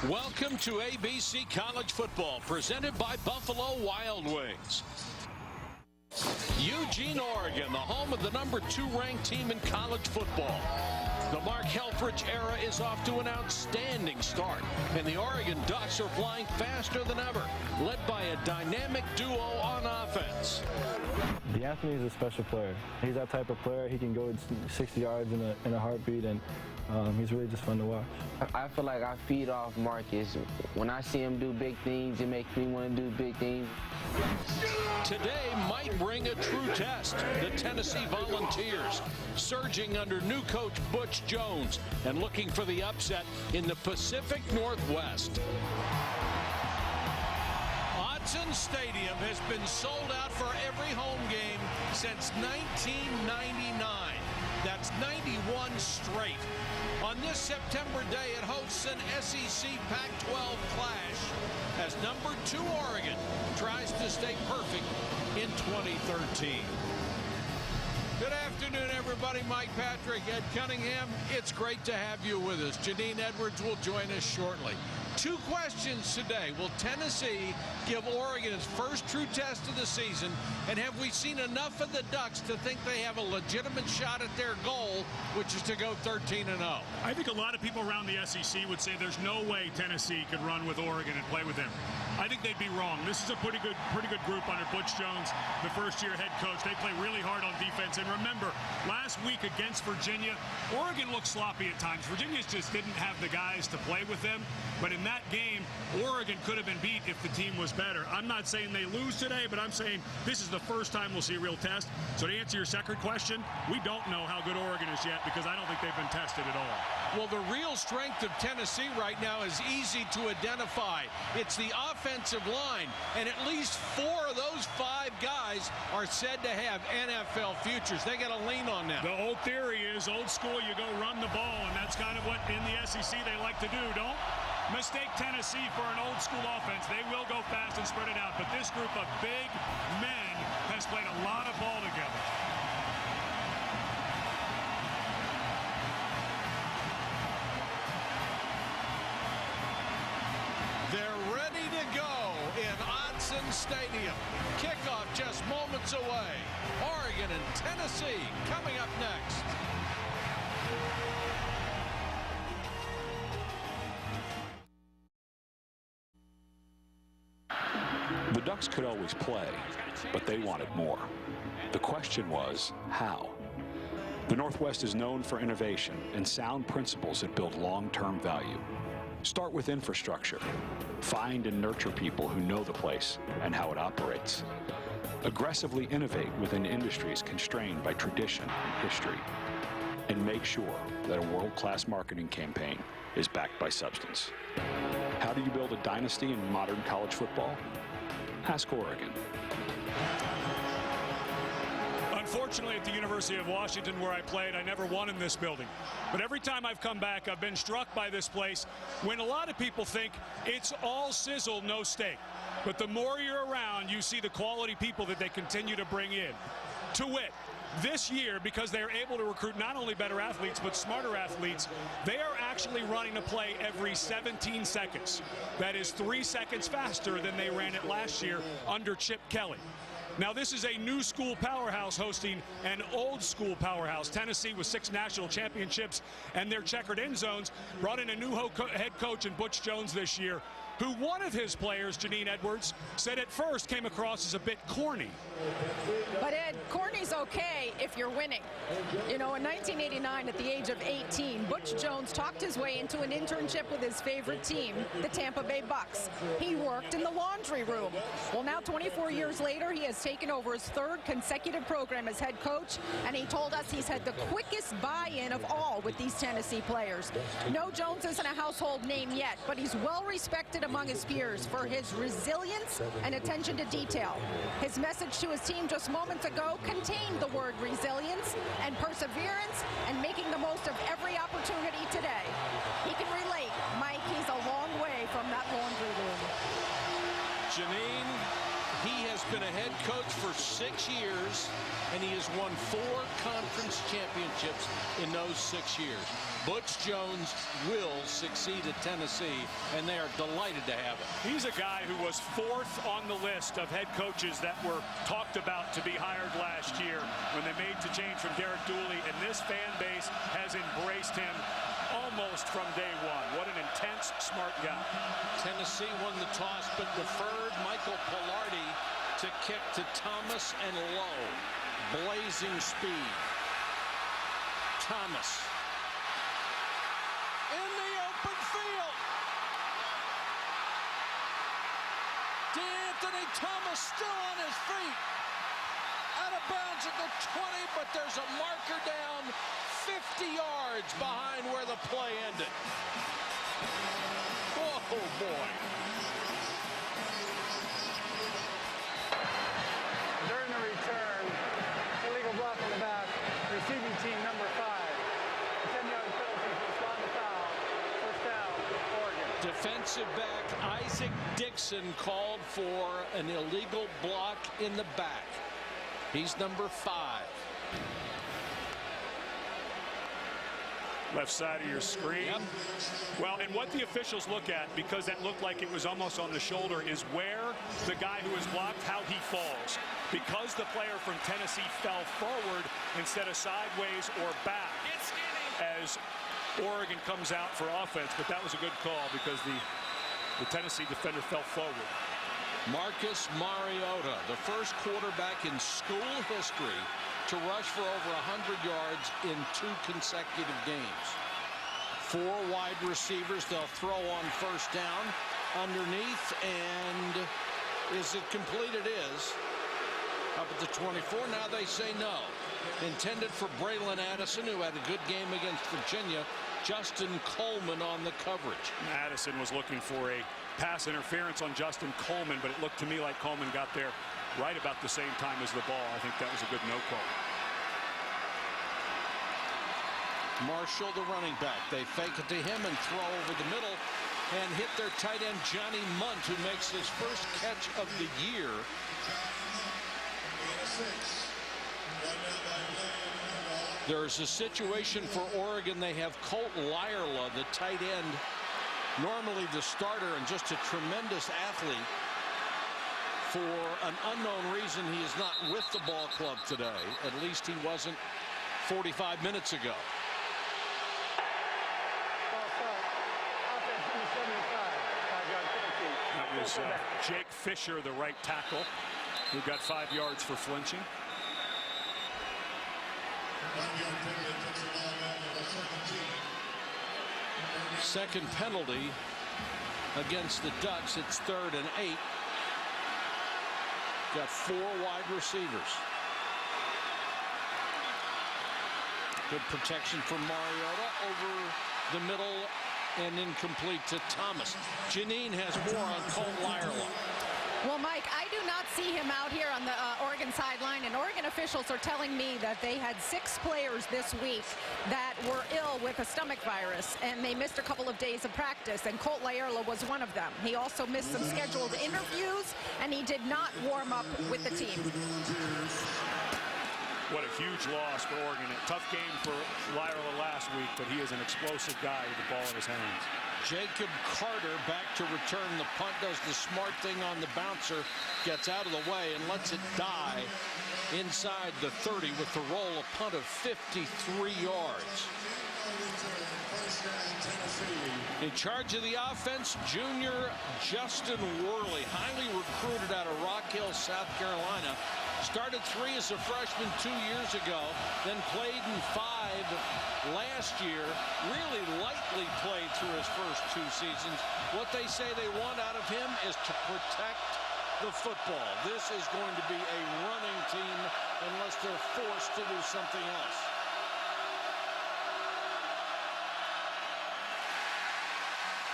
Welcome to ABC College Football, presented by Buffalo Wild Wings. Eugene, Oregon, the home of the #2 ranked team in college football. The Mark Helfrich era is off to an outstanding start, and the Oregon Ducks are flying faster than ever, led by a dynamic duo on offense. Anthony is a special player. He's that type of player. He can go 60 yards in a heartbeat, and he's really just fun to watch. I feel like I feed off Marcus. When I see him do big things, it makes me want to do big things. Today might bring a true test. The Tennessee Volunteers surging under new coach Butch Jones and looking for the upset in the Pacific Northwest. Autzen Stadium has been sold out for every home game since 1999. That's 91 straight. On this September day, it hosts an SEC Pac-12 clash as #2 Oregon tries to stay perfect in 2013. Good afternoon, everybody. Mike Patrick, Ed Cunningham. It's great to have you with us. Janine Edwards will join us shortly. Two questions today. Will Tennessee give Oregon its first true test of the season? And have we seen enough of the Ducks to think they have a legitimate shot at their goal, which is to go 13-0? I think a lot of people around the SEC would say there's no way Tennessee could run with Oregon and play with them. I think they'd be wrong. This is a pretty good group under Butch Jones, the first-year head coach. They play really hard on defense. And remember, last week against Virginia, Oregon looked sloppy at times. Virginia just didn't have the guys to play with them. But in that game, Oregon could have been beat if the team was better. I'm not saying they lose today, but I'm saying this is the first time we'll see a real test. So to answer your second question, we don't know how good Oregon is yet because I don't think they've been tested at all. Well, the real strength of Tennessee right now is easy to identify. It's the offensive line, and at least 4 of those 5 guys are said to have NFL futures. They got to lean on them. The old theory is old school, you go run the ball, and that's kind of what in the SEC they like to do. Don't mistake Tennessee for an old school offense. They will go fast and spread it out, but this group of big men has played a lot of ball together. They're ready to go in Autzen Stadium. Kickoff just moments away. Oregon and Tennessee coming up next. The Ducks could always play, but they wanted more. The question was, how? The Northwest is known for innovation and sound principles that build long-term value. Start with infrastructure. Find and nurture people who know the place and how it operates. Aggressively innovate within industries constrained by tradition and history. And make sure that a world-class marketing campaign is backed by substance. How do you build a dynasty in modern college football? Ask Oregon. Unfortunately, at the University of Washington, where I played, I never won in this building. But every time I've come back, I've been struck by this place when a lot of people think it's all sizzle, no steak. But the more you're around, you see the quality people that they continue to bring in. To wit, this year, because they're able to recruit not only better athletes, but smarter athletes, they are actually running a play every 17 seconds. That is 3 seconds faster than they ran it last year under Chip Kelly. Now, this is a new school powerhouse hosting an old school powerhouse. Tennessee with 6 national championships and their checkered end zones brought in a new head coach in Butch Jones this year, who one of his players, Janine Edwards, said at first came across as a bit corny. But Ed, corny's okay if you're winning. You know, in 1989, at the age of 18, Butch Jones talked his way into an internship with his favorite team, the Tampa Bay Bucks. He worked in the laundry room. Well, now 24 years later, he has taken over his 3rd consecutive program as head coach, and he told us he's had the quickest buy-in of all with these Tennessee players. No, Jones isn't a household name yet, but he's well respected among his peers for his resilience and attention to detail. His message to his team just moments ago contained the word resilience and perseverance and making the most of every opportunity today. He can relate. Mike, he's a long way from that laundry room. Janine, he has been a head coach for 6 years, and he has won 4 conference championships in those 6 years. Butch Jones will succeed at Tennessee, and they are delighted to have him. He's a guy who was 4th on the list of head coaches that were talked about to be hired last year when they made the change from Derek Dooley, and this fan base has embraced him almost from day one. What an intense, smart guy. Tennessee won the toss, but deferred Michael Pilardi to kick to Thomas and Lowe. Blazing speed. Thomas. In the open field. D'Anthony Thomas still on his feet. Out of bounds at the 20, but there's a marker down 50 yards behind where the play ended. Oh, boy. During the return, illegal block in the back, receiving team number 5. 10-yard penalty for respond to foul. First down, Oregon. Defensive back Isaac Dixon called for an illegal block in the back. He's number 5. Left side of your screen. Yep. Well, and what the officials look at, because that looked like it was almost on the shoulder, is where the guy who is blocked, how he falls. Because the player from Tennessee fell forward instead of sideways or back as Oregon comes out for offense. But that was a good call because the Tennessee defender fell forward. Marcus Mariota, the first quarterback in school history to rush for over 100 yards in 2 consecutive games. 4 wide receivers. They'll throw on first down underneath, and is it complete? It is. Up at the 24. Now they say no. Intended for Braylon Addison, who had a good game against Virginia. Justin Coleman on the coverage. Addison was looking for a pass interference on Justin Coleman, but it looked to me like Coleman got there right about the same time as the ball. I think that was a good no call. Marshall, the running back. They fake it to him and throw over the middle and hit their tight end Johnny Munt, who makes his first catch of the year. There's a situation for Oregon. They have Colt Lyerla, the tight end, normally the starter and just a tremendous athlete. For an unknown reason, he is not with the ball club today. At least he wasn't 45 minutes ago. That was Jake Fisher, the right tackle, who got 5 yards for flinching. Second penalty against the Ducks. It's 3rd and 8. Got 4 wide receivers. Good protection from Mariota over the middle and incomplete to Thomas. Janine has more on Colt Lyerla. Well, Mike, I do not see him out here on the Oregon sideline, and Oregon officials are telling me that they had 6 players this week that were ill with a stomach virus, and they missed a couple of days of practice, and Colt Lyerla was one of them. He also missed some scheduled interviews, and he did not warm up with the team. What a huge loss for Oregon. A tough game for Lyerla last week, but he is an explosive guy with the ball in his hands. Jacob Carter back to return the punt, does the smart thing on the bouncer, gets out of the way and lets it die inside the 30 with the roll, a punt of 53 yards. In charge of the offense, junior Justin Worley, highly recruited out of Rock Hill, South Carolina. Started 3 as a freshman 2 years ago, then played in 5 last year. Really lightly played through his first 2 seasons. What they say they want out of him is to protect the football. This is going to be a running team unless they're forced to do something else.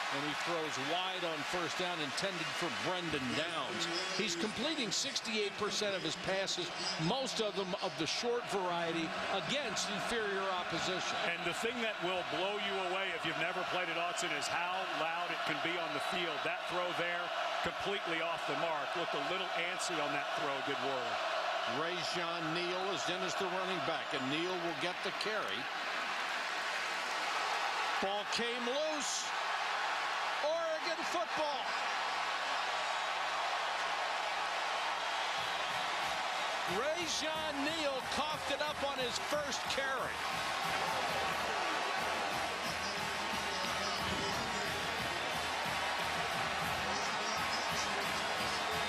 And he throws wide on first down, intended for Brendan Downs. He's completing 68% of his passes, most of them of the short variety, against inferior opposition. And the thing that will blow you away if you've never played at Autzen is how loud it can be on the field. That throw there, completely off the mark. Looked a little antsy on that throw, did Worley. Rajon Neal is in as the running back, and Neal will get the carry. Ball came loose. Oregon football. Rajon Neal coughed it up on his first carry.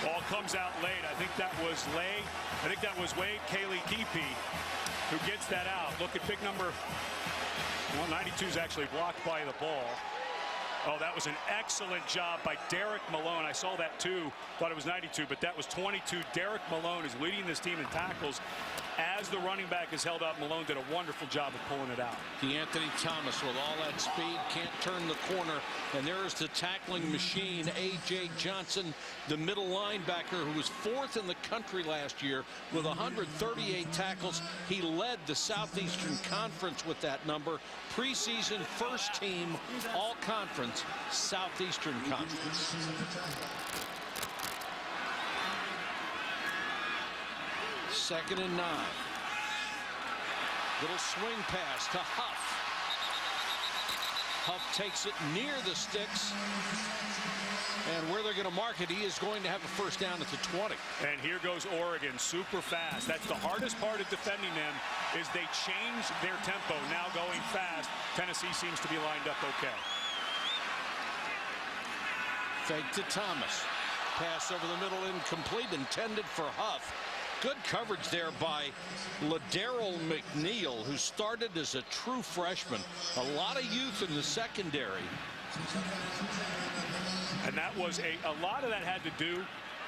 Ball comes out late. I think that was Wade Kalikipi who gets that out. Look at big number. Well, 92 is actually blocked by the ball. Oh, that was an excellent job by Derek Malone. I saw that too. Thought it was 92, but that was 22. Derek Malone is leading this team in tackles. As the running back is held up, Malone did a wonderful job of pulling it out. Anthony Thomas with all that speed can't turn the corner. And there's the tackling machine, A.J. Johnson, the middle linebacker who was 4th in the country last year with 138 tackles. He led the Southeastern Conference with that number. Preseason first team all conference, Southeastern Conference. Second and 9. Little swing pass to Huff. Huff takes it near the sticks. And where they're going to mark it, he is going to have a first down at the 20. And here goes Oregon, super fast. That's the hardest part of defending them, is they change their tempo. Now going fast. Tennessee seems to be lined up okay. Fake to Thomas. Pass over the middle, incomplete, intended for Huff. Good coverage there by LaDarrell McNeil, who started as a true freshman. A lot of youth in the secondary. And that was a lot of that had to do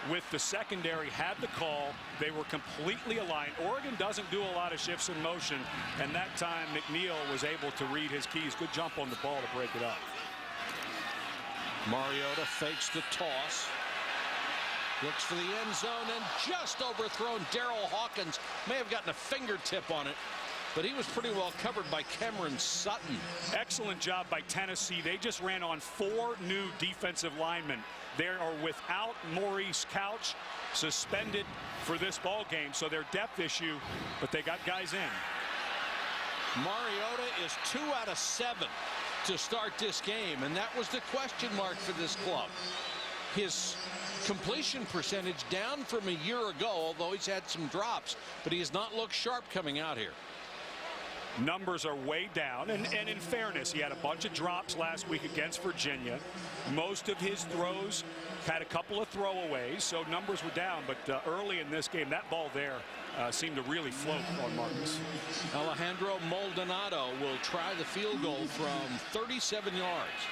with the secondary had the call. They were completely aligned. Oregon doesn't do a lot of shifts in motion, and that time McNeil was able to read his keys. Good jump on the ball to break it up. Mariota fakes the toss. Looks for the end zone and just overthrown. Darrell Hawkins may have gotten a fingertip on it, but he was pretty well covered by Cameron Sutton. Excellent job by Tennessee. They just ran on 4 new defensive linemen. They are without Maurice Couch, suspended for this ball game, so their depth issue, but they got guys in. Mariota is 2 out of 7 to start this game, and that was the question mark for this club. His completion percentage down from a year ago, although he's had some drops, but he has not looked sharp coming out here. Numbers are way down, and in fairness, he had a bunch of drops last week against Virginia. Most of his throws had a couple of throwaways, so numbers were down, but early in this game, that ball there seemed to really float on Marcus. Alejandro Maldonado will try the field goal from 37 yards.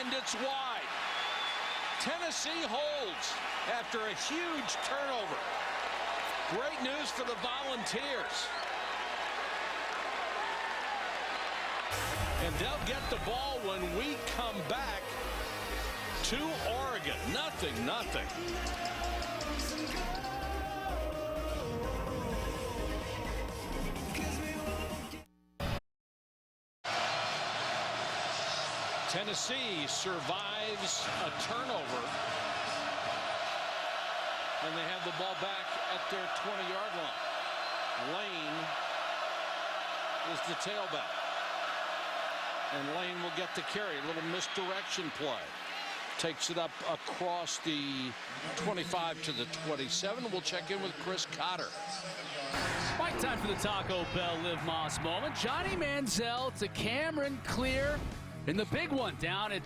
And it's wide. Tennessee holds after a huge turnover. Great news for the Volunteers. And they'll get the ball when we come back to Oregon. 0-0. Tennessee survives a turnover, and they have the ball back at their 20-yard line. Lane is the tailback, and Lane will get the carry. A little misdirection play. Takes it up across the 25 to the 27. We'll check in with Chris Cotter. Right, time for the Taco Bell Live Moss moment. Johnny Manziel to Cameron Clear in the big one down at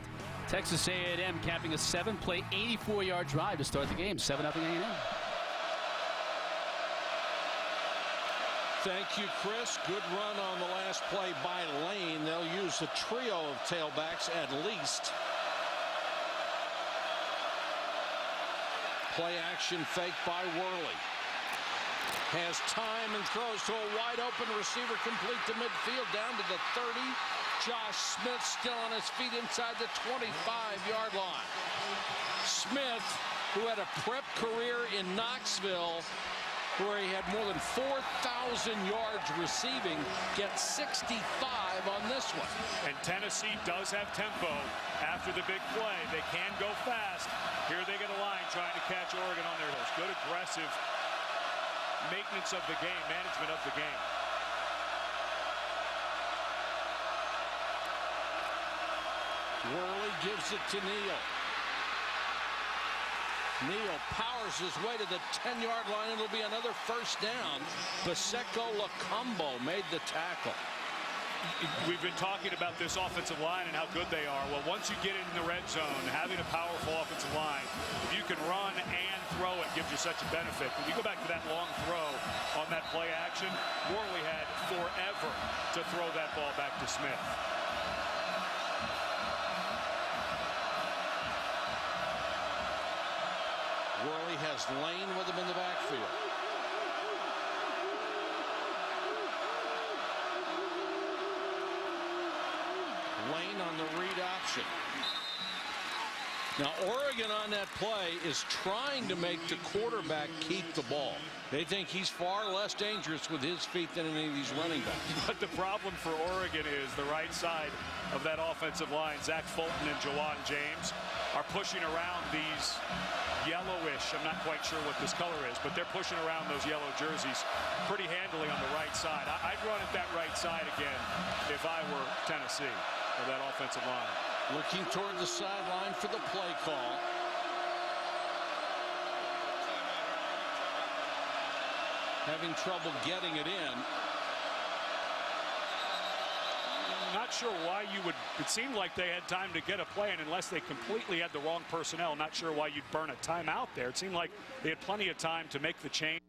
Texas A&M, capping a 7-play, 84-yard drive to start the game. 7-0 A&M. Thank you, Chris. Good run on the last play by Lane. They'll use a trio of tailbacks at least. Play action fake by Worley. has time and throws to a wide open receiver, complete to midfield, down to the 30. Josh Smith still on his feet inside the 25-yard line. Smith, who had a prep career in Knoxville, where he had more than 4,000 yards receiving, gets 65 on this one. And Tennessee does have tempo after the big play. They can go fast. Here they get a line trying to catch Oregon on their heels. Good aggressive maintenance of the game, management of the game. Worley gives it to Neal. Neal powers his way to the 10-yard line. It'll be another first down. Baseko Lacombo made the tackle. We've been talking about this offensive line and how good they are. Well, once you get in the red zone, having a powerful offensive line, if you can run and throw it, gives you such a benefit. When you go back to that long throw on that play action, Worley had forever to throw that ball back to Smith. Worley has Lane with him in the backfield. Lane on the read option. Now Oregon on that play is trying to make the quarterback keep the ball. They think he's far less dangerous with his feet than any of these running backs. But the problem for Oregon is the right side of that offensive line. Zach Fulton and Jawan James are pushing around these yellowish, I'm not quite sure what this color is, but they're pushing around those yellow jerseys pretty handily on the right side. I'd run at that right side again if I were Tennessee, or that offensive line. Looking toward the sideline for the play call. Having trouble getting it in. Not sure why you would. It seemed like they had time to get a play, and unless they completely had the wrong personnel, not sure why you'd burn a timeout there. It seemed like they had plenty of time to make the change.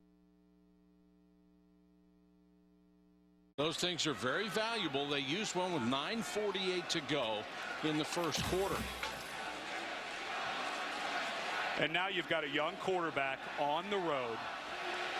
Those things are very valuable. They used one with 9:48 to go in the first quarter. And now you've got a young quarterback on the road.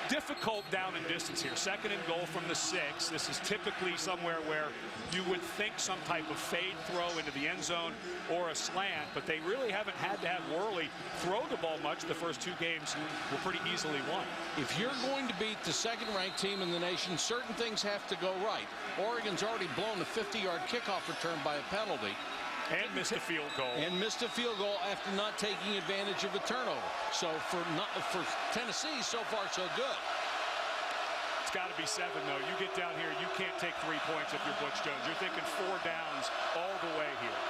Difficult down and distance here. Second and goal from the 6. This is typically somewhere where you would think some type of fade throw into the end zone or a slant, but they really haven't had to have Worley throw the ball much. The first 2 games were pretty easily won. If you're going to beat the second-ranked team in the nation, certain things have to go right. Oregon's already blown a 50-yard kickoff return by a penalty. And missed a field goal. And missed a field goal after not taking advantage of a turnover. So for Tennessee, so far so good. It's got to be 7, though. You get down here, you can't take 3 points if you're Butch Jones. You're thinking 4 downs all the way here.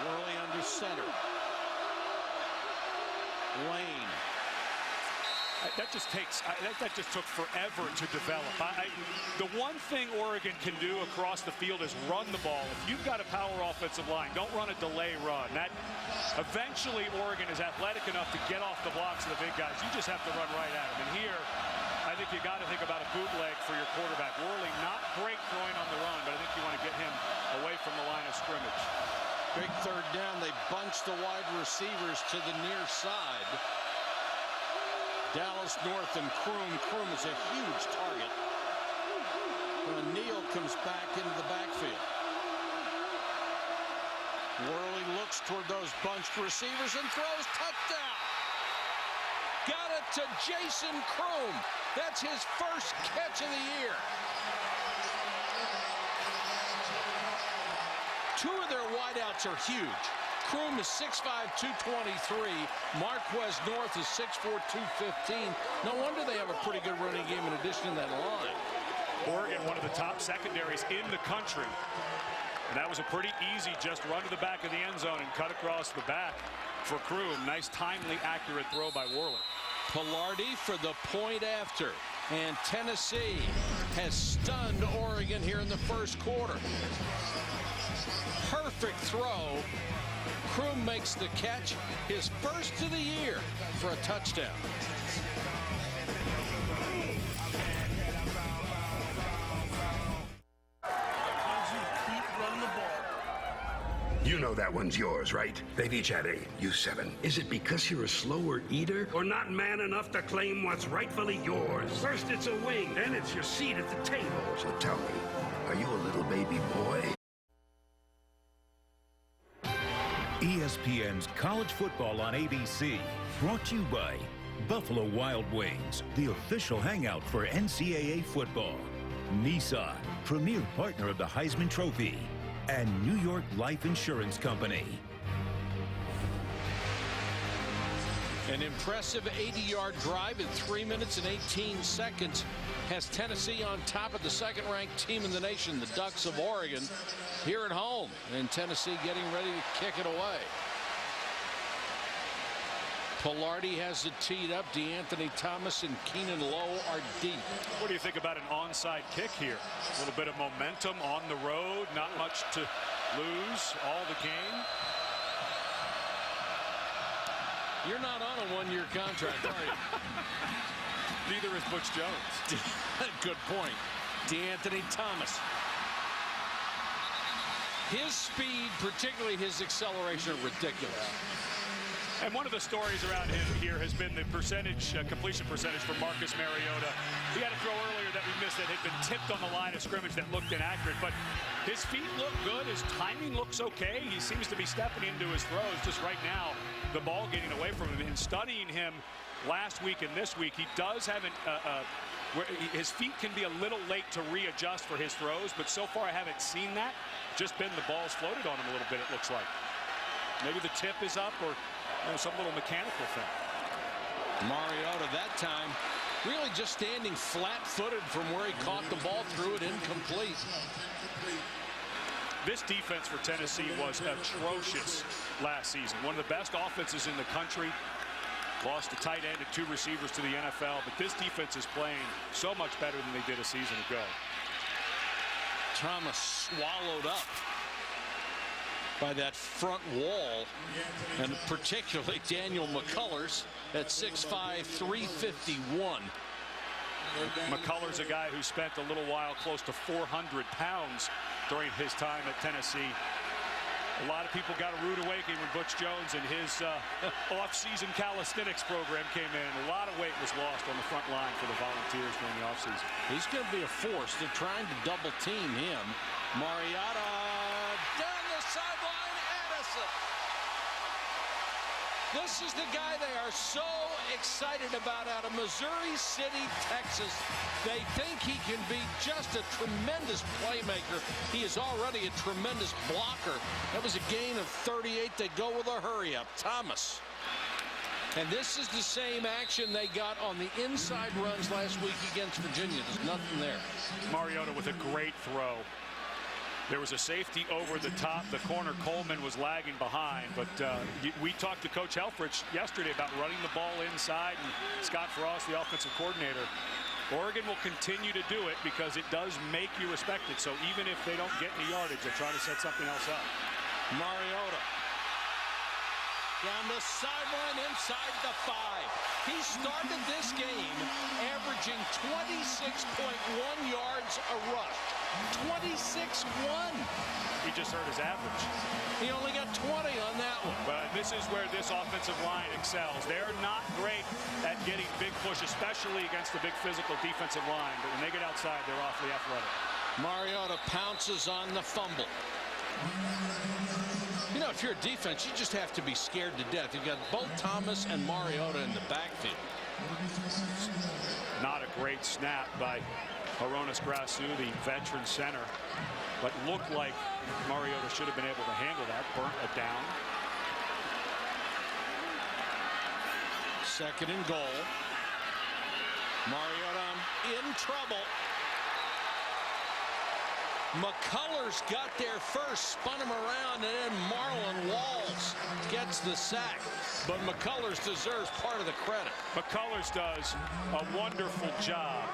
Worley under center. Lane. That just took forever to develop. The one thing Oregon can do across the field is run the ball. If you've got a power offensive line, don't run a delay run. That eventually Oregon is athletic enough to get off the blocks of the big guys. You just have to run right at them. And here, I think you got to think about a bootleg for your quarterback. Worley not great throwing on the run, but I think you want to get him away from the line of scrimmage. Big third down. They bunch the wide receivers to the near side. Dallas North and Kroom. Kroom is a huge target. Neal comes back into the backfield. Worley looks toward those bunched receivers and throws. Touchdown! Got it to Jason Kroom. That's his first catch of the year. 2 of their wideouts are huge. Kroom is 6'5", 223. Marquez North is 6'4", 215. No wonder they have a pretty good running game in addition to that line. Oregon, one of the top secondaries in the country. And that was a pretty easy just run to the back of the end zone and cut across the back for Kroom. Nice, timely, accurate throw by Worley. Pilardi for the point after. And Tennessee has stunned Oregon here in the first quarter. Perfect throw. Kroom makes the catch, his first of the year, for a touchdown. You know that one's yours, right? They've each had 8, you 7. Is it because you're a slower eater or not man enough to claim what's rightfully yours? First it's a wing, then it's your seat at the table. So tell me, are you a little baby boy? ESPN's College Football on ABC, brought to you by Buffalo Wild Wings, the official hangout for NCAA football. Nissan, premier partner of the Heisman Trophy, and New York Life Insurance Company. An impressive 80-yard drive in 3 minutes and 18 seconds has Tennessee on top of the second-ranked team in the nation, the Ducks of Oregon, here at home. And Tennessee getting ready to kick it away. Pilardi has it teed up. DeAnthony Thomas and Keenan Lowe are deep. What do you think about an onside kick here? A little bit of momentum on the road, not much to lose all the game. You're not on a one-year contract, are you? Neither is Butch Jones. Good point. DeAnthony Thomas. His speed, particularly his acceleration, are ridiculous. And one of the stories around him here has been the completion percentage for Marcus Mariota. He had a throw earlier that we missed that had been tipped on the line of scrimmage that looked inaccurate, but his feet look good. His timing looks okay. He seems to be stepping into his throws. Just right now, the ball getting away from him. In studying him last week and this week, he does have his feet can be a little late to readjust for his throws, but so far I haven't seen that. Just been the ball's floated on him a little bit, it looks like. Maybe the tip is up or some little mechanical thing. Mariota that time really just standing flat-footed from where he caught the ball, threw it incomplete. This defense for Tennessee was atrocious last season. One of the best offenses in the country. Lost a tight end and 2 receivers to the NFL, but this defense is playing so much better than they did a season ago. Thomas swallowed up by that front wall, and particularly Daniel McCullers at 6'5", 351. McCullers, a guy who spent a little while close to 400 pounds during his time at Tennessee. A lot of people got a rude awakening when Butch Jones and his off-season calisthenics program came in. A lot of weight was lost on the front line for the Volunteers during the offseason. He's going to be a force. They're trying to double team him. Mariota down the sideline. Addison. This is the guy they are so excited about out of Missouri City, Texas. They think he can be just a tremendous playmaker. He is already a tremendous blocker. That was a gain of 38. They go with a hurry-up. Thomas. And this is the same action they got on the inside runs last week against Virginia. There's nothing there. Mariota with a great throw. There was a safety over the top. The corner, Coleman, was lagging behind. But we talked to Coach Helfrich yesterday about running the ball inside. And Scott Frost, the offensive coordinator. Oregon will continue to do it because it does make you respected. So even if they don't get any yardage, they're trying to set something else up. Mariota. Down the sideline inside the 5. He started this game averaging 26.1 yards a rush. 26-1. He just hurt his average. He only got 20 on that one. But this is where this offensive line excels. They're not great at getting big push, especially against the big physical defensive line. But when they get outside, they're awfully athletic. Mariota pounces on the fumble. You know, if you're a defense, you just have to be scared to death. You've got both Thomas and Mariota in the backfield. Not a great snap by Horonis Grasu, the veteran center, but looked like Mariota should have been able to handle that. Burnt it down. Second and goal. Mariota in trouble. McCullers got there first, spun him around, and then Marlon Walls gets the sack. But McCullers deserves part of the credit. McCullers does a wonderful job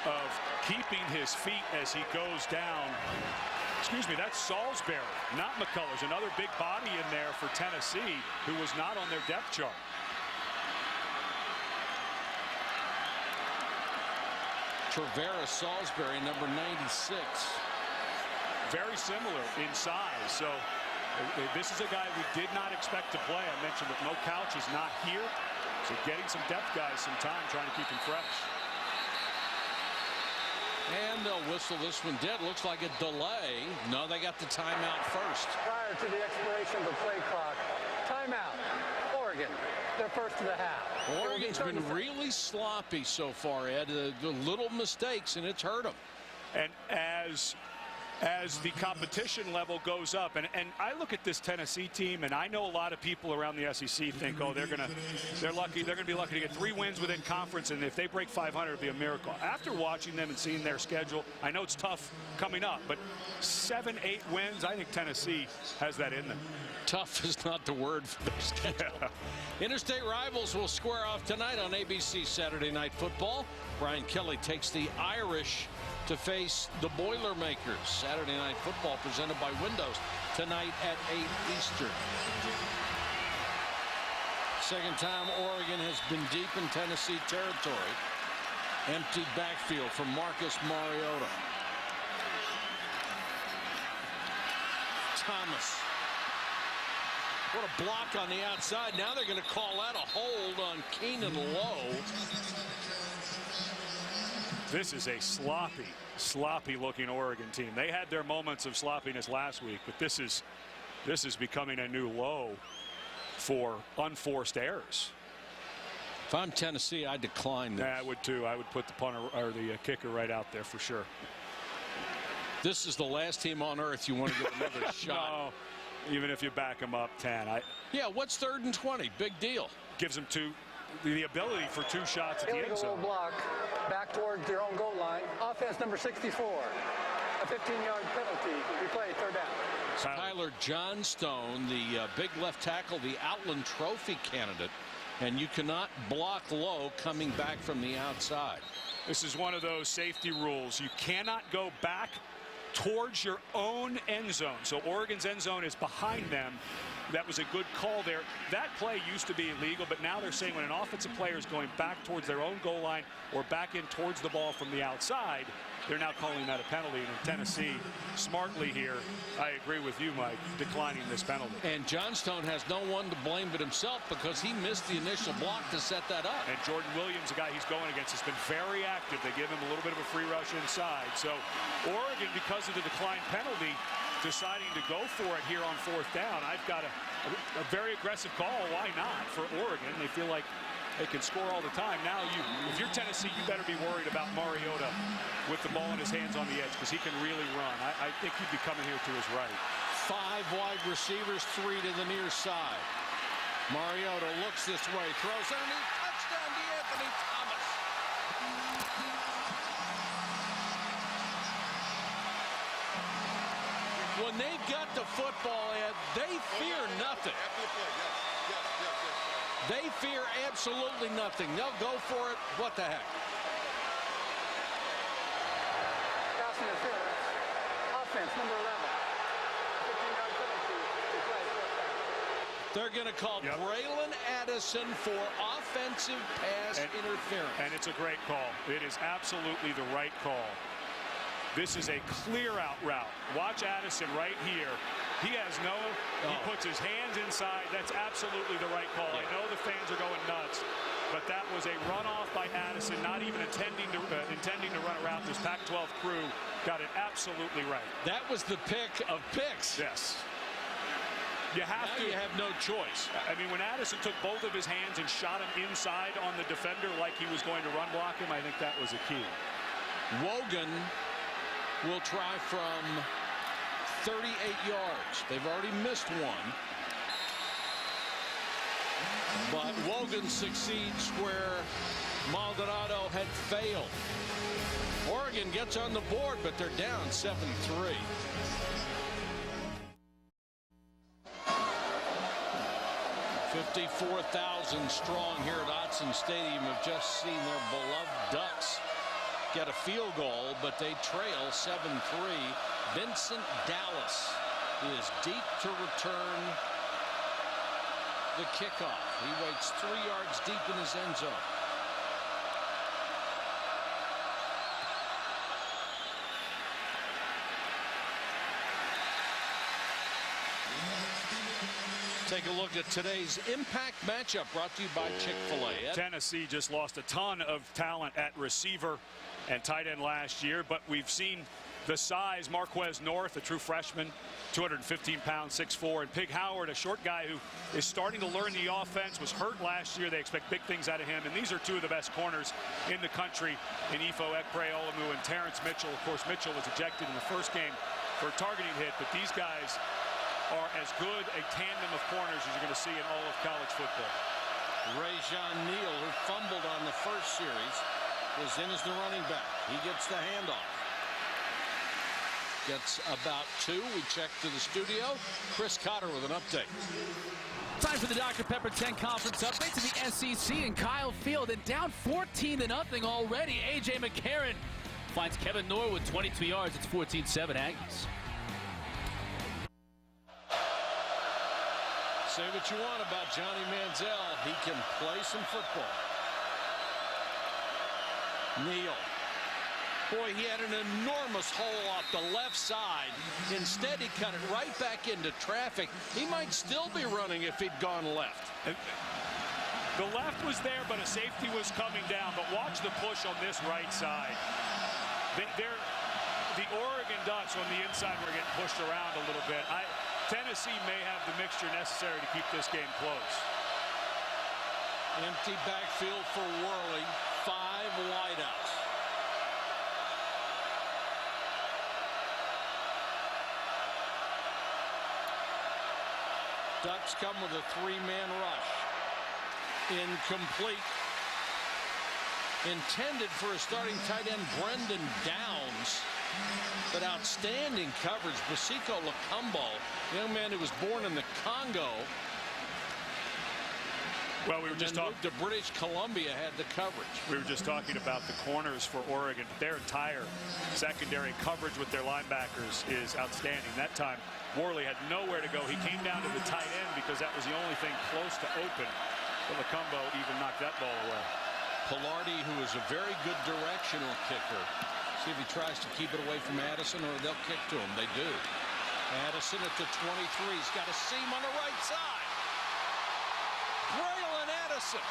of keeping his feet as he goes down. Excuse me, that's Salisbury, not McCullers. Another big body in there for Tennessee who was not on their depth chart. Travera Salisbury, number 96. very similar in size. So this is a guy we did not expect to play. I mentioned that Mo Couch is not here. So getting some depth guys some time, trying to keep him fresh. And they'll whistle this one dead. Looks like a delay. No, they got the timeout first. Prior to the expiration of the play clock, timeout. Oregon, they're first of the half. Oregon's been really sloppy so far, Ed. The little mistakes, and it's hurt them. And as the competition level goes up, and I look at this Tennessee team, and I know a lot of people around the SEC think, oh, they're gonna be lucky to get 3 wins within conference, and if they break 500, it'll be a miracle. After watching them and seeing their schedule, I know it's tough coming up, but 7, 8 wins, I think Tennessee has that in them. Tough is not the word for their schedule. Yeah. Interstate rivals will square off tonight on ABC Saturday Night Football. Brian Kelly takes the Irish to face the Boilermakers. Saturday Night Football presented by Windows tonight at 8 Eastern. Second time Oregon has been deep in Tennessee territory. Empty backfield from Marcus Mariota. Thomas. What a block on the outside. Now they're going to call out a hold on Keenan Lowe. This is a sloppy looking Oregon team. They had their moments of sloppiness last week, but this is becoming a new low for unforced errors. If I'm Tennessee, I decline this. Yeah, I would too. I would put the punter or the kicker right out there for sure. This is the last team on earth you want to get another shot. No, even if you back them up 10. Yeah, what's 3rd and 20? Big deal. Gives them the ability for 2 shots at the end zone. Block back towards their own goal line. Offense number 64. A 15-yard penalty. Replay, 3rd down. Tyler Johnstone, the big left tackle, the Outland Trophy candidate, and you cannot block Lowe coming back from the outside. This is one of those safety rules. You cannot go back towards your own end zone. So Oregon's end zone is behind them. That was a good call there. That play used to be illegal, but now they're saying when an offensive player is going back towards their own goal line or back in towards the ball from the outside, they're now calling that a penalty. And in Tennessee, smartly here, I agree with you, Mike, declining this penalty. And Johnstone has no one to blame but himself because he missed the initial block to set that up. And Jordan Williams, the guy he's going against, has been very active. They give him a little bit of a free rush inside. So Oregon, because of the declined penalty, deciding to go for it here on 4th down. I've got a very aggressive call. Why not for Oregon? They feel like they can score all the time. Now, if you're Tennessee, you better be worried about Mariota with the ball in his hands on the edge because he can really run. I think he'd be coming here to his right. 5 wide receivers, 3 to the near side. Mariota looks this way, throws underneath, touchdown DeAnthony Thomas. When they've got the football, Ed, they fear nothing. They fear absolutely nothing. They'll go for it. What the heck? Pass interference. Offense number 11. 15-yard penalty. They're going to call Braylon Addison for offensive pass interference. And it's a great call. It is absolutely the right call. This is a clear out route. Watch Addison right here. He has he puts his hands inside. That's absolutely the right call. I know the fans are going nuts, but that was a runoff by Addison, not even intending to run a route. This Pac-12 crew got it absolutely right. That was the pick of picks. Yes. You have no choice. I mean, when Addison took both of his hands and shot him inside on the defender like he was going to run block him, I think that was a key. Wogan will try from 38 yards. They've already missed one. But Wogan succeeds where Maldonado had failed. Oregon gets on the board, but they're down 7-3. 54,000 strong here at Autzen Stadium have just seen their beloved Ducks get a field goal, but they trail 7-3. Vincent Dallas is deep to return the kickoff. He waits 3 yards deep in his end zone. Take a look at today's impact matchup brought to you by Chick-fil-A. Tennessee just lost a ton of talent at receiver and tight end last year, but we've seen the size. Marquez North, a true freshman, 215 pounds, 6'4", and Pig Howard, a short guy who is starting to learn the offense, was hurt last year. They expect big things out of him, and these are two of the best corners in the country in Ifo Ekpre-Olomu and Terrence Mitchell. Of course, Mitchell was ejected in the first game for a targeting hit, but these guys are as good a tandem of corners as you're going to see in all of college football. Rajon Neal, who fumbled on the first series, was in as the running back. He gets the handoff. Gets about 2. We check to the studio. Chris Cotter with an update. Time for the Dr. Pepper 10 conference update to the SEC and Kyle Field. And down 14-0 already. A.J. McCarron finds Kevin Norwood 22 yards. It's 14-7 Aggies. Say what you want about Johnny Manziel. He can play some football. Neal. Boy, he had an enormous hole off the left side. Instead, he cut it right back into traffic. He might still be running if he'd gone left. The left was there, but a safety was coming down. But watch the push on this right side. The Oregon Ducks on the inside were getting pushed around a little bit. Tennessee may have the mixture necessary to keep this game close. Empty backfield for Worley. 5 wideouts. Ducks come with a 3-man rush. Incomplete. Intended for a starting tight end, Brendan Downs. But outstanding coverage. Bosiko Lacumbo, young man who was born in the Congo. Well, we were just talking to British Columbia, had the coverage. We were just talking about the corners for Oregon. Their entire secondary coverage with their linebackers is outstanding. That time, Worley had nowhere to go. He came down to the tight end because that was the only thing close to open. But Lacumbo even knocked that ball away. Pilardi, who is a very good directional kicker. See if he tries to keep it away from Addison, or they'll kick to him. They do. Addison at the 23. He's got a seam on the right side. Braylon Addison.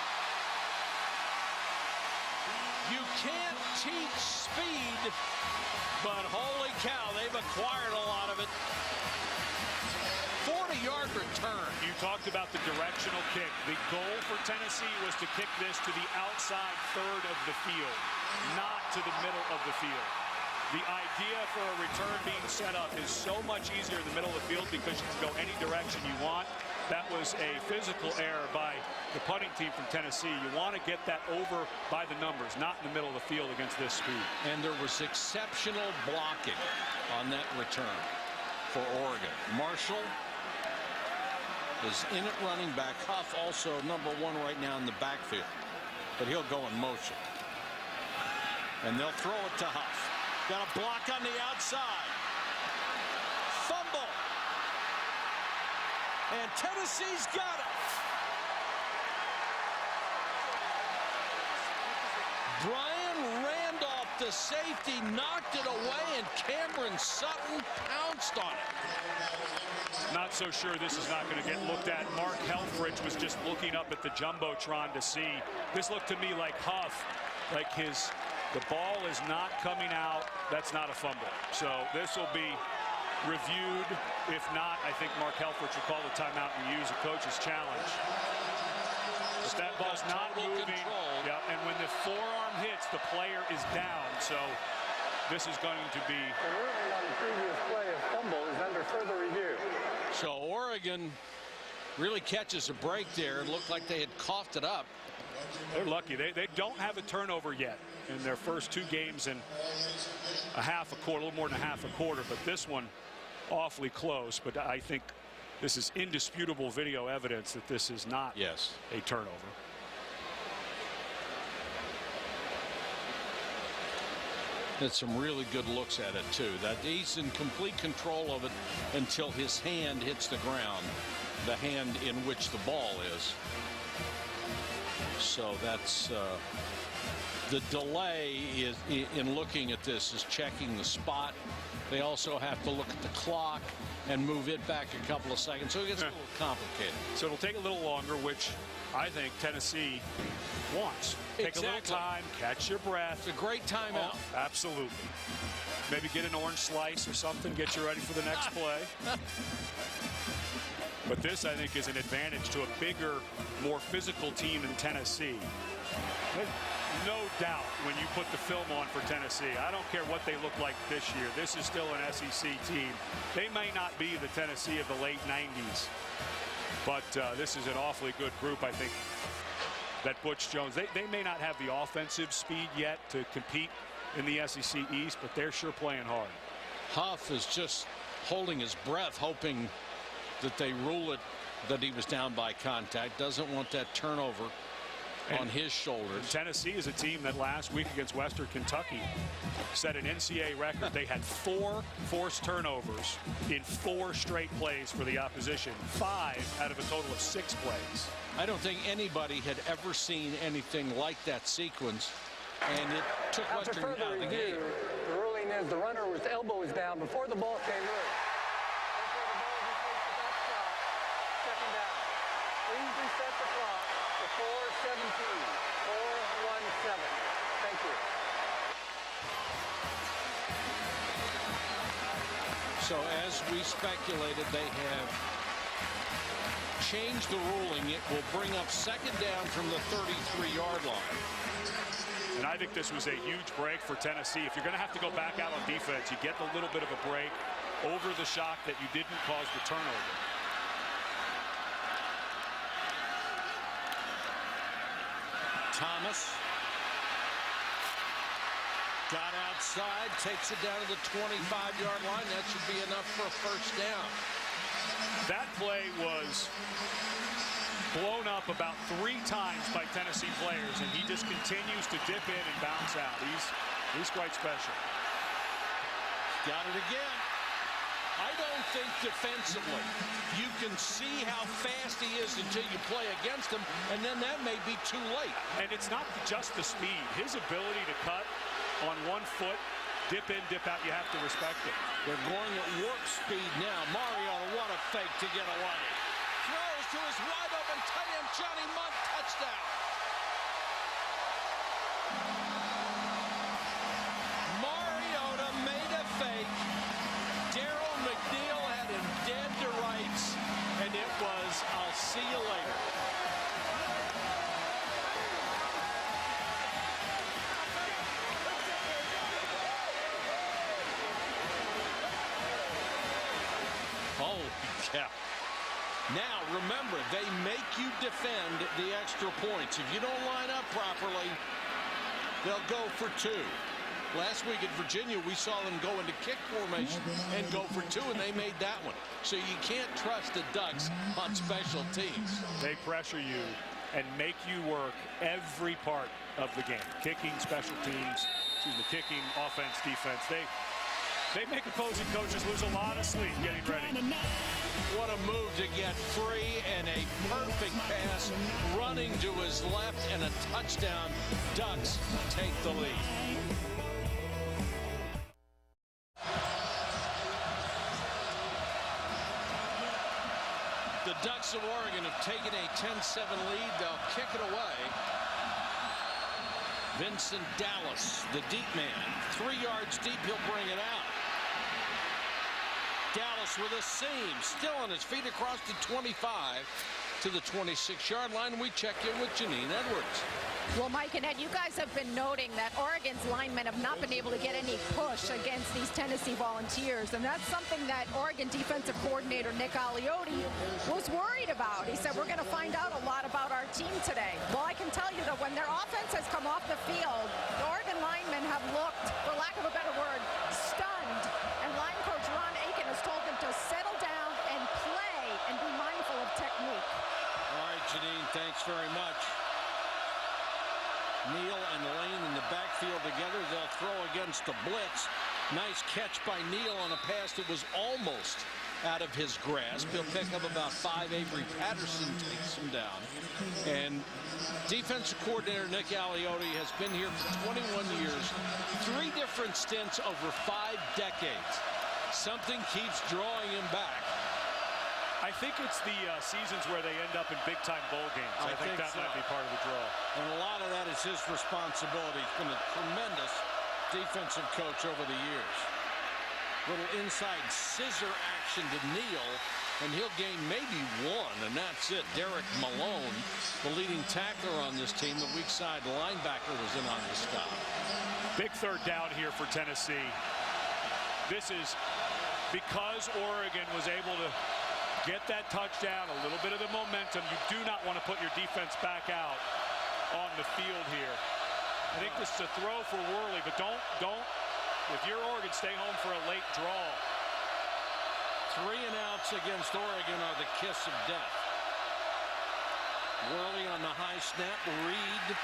You can't teach speed, but holy cow, they've acquired a lot of it. 40-yard return. You talked about the directional kick. The goal for Tennessee was to kick this to the outside third of the field, not to the middle of the field. The idea for a return being set up is so much easier in the middle of the field because you can go any direction you want. That was a physical error by the punting team from Tennessee. You want to get that over by the numbers, not in the middle of the field against this speed. And there was exceptional blocking on that return for Oregon. Marshall is in at running back. Huff also #1 right now in the backfield, but he'll go in motion. And they'll throw it to Huff. Got a block on the outside. Fumble. And Tennessee's got it. Brian Randolph, the safety, knocked it away, and Cameron Sutton pounced on it. Not so sure this is not going to get looked at. Mark Helfrich was just looking up at the Jumbotron to see. This looked to me like Huff, like the ball is not coming out. That's not a fumble. So this will be reviewed. If not, I think Mark Helfrich will call the timeout and use a coach's challenge. But that ball's not moving. Yeah, and when the forearm hits, the player is down. So this is going to be. The ruling on the previous play of fumble is under further review. So Oregon really catches a break there. It looked like they had coughed it up. They're lucky. They don't have a turnover yet in their first 2 games in a little more than a half a quarter. But this one awfully close. But I think this is indisputable video evidence that this is not a turnover. That's some really good looks at it too. That he's in complete control of it until his hand hits the ground, the hand in which the ball is. So that's the delay is in looking at this is checking the spot they also have to look at the clock and move it back a couple of seconds. So it gets a little complicated. So it'll take a little longer, which I think Tennessee wants. Take a little time, catch your breath. It's a great timeout. Oh, absolutely. Maybe get an orange slice or something, get you ready for the next play. But this, I think, is an advantage to a bigger, more physical team in Tennessee. No doubt when you put the film on for Tennessee, I don't care what they look like this year. This is still an SEC team. They may not be the Tennessee of the late 90s, but this is an awfully good group, I think, that Butch Jones. They may not have the offensive speed yet to compete in the SEC East, but they're sure playing hard. Huff is just holding his breath, hoping that they rule it that he was down by contact. Doesn't want that turnover on his shoulders. Tennessee is a team that last week against Western Kentucky set an NCAA record. They had 4 forced turnovers in 4 straight plays for the opposition, 5 out of a total of 6 plays. I don't think anybody had ever seen anything like that sequence, and it took Western out of the game. The ruling is the runner's elbow was down before the ball came loose. Second down. Please reset the clock to 4:17. 4:17. Thank you. So as we speculated, they have changed the ruling. It will bring up second down from the 33-yard line. And I think this was a huge break for Tennessee. If you're going to have to go back out on defense, you get a little bit of a break over the shock that you didn't cause the turnover. Thomas got outside, takes it down to the 25-yard line. That should be enough for a first down. That play was blown up about 3 times by Tennessee players, and he just continues to dip in and bounce out. He's quite special. Got it again. I don't think defensively you can see how fast he is until you play against him, and then that may be too late. And it's not just the speed. His ability to cut on 1 foot, dip in, dip out, you have to respect it. They're going at warp speed now. Mariota, what a fake to get away. Throws to his wide open tight end, Johnny Munt, touchdown. Mariota made a fake. Darryl McNeil had him dead to rights, and it was, I'll see you later. Holy cow. Now, remember, they make you defend the extra points. If you don't line up properly, they'll go for 2. Last week at Virginia, we saw them go into kick formation and go for 2, and they made that one. So you can't trust the Ducks on special teams. They pressure you and make you work every part of the game. Kicking, special teams, kicking, offense, defense. They make opposing coaches lose a lot of sleep getting ready. What a move to get free, and a perfect pass running to his left, and a touchdown. Ducks take the lead. The Ducks of Oregon have taken a 10-7 lead. They'll kick it away. Vincent Dallas, the deep man, 3 yards deep. He'll bring it out. Dallas with a seam, still on his feet across the 25 to the 26-yard line. We check in with Janine Edwards. Well, Mike and Ed, you guys have been noting that Oregon's linemen have not been able to get any push against these Tennessee Volunteers, and that's something that Oregon defensive coordinator Nick Aliotti was worried about. He said, we're going to find out a lot about our team today. Well, I can tell you that when their offense has come off the field, the Oregon linemen have looked, for lack of a better word, stunned, and line coach Ron Aiken has told them to settle down and play and be mindful of technique. All right, Janine, thanks very much. Neal and Lane in the backfield together. They'll throw against the blitz. Nice catch by Neal on a pass that was almost out of his grasp. He'll pick up about 5. Avery Patterson takes him down. And defensive coordinator Nick Aliotti has been here for 21 years. 3 different stints over 5 decades. something keeps drawing him back. I think it's the seasons where they end up in big-time bowl games. I think that might be part of the draw. And a lot of that is his responsibility. He's been a tremendous defensive coach over the years. Little inside scissor action to Neal, and he'll gain maybe one, and that's it. Derek Malone, the leading tackler on this team, the weak side linebacker, was in on the stop. Big third down here for Tennessee. This is because Oregon was able to get that touchdown, a little bit of the momentum. You do not want to put your defense back out on the field here. I think this is a throw for Worley, but don't. If you're Oregon, stay home for a late draw. 3 and outs against Oregon are the kiss of death. Worley on the high snap, Reed.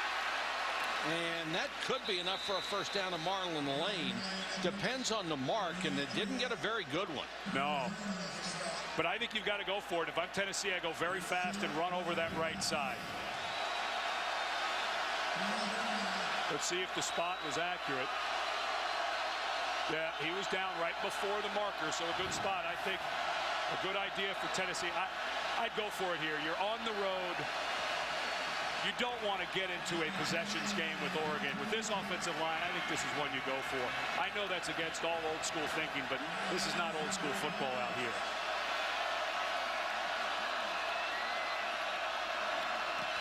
And that could be enough for a first down to Marlon Lane. Depends on the mark, and it didn't get a very good one. No. But I think you've got to go for it. If I'm Tennessee, I go very fast and run over that right side. Let's see if the spot was accurate. Yeah, he was down right before the marker, so a good spot. I think a good idea for Tennessee. I'd go for it here. You're on the road. You don't want to get into a possessions game with Oregon. With this offensive line, I think this is one you go for. I know that's against all old school thinking, but this is not old school football out here.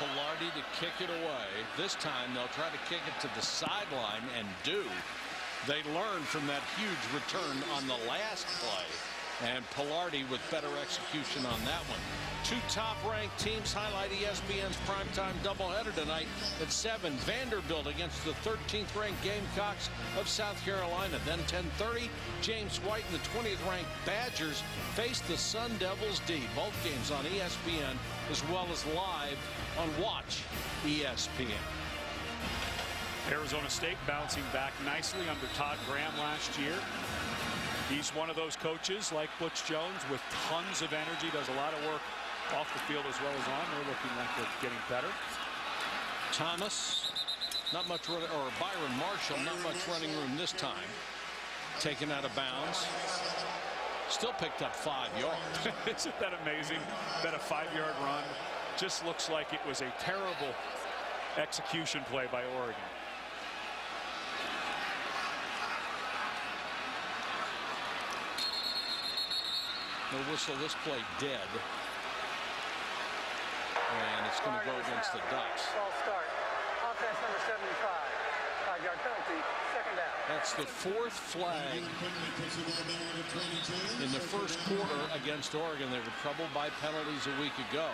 Pilardi to kick it away. This time they'll try to kick it to the sideline and do. They learned from that huge return on the last play, and Pilardi with better execution on that one. 2 top-ranked teams highlight ESPN's primetime doubleheader tonight at 7. Vanderbilt against the 13th-ranked Gamecocks of South Carolina. Then 10:30, James White and the 20th-ranked Badgers face the Sun Devils D. Both games on ESPN as well as live on Watch ESPN. Arizona State bouncing back nicely under Todd Graham last year. He's one of those coaches like Butch Jones with tons of energy, does a lot of work off the field as well as on. They're looking like they're getting better. Thomas, not much running, or Byron Marshall, not much running room this time. Taken out of bounds. Still picked up 5 yards. Isn't that amazing that a 5-yard run just looks like it was a terrible execution play by Oregon. No whistle, this play dead. And it's going to go against the Ducks. False start. Offense number 75. 5-yard penalty. Second down. That's the 4th flag in the first quarter against Oregon. They were troubled by penalties a week ago.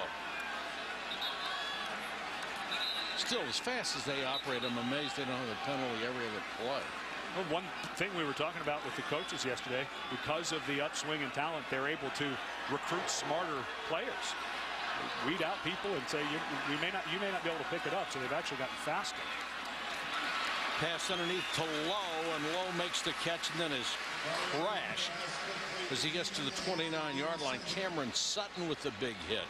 Still, as fast as they operate, I'm amazed they don't have a penalty every other play. Well, one thing we were talking about with the coaches yesterday, because of the upswing in talent, they're able to recruit smarter players. Weed out people and say you may not be able to pick it up, so they've actually gotten faster. Pass underneath to Lowe, and Lowe makes the catch and then is crashed as he gets to the 29-yard line. Cameron Sutton with the big hit.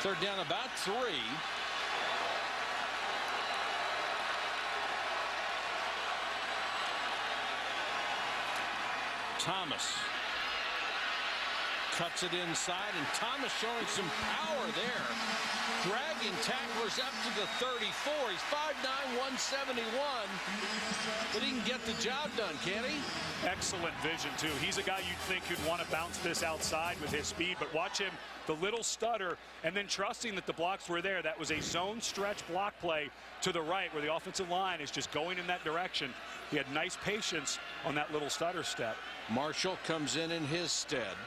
Third down about 3. Thomas cuts it inside, and Thomas showing some power there, dragging tacklers up to the 34. He's 5'9", 171, but he can get the job done, can he? Excellent vision, too. He's a guy you'd think who'd want to bounce this outside with his speed, but watch him, the little stutter, and then trusting that the blocks were there. That was a zone stretch block play to the right where the offensive line is just going in that direction. He had nice patience on that little stutter step. Marshall comes in his stead.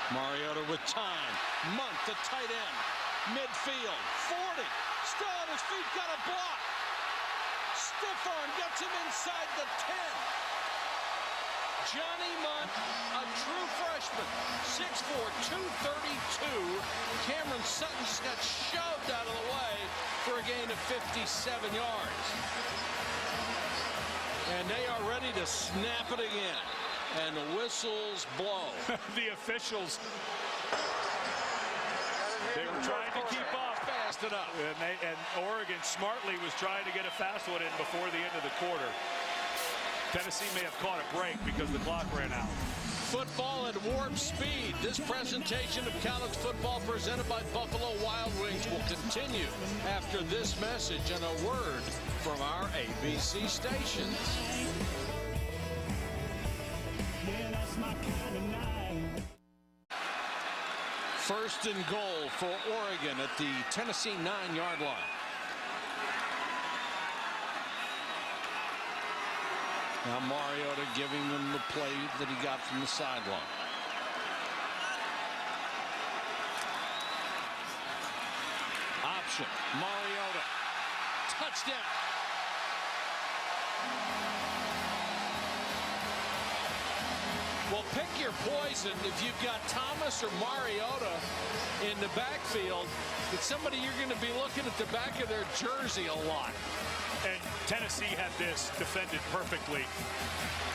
Mariota with time. Munt, the tight end. Midfield. 40. Still on his feet. Got a block. Stiff arm gets him inside the 10. Johnny Munt, a true freshman. 6'4", 232. Cameron Sutton just got shoved out of the way for a gain of 57 yards. And they are ready to snap it again. And the whistles blow. The officials. They were trying to keep up fast enough. And Oregon smartly was trying to get a fast one in before the end of the quarter. Tennessee may have caught a break because the clock ran out. Football at warp speed. This presentation of college football presented by Buffalo Wild Wings will continue after this message and a word from our ABC stations. First and goal for Oregon at the Tennessee 9-yard line. Now Mariota giving them the play that he got from the sideline. Option. Mariota. Touchdown. Well, pick your poison. If you've got Thomas or Mariota in the backfield, it's somebody you're going to be looking at the back of their jersey a lot. And Tennessee had this defended perfectly.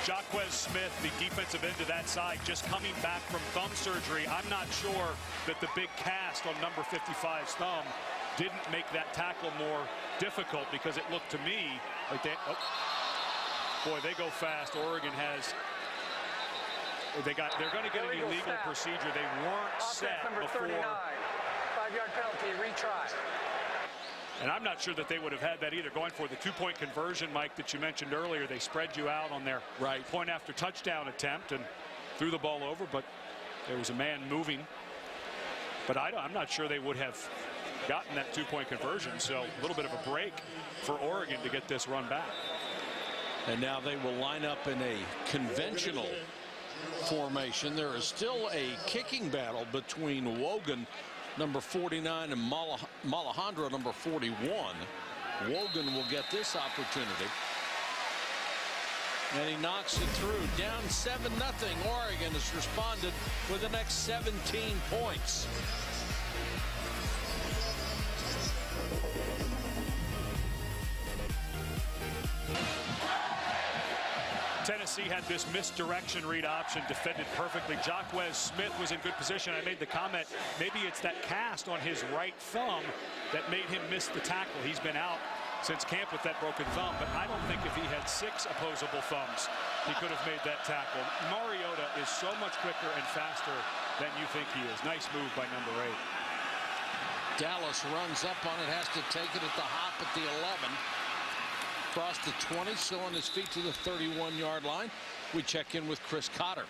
Jacquez Smith, the defensive end to that side, just coming back from thumb surgery. I'm not sure that the big cast on number 55's thumb didn't make that tackle more difficult, because it looked to me like boy, they go fast. Oregon has. They're going to get an illegal procedure. They weren't set number before. 39. 5-yard penalty, retry. And I'm not sure that they would have had that either. Going for the two-point conversion, Mike, that you mentioned earlier. They spread you out on their point after touchdown attempt and threw the ball over, but there was a man moving. But I'm not sure they would have gotten that two-point conversion. So a little bit of a break for Oregon to get this run back. And now they will line up in a conventional formation. There is still a kicking battle between Wogan, number 49, and Malahondra, number 41. Wogan will get this opportunity. And he knocks it through. Down 7-0. Oregon has responded with the next 17 points. Tennessee had this misdirection read option defended perfectly. Jacquez Smith was in good position. I made the comment, maybe it's that cast on his right thumb that made him miss the tackle. He's been out since camp with that broken thumb, but I don't think if he had 6 opposable thumbs, he could have made that tackle. Mariota is so much quicker and faster than you think he is. Nice move by number 8. Dallas runs up on it, has to take it at the hop at the 11. Across the 20, still on his feet to the 31-yard line. We check in with Chris Cotter.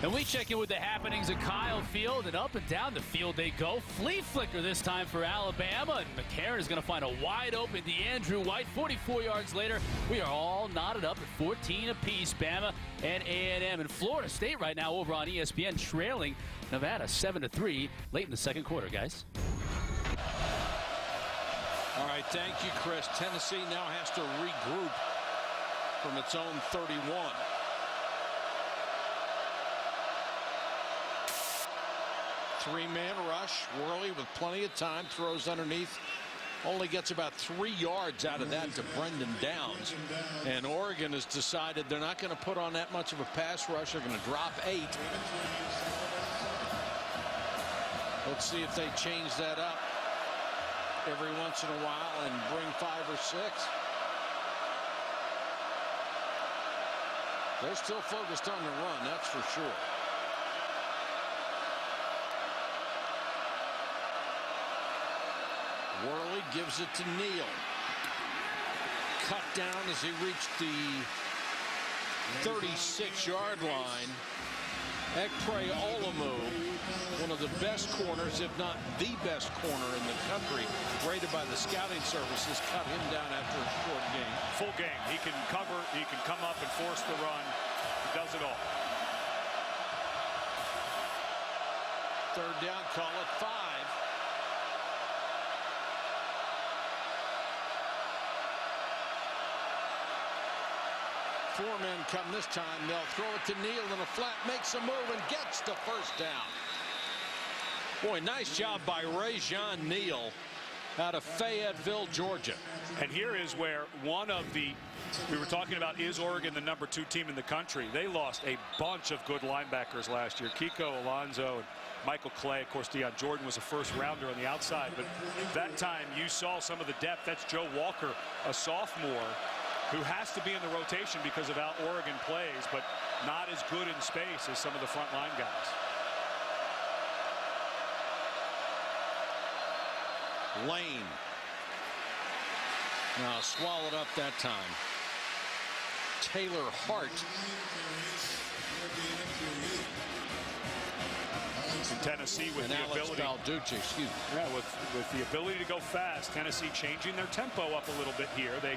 And we check in with the happenings at Kyle Field, and up and down the field they go. Flea flicker this time for Alabama, and McCarron is going to find a wide open DeAndrew White. 44 yards later, we are all knotted up at 14 apiece. Bama and A&M and Florida State right now over on ESPN trailing Nevada 7-3 late in the second quarter, guys. All right, thank you, Chris. Tennessee now has to regroup from its own 31. Three-man rush. Worley with plenty of time, throws underneath. Only gets about 3 yards out of that to Brendan Downs. And Oregon has decided they're not going to put on that much of a pass rush. They're going to drop 8. Let's see if they change that up every once in a while and bring 5 or 6. They're still focused on the run, that's for sure. Worley gives it to Neal. Cut down as he reached the 36-yard line. Ekpre Olumu, one of the best corners, if not the best corner in the country, rated by the scouting services, cut him down after a short game. Full game. He can cover, he can come up and force the run. He does it all. Third down, call it 5. Four men come this time. They'll throw it to Neal in a flat, makes a move and gets the first down. Boy, nice job by Rajon Neal out of Fayetteville, Georgia. And here is where one of the, we were talking about, is Oregon the #2 team in the country? They lost a bunch of good linebackers last year. Kiko Alonso and Michael Clay. Of course, Deion Jordan was a first-rounder on the outside. But that time you saw some of the depth. That's Joe Walker, a sophomore, who has to be in the rotation because of how Oregon plays, but not as good in space as some of the front line guys. Lane. Now swallowed up that time. Taylor Hart. In Tennessee with and the Alex ability. Balducci, excuse me. Yeah, with the ability to go fast. Tennessee changing their tempo up a little bit here. They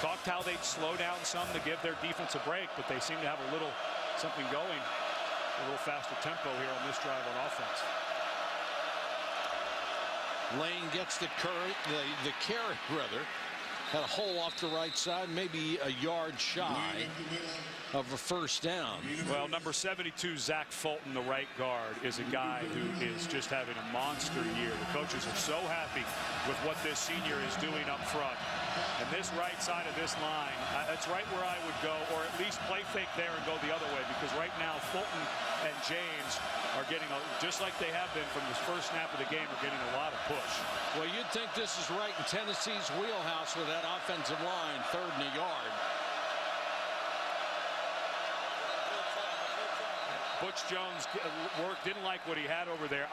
talked how they'd slow down some to give their defense a break, but they seem to have a little something going, a little faster tempo here on this drive on offense. Lane gets the carry, rather. Had a hole off the right side, maybe a yard shy of a first down. Well, number 72, Zach Fulton, the right guard, is a guy who is just having a monster year. The coaches are so happy with what this senior is doing up front. And this right side of this line, that's right where I would go, or at least play fake there and go the other way, because right now Fulton and James are getting, just like they have been from the first snap of the game, are getting a lot of push. Well, you'd think this is right in Tennessee's wheelhouse with that offensive line, 3rd and a yard. Butch Jones didn't like what he had over there.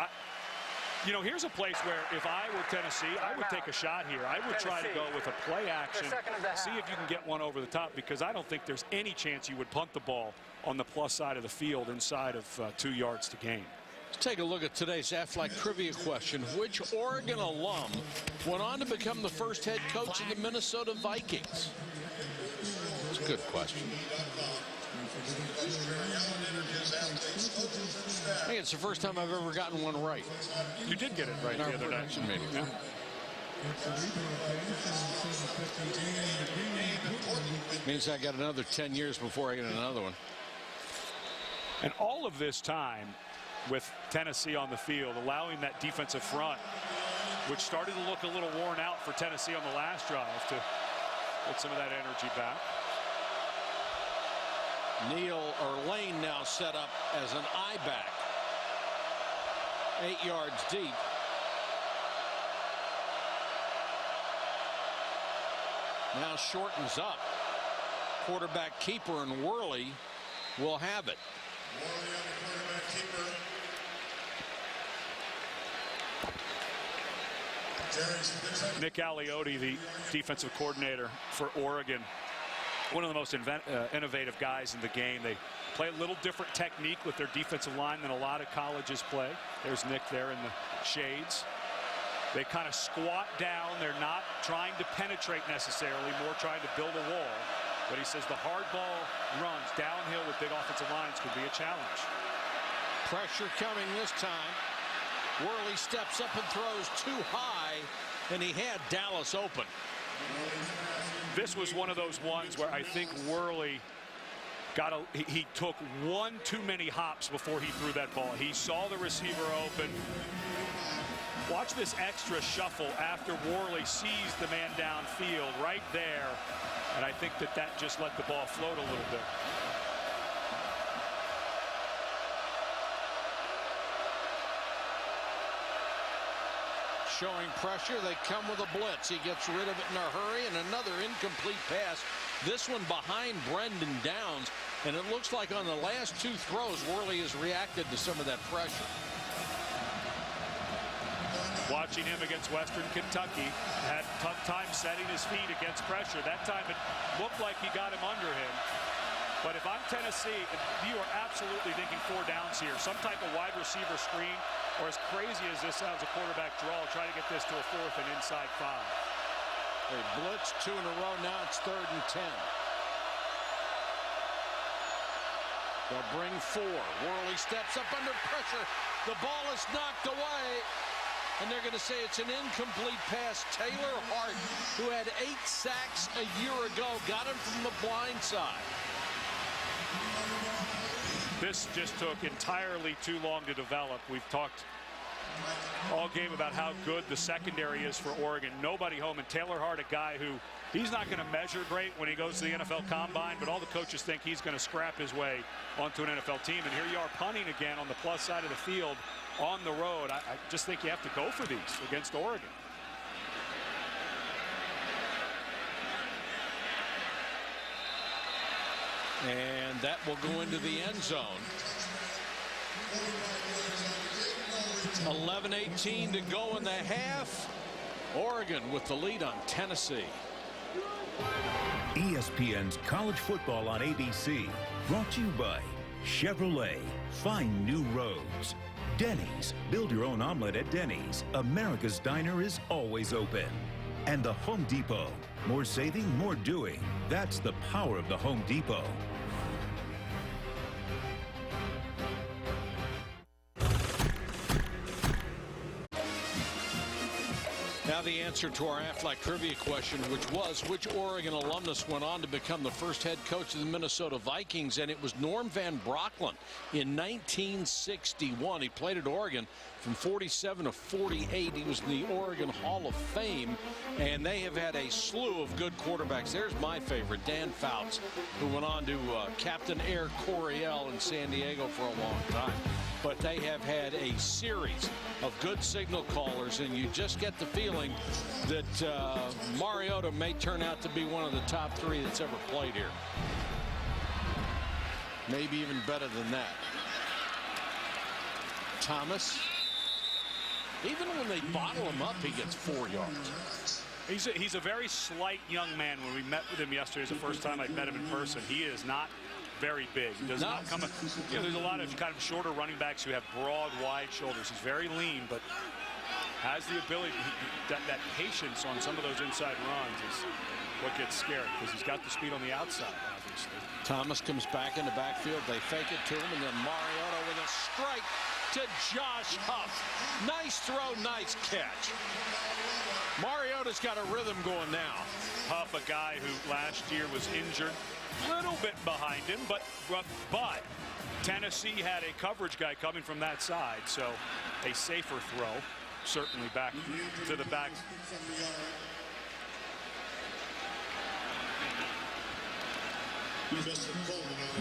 You know, here's a place where if I were Tennessee, I would take a shot here. I would try to go with a play action, see if you can get one over the top, because I don't think there's any chance you would punt the ball on the plus side of the field inside of 2 yards to gain. Let's take a look at today's Aflac trivia question. Which Oregon alum went on to become the first head coach of the Minnesota Vikings? It's a good question. I think it's the first time I've ever gotten one right. You did get it right the other night. Yeah. Means I got another 10 years before I get another one. And all of this time with Tennessee on the field, allowing that defensive front, which started to look a little worn out for Tennessee on the last drive, to get some of that energy back. Lane now set up as an I-back. 8 yards deep. Now shortens up. Quarterback keeper and Worley will have it. Nick Aliotti, the defensive coordinator for Oregon, one of the most innovative guys in the game. They play a little different technique with their defensive line than a lot of colleges play. There's Nick there in the shades. They kind of squat down. They're not trying to penetrate necessarily, more trying to build a wall. But he says the hard ball runs downhill with big offensive lines could be a challenge. Pressure coming this time. Worley steps up and throws too high, and he had Dallas open. This was one of those ones where I think Worley he took one too many hops before he threw that ball. He saw the receiver open. Watch this extra shuffle after Worley sees the man downfield right there. And I think that just let the ball float a little bit. Showing pressure, they come with a blitz. He gets rid of it in a hurry, and another incomplete pass. This one behind Brendan Downs, and it looks like on the last 2 throws, Worley has reacted to some of that pressure. Watching him against Western Kentucky, had a tough time setting his feet against pressure. That time it looked like he got him under him. But if I'm Tennessee, you are absolutely thinking 4 downs here. Some type of wide receiver screen, or as crazy as this sounds, a quarterback draw, try to get this to a 4th and inside 5. They blitz 2 in a row. Now it's 3rd and 10. They'll bring 4. Worley steps up under pressure. The ball is knocked away. And they're going to say it's an incomplete pass. Taylor Hart, who had 8 sacks a year ago, got him from the blind side. This just took entirely too long to develop. We've talked all game about how good the secondary is for Oregon. Nobody home, and Taylor Hart, a guy who he's not going to measure great when he goes to the NFL Combine, but all the coaches think he's going to scrap his way onto an NFL team. And here you are punting again on the plus side of the field on the road. I just think you have to go for these against Oregon. And that will go into the end zone. 11:18 to go in the half. Oregon with the lead on Tennessee. ESPN's College Football on ABC. Brought to you by Chevrolet. Find new roads. Denny's. Build your own omelet at Denny's. America's Diner is always open. And the Home Depot. More saving, more doing. That's the power of the Home Depot. Now the answer to our Aflac trivia question, which was, which Oregon alumnus went on to become the first head coach of the Minnesota Vikings? And it was Norm Van Brocklin in 1961. He played at Oregon from 47 to 48. He was in the Oregon Hall of Fame, and they have had a slew of good quarterbacks. There's my favorite, Dan Fouts, who went on to Captain Air Coryell in San Diego for a long time. But they have had a series of good signal callers, and you just get the feeling that Mariota may turn out to be one of the top three that's ever played here. Maybe even better than that. Thomas, even when they bottle him up, he gets 4 yards. He's a very slight young man. When we met with him yesterday, it was the first time I met him in person. He is not very big. He does not come. You know, there's a lot of kind of shorter running backs who have broad, wide shoulders. He's very lean, but has the ability. That patience on some of those inside runs is what gets scary, because he's got the speed on the outside, obviously. Thomas comes back in the backfield. They fake it to him, and then Mariota with a strike to Josh Huff. Nice throw, nice catch. Mariota's got a rhythm going now. Huff, a guy who last year was injured, a little bit behind him, but Tennessee had a coverage guy coming from that side, so a safer throw, certainly back to the back.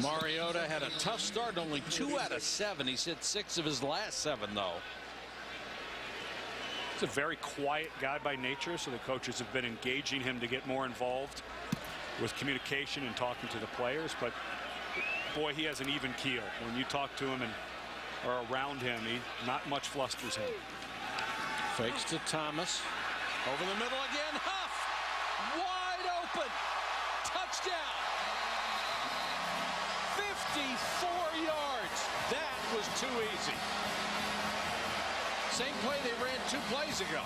Mariota had a tough start, only 2 out of 7. He's hit 6 of his last 7, though. He's a very quiet guy by nature, so the coaches have been engaging him to get more involved with communication and talking to the players. But boy, he has an even keel. When you talk to him and are around him, not much flusters him. Fakes to Thomas. Over the middle again. Huff! Wide open. Touchdown. 54 yards. That was too easy. Same play they ran 2 plays ago.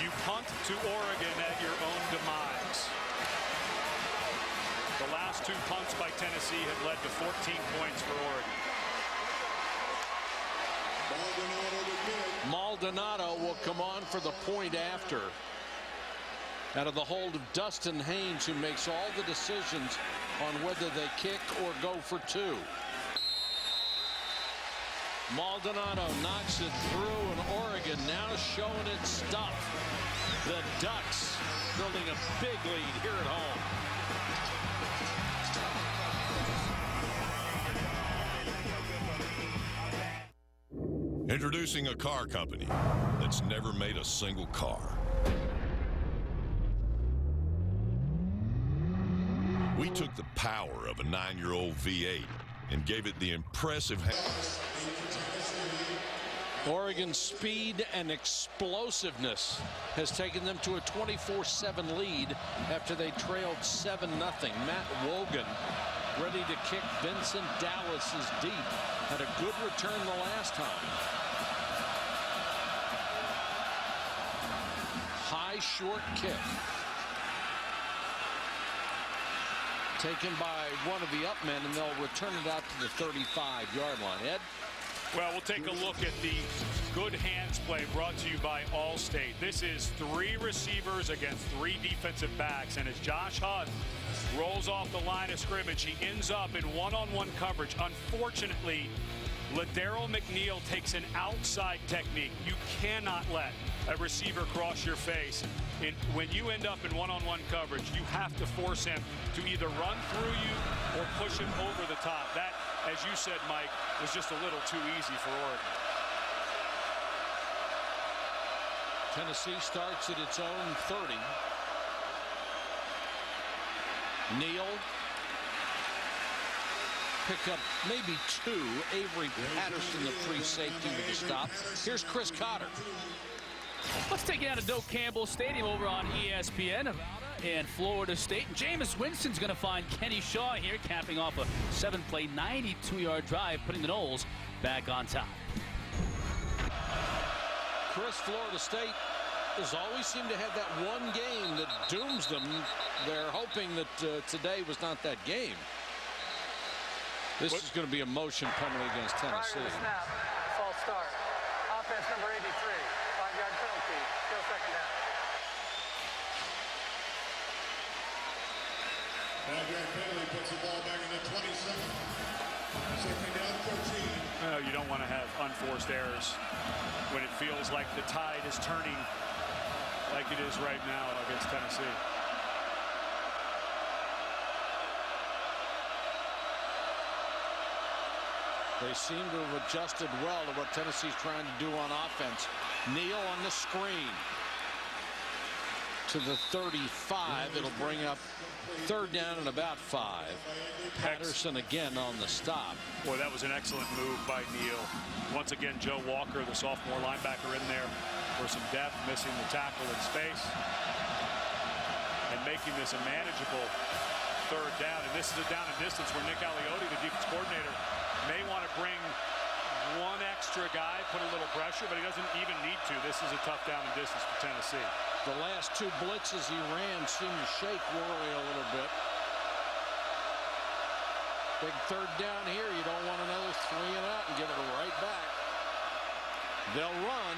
You punt to Oregon at your own demise. The last 2 punts by Tennessee have led to 14 points for Oregon. Maldonado will come on for the point after. Out of the hold of Dustin Haynes, who makes all the decisions on whether they kick or go for 2. Maldonado knocks it through, and Oregon now showing its stuff. The Ducks building a big lead here at home. Introducing a car company that's never made a single car. We took the power of a 9-year-old V8 and gave it the impressive. Oregon's speed and explosiveness has taken them to a 24-7 lead after they trailed 7-0. Matt Wogan ready to kick. Vincent Dallas is deep. Had a good return the last time. High short kick. Taken by one of the up men, and they'll return it out to the 35-yard line. Ed? Well, we'll take a look at the good hands play brought to you by Allstate. This is 3 receivers against 3 defensive backs, and as Josh Hunt rolls off the line of scrimmage, he ends up in one-on-one coverage. Unfortunately, Ladero McNeil takes an outside technique. You cannot let a receiver cross your face. When you end up in one-on-one coverage, you have to force him to either run through you or push him over the top. That, as you said, Mike, was just a little too easy for Oregon. Tennessee starts at its own 30. Neal picked up maybe 2. Avery Patterson, the free safety, with the stop. Here's Chris Cotter. Let's take you out to Doak Campbell Stadium over on ESPN and Florida State. Jameis Winston's going to find Kenny Shaw here, capping off a 7-play, 92-yard drive, putting the Noles back on top. Chris, Florida State has always seemed to have that one game that dooms them. They're hoping that today was not that game. This is going to be a motion penalty against Tennessee. Prior to the snap, false start. Offense number 83, 5-yard penalty, still second down. 5-yard penalty puts the ball back in the 27. Second down, 14. Well, you don't want to have unforced errors when it feels like the tide is turning like it is right now against Tennessee. They seem to have adjusted well to what Tennessee's trying to do on offense. Neal on the screen to the 35. It'll bring up 3rd down and about 5. Patterson again on the stop. Boy, that was an excellent move by Neal. Once again, Joe Walker, the sophomore linebacker, in there for some depth, missing the tackle in space and making this a manageable 3rd down. And this is a down and distance where Nick Aliotti, the defense coordinator, may want to bring one extra guy, put a little pressure, but he doesn't even need to. This is a tough down and distance for Tennessee. The last 2 blitzes he ran seemed to shake Worley a little bit. Big 3rd down here. You don't want another 3 and out and give it right back. They'll run,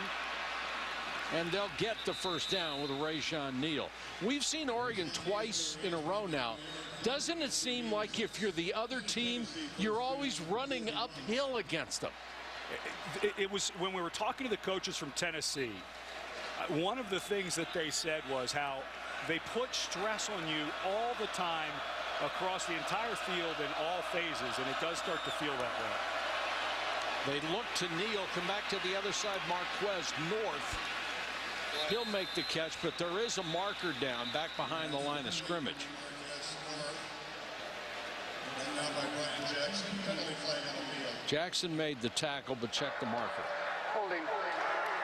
and they'll get the 1st down with Rayshon Neal. We've seen Oregon twice in a row now. Doesn't it seem like if you're the other team, you're always running uphill against them? It was when we were talking to the coaches from Tennessee, one of the things that they said was how they put stress on you all the time across the entire field in all phases, and it does start to feel that way. They look to Neal, come back to the other side, Marquez north. He'll make the catch, but there is a marker down back behind the line of scrimmage. Jackson made the tackle, but checked the marker. Holding.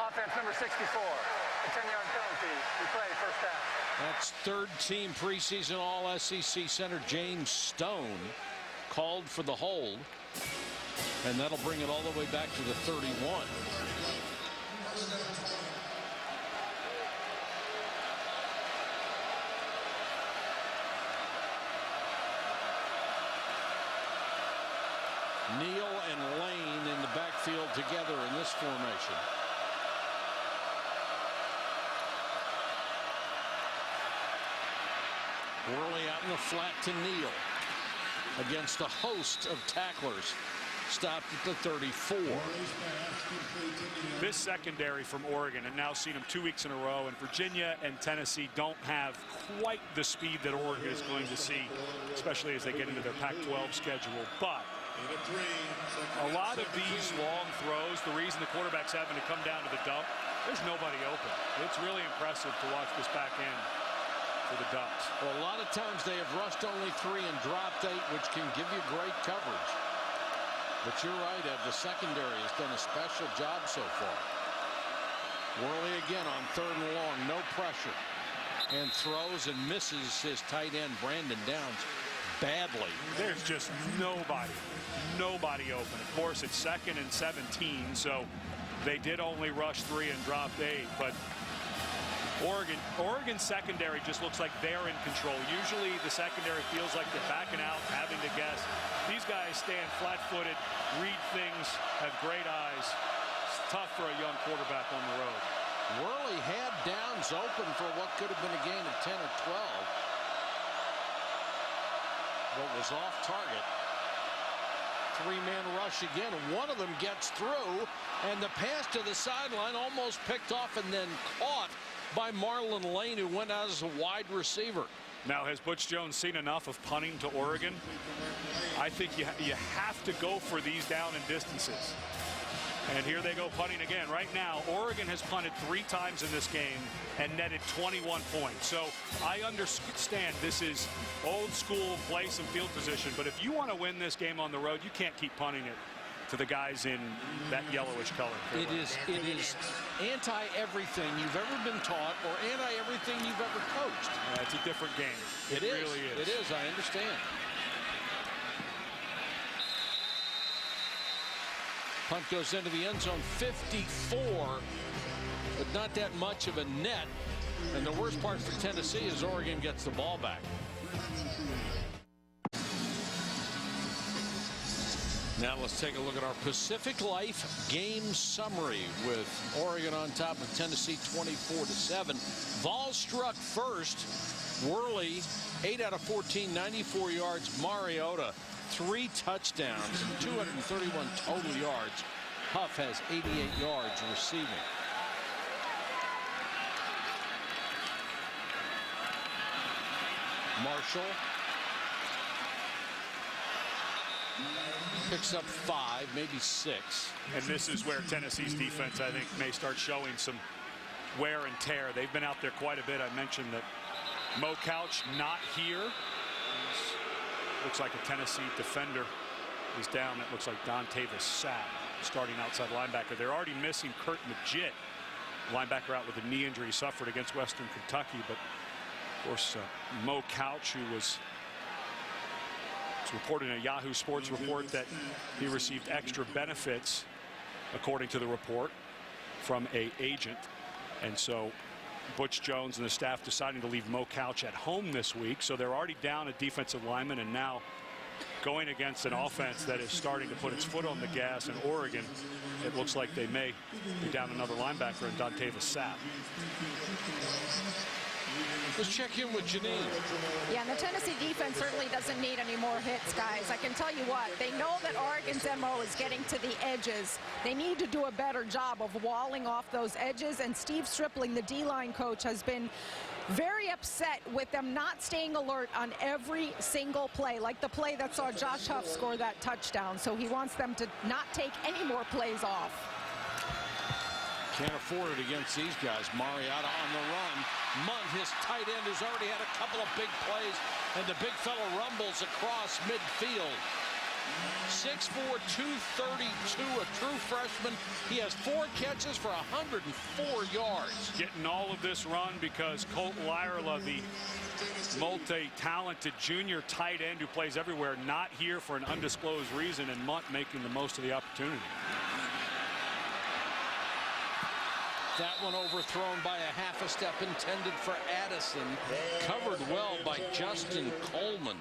Offense number 64, a 10-yard penalty. Replay, 1st down. That's 3rd team preseason All-SEC center James Stone called for the hold, and that'll bring it all the way back to the 31. Neal and Lane in the backfield together in this formation. Worley out in the flat to Neal against a host of tacklers. Stopped at the 34. This secondary from Oregon, and now seen them 2 weeks in a row, and Virginia and Tennessee don't have quite the speed that Oregon is going to see, especially as they get into their Pac-12 schedule. But a lot of these long throws, the reason the quarterback's having to come down to the dump, there's nobody open. It's really impressive to watch this back end for the Ducks. Well, a lot of times they have rushed only 3 and dropped 8, which can give you great coverage. But you're right, Ed, the secondary has done a special job so far. Worley again on 3rd and long, no pressure, and throws and misses his tight end Brandon Downs badly. There's just nobody open. Of course, it's 2nd and 17, so they did only rush 3 and dropped 8, but Oregon secondary just looks like they're in control. Usually the secondary feels like they're backing out, having to guess. These guys guys stand flat-footed, read things, have great eyes. It's tough for a young quarterback on the road. Worley had downs open for what could have been a gain of 10 or 12. But was off target. Three-man rush again. One of them gets through, and the pass to the sideline almost picked off and then caught by Marlon Lane, who went out as a wide receiver. Now, has Butch Jones seen enough of punting to Oregon? I think you have to go for these down and distances. And here they go punting again. Right now, Oregon has punted 3 times in this game and netted 21 points. So I understand this is old school place and field position, but if you want to win this game on the road, you can't keep punting it to the guys in that yellowish color. It is anti-everything you've ever been taught or anti-everything you've ever coached. It's a different game. It really is. It is, I understand. Punt goes into the end zone, 54, but not that much of a net. And the worst part for Tennessee is Oregon gets the ball back. Now let's take a look at our Pacific Life game summary with Oregon on top of Tennessee 24-7. Vol struck first. Worley 8 out of 14, 94 yards. Mariota 3 touchdowns, 231 total yards. Huff has 88 yards receiving. Marshall picks up 5, maybe 6. And this is where Tennessee's defense, I think, may start showing some wear and tear. They've been out there quite a bit. I mentioned that Mo Couch not here. Looks like a Tennessee defender is down. It looks like Dontavis Sapp, starting outside linebacker. They're already missing Kurt Magid, linebacker, out with a knee injury he suffered against Western Kentucky. But of course, Mo Couch, who was reported in a Yahoo Sports report that he received extra benefits, according to the report, from an agent. And so Butch Jones and the staff deciding to leave Mo Couch at home this week. So they're already down a defensive lineman, and now going against an offense that is starting to put its foot on the gas in Oregon, it looks like they may be down another linebacker in Dontavis Sapp. Let's check in with Janine. Yeah, and the Tennessee defense certainly doesn't need any more hits, guys. I can tell you what, they know that Oregon's MO is getting to the edges. They need to do a better job of walling off those edges, and Steve Stripling, the D-line coach, has been very upset with them not staying alert on every single play, like the play that saw Josh Huff score that touchdown. So he wants them to not take any more plays off. Can't afford it against these guys. Mariota on the run. Munt, his tight end, who's already had a couple of big plays, and the big fella rumbles across midfield. 6'4", 232, a true freshman. He has 4 catches for 104 yards. Getting all of this run because Colt Lyerla, the multi-talented junior tight end who plays everywhere, not here for an undisclosed reason, and Munt making the most of the opportunity. That one overthrown by a half a step intended for Addison. Covered well by Justin Coleman.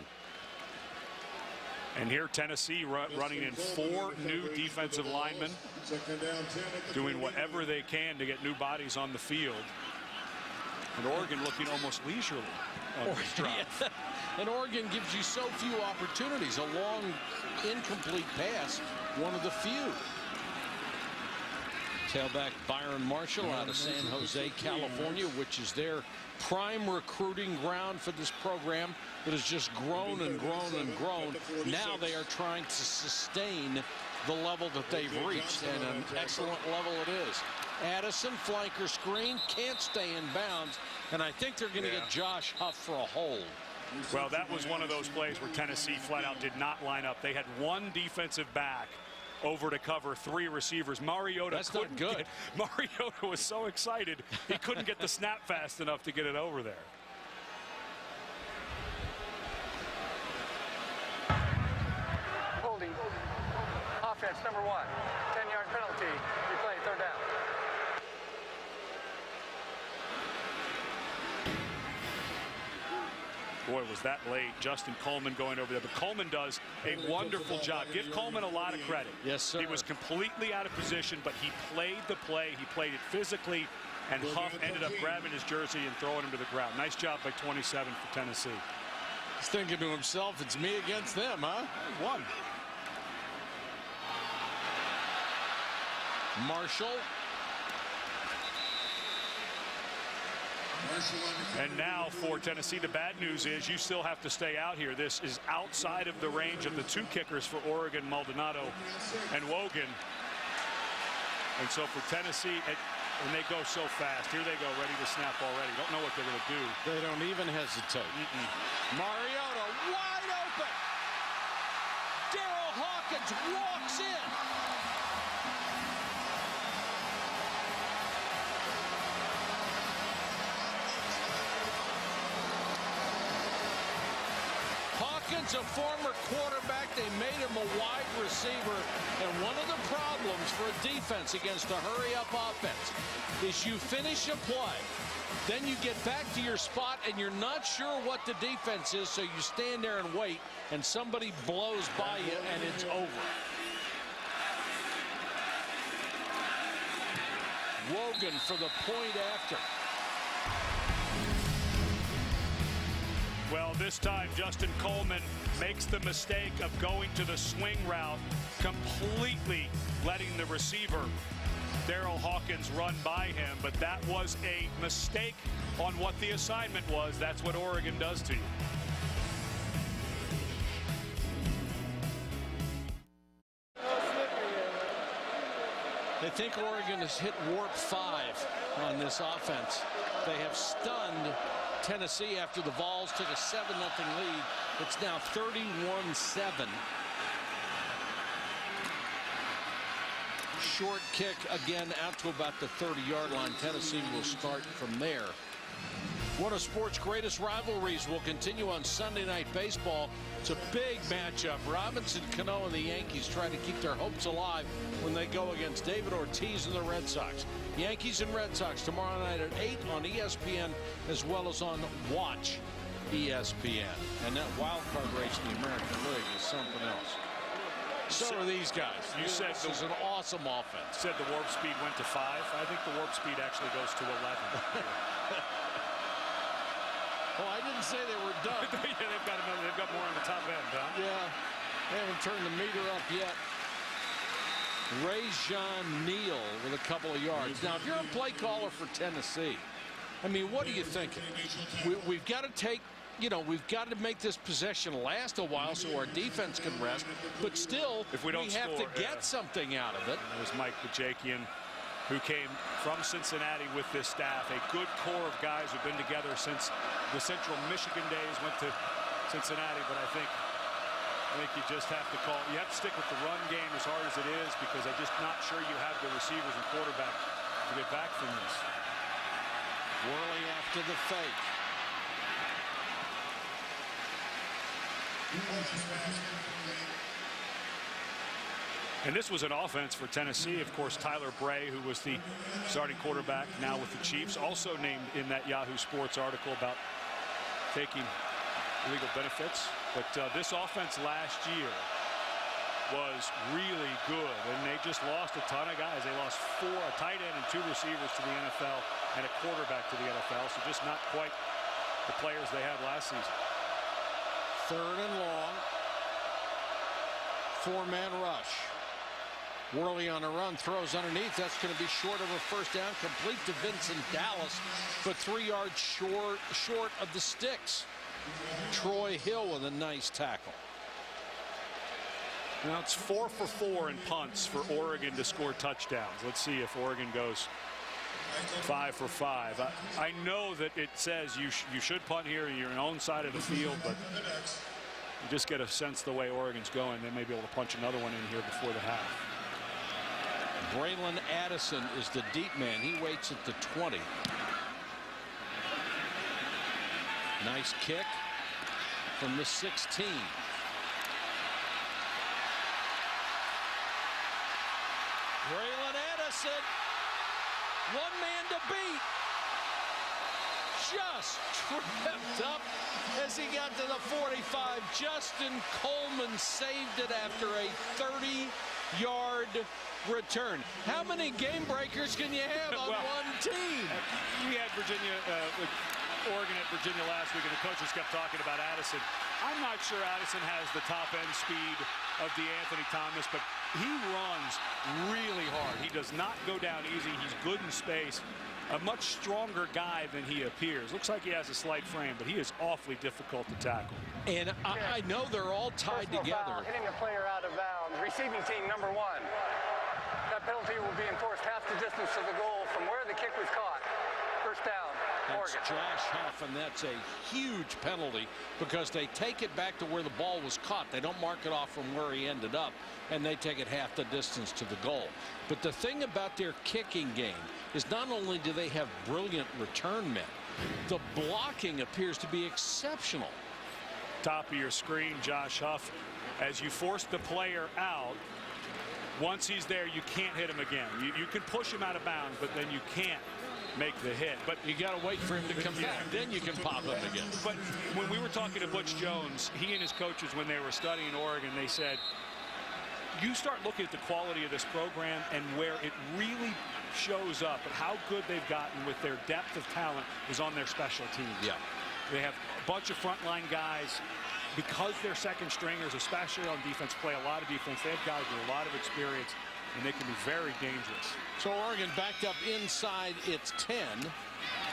And here Tennessee running in 4 new defensive linemen, doing whatever they can to get new bodies on the field. And Oregon looking almost leisurely on this drive. Yeah. And Oregon gives you so few opportunities. A long, incomplete pass, one of the few. Tailback Byron Marshall out of San Jose, California, which is their prime recruiting ground for this program that has just grown and grown and grown. Now they are trying to sustain the level that they've reached, and an excellent level it is. Addison, flanker screen, can't stay in bounds, and I think they're going to get Josh Huff for a hold. Well, that was one of those plays where Tennessee flat out did not line up. They had 1 defensive back over to cover 3 receivers. Mariota, that's not good. Mariota was so excited he couldn't get the snap fast enough to get it over there. Holding. Offense number 1. 10-yard penalty. Replay, 3rd down. Boy, was that late. Justin Coleman going over there. But Coleman does a wonderful job. Give Coleman a lot of credit. Yes, sir. He was completely out of position, but he played the play. He played it physically, and Huff ended up grabbing his jersey and throwing him to the ground. Nice job by 27 for Tennessee. He's thinking to himself, it's me against them, huh? He won. Marshall. And now for Tennessee, the bad news is you still have to stay out here. This is outside of the range of the two kickers for Oregon, Maldonado and Wogan. And so for Tennessee, and they go so fast. Here they go, ready to snap already. Don't know what they're going to do. They don't even hesitate. Mariota wide open. Daryl Hawkins walks in. Hawkins, a former quarterback, they made him a wide receiver. And one of the problems for a defense against a hurry-up offense is you finish a play, then you get back to your spot, and you're not sure what the defense is, so you stand there and wait, and somebody blows by you, and it's over. Wogan for the point after. Well, this time Justin Coleman makes the mistake of going to the swing route, completely letting the receiver, Daryl Hawkins, run by him. But that was a mistake on what the assignment was. That's what Oregon does to you. They think Oregon has hit warp 5 on this offense. They have stunned Tennessee after the Vols took a 7-0 lead. It's now 31-7. Short kick again out to about the 30-yard line. Tennessee will start from there. One of sports' greatest rivalries will continue on Sunday Night Baseball. It's a big matchup. Robinson Cano and the Yankees try to keep their hopes alive when they go against David Ortiz and the Red Sox. Yankees and Red Sox tomorrow night at 8 on ESPN, as well as on Watch ESPN. And that wild card race in the American League is something else. So are these guys. You said this is an awesome offense. Said the warp speed went to 5. I think the warp speed actually goes to 11. Oh, I didn't say they were done. Yeah, they've got more on the top end, huh? Yeah, they haven't turned the meter up yet. Rajon Neal with a couple of yards. Now, if you're a play caller for Tennessee, I mean, what are you thinking? We've got to take, we've got to make this possession last a while so our defense can rest. But still, if we don't have to get something out of it. There's Mike Bajakian, who came from Cincinnati with this staff, a good core of guys who've been together since the Central Michigan days, went to Cincinnati. But I think you just have to you have to stick with the run game as hard as it is, because I'm just not sure you have the receivers and quarterback to get back from this. Worley after the fake. And this was an offense for Tennessee. Of course, Tyler Bray, who was the starting quarterback now with the Chiefs, also named in that Yahoo Sports article about taking illegal benefits. But this offense last year was really good, and they just lost a ton of guys. They lost 4, a tight end and 2 receivers to the NFL, and a quarterback to the NFL, so just not quite the players they had last season. 3rd and long. 4-man rush. Worley on a run, throws underneath. That's going to be short of a first down, complete to Vincent Dallas, but 3 yards short of the sticks. Troy Hill with a nice tackle. Now it's 4 for 4 in punts for Oregon to score touchdowns. Let's see if Oregon goes 5 for 5. I know that it says you should punt here, you're on your own side of the field, but you just get a sense the way Oregon's going, they may be able to punch another one in here before the half. Braylon Addison is the deep man. He waits at the 20. Nice kick from the 16. Braylon Addison, one man to beat. just tripped up as he got to the 45. Justin Coleman saved it after a 30-yard return. How many game breakers can you have on one team? We had Oregon at Virginia last week, and the coaches kept talking about Addison. I'm not sure Addison has the top-end speed of DeAnthony Thomas, but he runs really hard. He does not go down easy. He's good in space. A much stronger guy than he appears. Looks like he has a slight frame, but he is awfully difficult to tackle. And I know they're all tied together. Foul, hitting a player out of bounds. Receiving team number 1. That penalty will be enforced half the distance to the goal from where the kick was caught. First down, Oregon. Oregon. That's Josh Huff, and that's a huge penalty because they take it back to where the ball was caught. They don't mark it off from where he ended up, and they take it half the distance to the goal. But the thing about their kicking game is not only do they have brilliant return men, the blocking appears to be exceptional. Top of your screen, Josh Huff. As you force the player out, once he's there, you can't hit him again. You can push him out of bounds, but then you can't make the hit. But you got to wait for him to come back. Then you can pop him again. But when we were talking to Butch Jones, he and his coaches, when they were studying Oregon, they said, you start looking at the quality of this program and where it really shows up and how good they've gotten with their depth of talent is on their special teams. Yeah. They have a bunch of frontline guys. Because they're second stringers, especially on defense, play a lot of defense. They have guys with a lot of experience, and they can be very dangerous. So Oregon backed up inside its 10.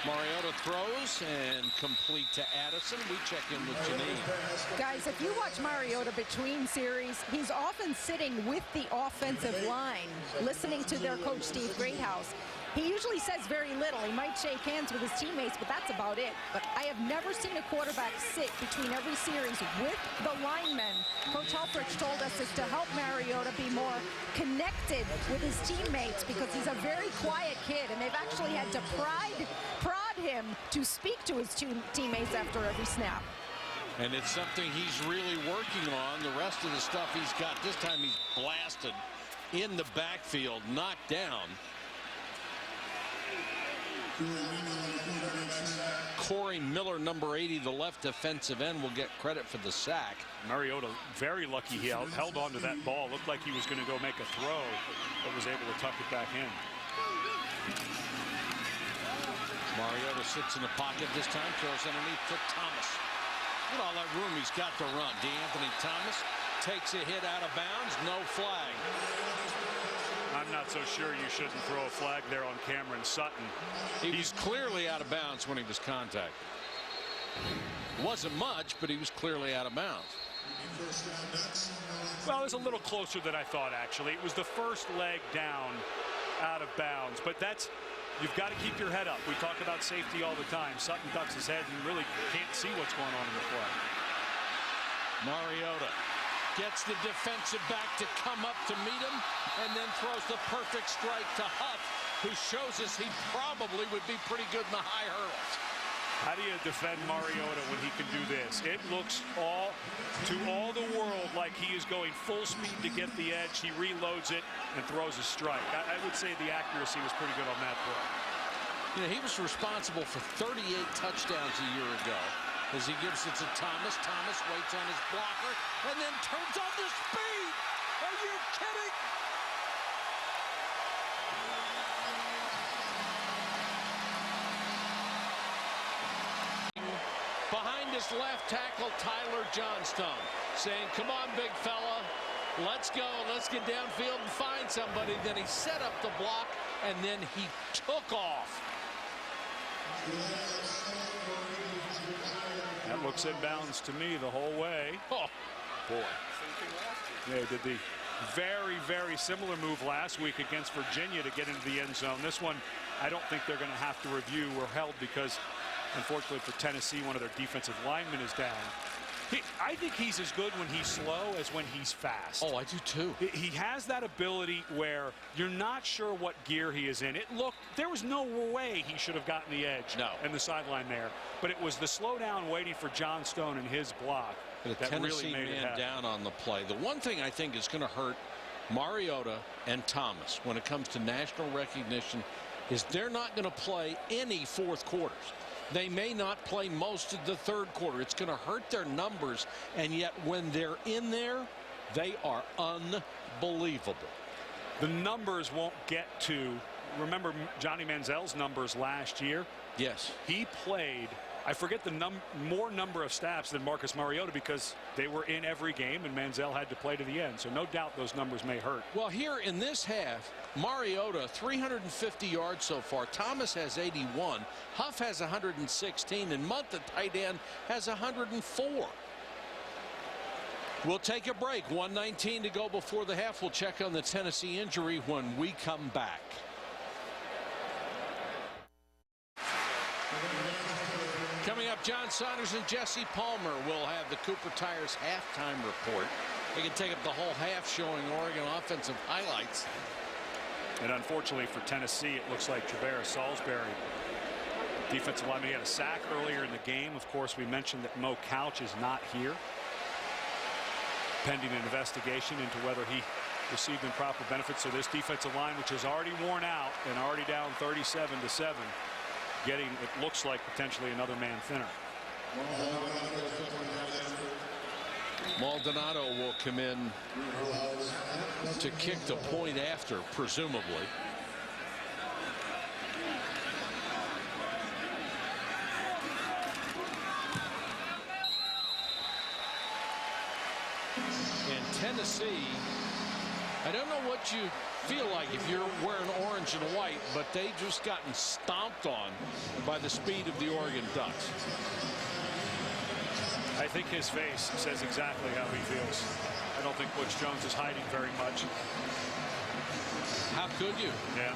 Mariota throws and complete to Addison. We check in with Janine. Guys, if you watch Mariota between series, he's often sitting with the offensive line, listening to their coach, Steve Greathouse. He usually says very little. He might shake hands with his teammates, but that's about it. But I have never seen a quarterback sit between every series with the linemen. Coach Helfrich told us it's to help Mariota be more connected with his teammates because he's a very quiet kid, and they've actually had to prod him to speak to his teammates after every snap. And it's something he's really working on. The rest of the stuff he's got, this time he's blasted in the backfield, knocked down. Corey Miller, number 80, the left defensive end, will get credit for the sack. Mariota, very lucky he held on to that ball. Looked like he was going to go make a throw, but was able to tuck it back in. Mariota sits in the pocket this time, throws underneath to Thomas. Look at all that room he's got to run. DeAnthony Thomas takes a hit out of bounds, no flag. I'm not so sure you shouldn't throw a flag there on Cameron Sutton. He's clearly out of bounds when he was contacted. Wasn't much, but he was clearly out of bounds. Well, it was a little closer than I thought, actually. It was the first leg down out of bounds, but that's, you've got to keep your head up. We talk about safety all the time. Sutton ducks his head and really can't see what's going on in the play. Mariota gets the defensive back to come up to meet him and then throws the perfect strike to Huff, who shows us he probably would be pretty good in the high hurdles. How do you defend Mariota when he can do this? It looks to all the world like he is going full speed to get the edge. He reloads it and throws a strike. I would say the accuracy was pretty good on that throw. You know, he was responsible for 38 touchdowns a year ago. As he gives it to Thomas. Thomas waits on his blocker and then turns on the speed. Are you kidding? Behind his left tackle, Tyler Johnstone, saying, come on, big fella. Let's go. Let's get downfield and find somebody. Then he set up the block, and then he took off. That looks inbounds to me the whole way. Oh, boy. They did the very, very similar move last week against Virginia to get into the end zone. This one, I don't think they're going to have to review or held because, unfortunately for Tennessee, one of their defensive linemen is down. I think he's as good when he's slow as when he's fast. Oh, I do too. He has that ability where you're not sure what gear he is in. There was no way he should have gotten the edge and the sideline there. But it was the slowdown waiting for Johnstone and his block that really Tennessee made it happen. down on the play. The one thing I think is going to hurt Mariota and Thomas when it comes to national recognition is they're not going to play any fourth quarters. They may not play most of the third quarter. It's going to hurt their numbers, and yet when they're in there, they are unbelievable. The numbers won't get to, remember Johnny Manziel's numbers last year? Yes. He played, I forget the more number of snaps than Marcus Mariota because they were in every game and Manziel had to play to the end. So no doubt those numbers may hurt. Well, here in this half, Mariota 350 yards so far. Thomas has 81. Huff has 116, and Munt, the tight end, has 104. We'll take a break. 1:19 to go before the half. We'll check on the Tennessee injury when we come back. Coming up, John Saunders and Jesse Palmer will have the Cooper Tires halftime report. They can take up the whole half showing Oregon offensive highlights. And unfortunately for Tennessee, it looks like Traverse Salisbury, defensive lineman, he had a sack earlier in the game. Of course, we mentioned that Mo Couch is not here, pending an investigation into whether he received improper benefits. So this defensive line, which is already worn out and already down 37-7, getting, it looks like, potentially another man thinner. Maldonado will come in to kick the point after, presumably. And Tennessee, I don't know what you feel like if you're wearing orange and white, but they just gotten stomped on by the speed of the Oregon Ducks. I think his face says exactly how he feels. I don't think Butch Jones is hiding very much. How could you? Yeah.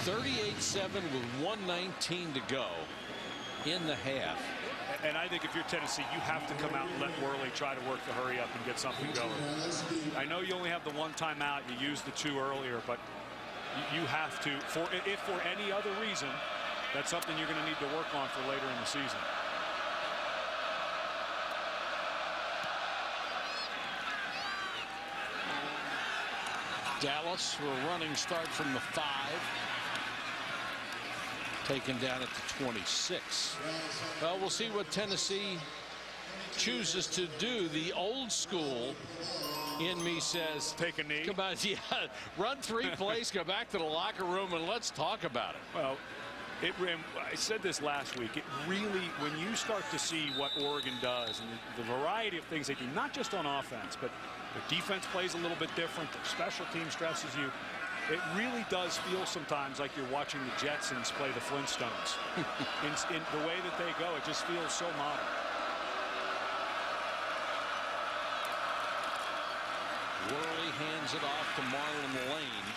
.38-7 with 1:19 to go in the half. And I think if you're Tennessee, you have to come out and let Worley try to work the hurry up and get something going. I know you only have the one timeout. You used the two earlier, but you have to, if for any other reason, that's something you're going to need to work on for later in the season. Dallas for a running start from the 5. Taken down at the 26. Well, we'll see what Tennessee chooses to do. The old school in me says, take a knee. Come on, yeah, run 3 plays, go back to the locker room, and let's talk about it. Well, I said this last week. It really, when you start to see what Oregon does and the variety of things they do, not just on offense, but their defense plays a little bit different. Their special team stresses you. It really does feel sometimes like you're watching the Jetsons play the Flintstones. in the way that they go, it just feels so modern. Worley hands it off to Marlon Lane.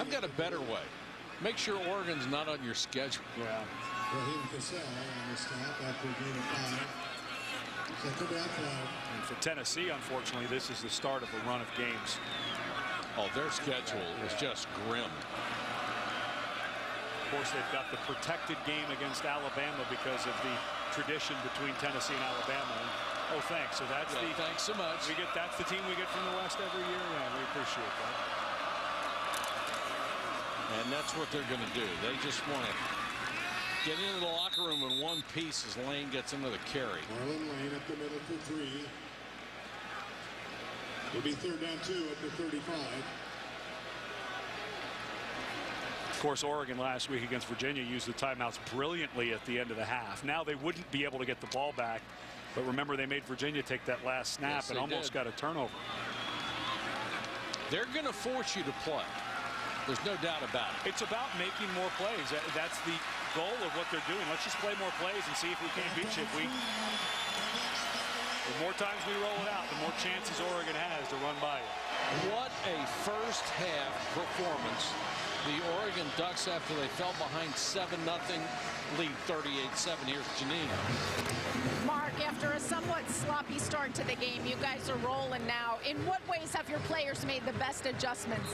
I've got a better way. Make sure Oregon's not on your schedule. Yeah. Raheem Cassell on the stop after a gain of 5. Second down 5. And for Tennessee, unfortunately, this is the start of a run of games. Oh, their schedule is just grim. Of course, they've got the protected game against Alabama because of the tradition between Tennessee and Alabama. And, oh, thanks. So that's thanks so much. That's the team we get from the West every year. Yeah, we appreciate that. And that's what they're going to do. They just want to get into the locker room in one piece as Lane gets into the carry. Marlon Lane up the middle for 3. It'll be third down 2 at the 35. Of course, Oregon last week against Virginia used the timeouts brilliantly at the end of the half. Now they wouldn't be able to get the ball back. But remember, they made Virginia take that last snap and almost got a turnover. They're going to force you to play. There's no doubt about it. It's about making more plays. That's the goal of what they're doing. Let's just play more plays and see if we can't beat you. The more times we roll it out, the more chances Oregon has to run by you. What a first half performance the Oregon Ducks after they fell behind 7-0, lead 38-7. Here's Janine. Mark, after a somewhat sloppy start to the game, you guys are rolling now. In what ways have your players made the best adjustments?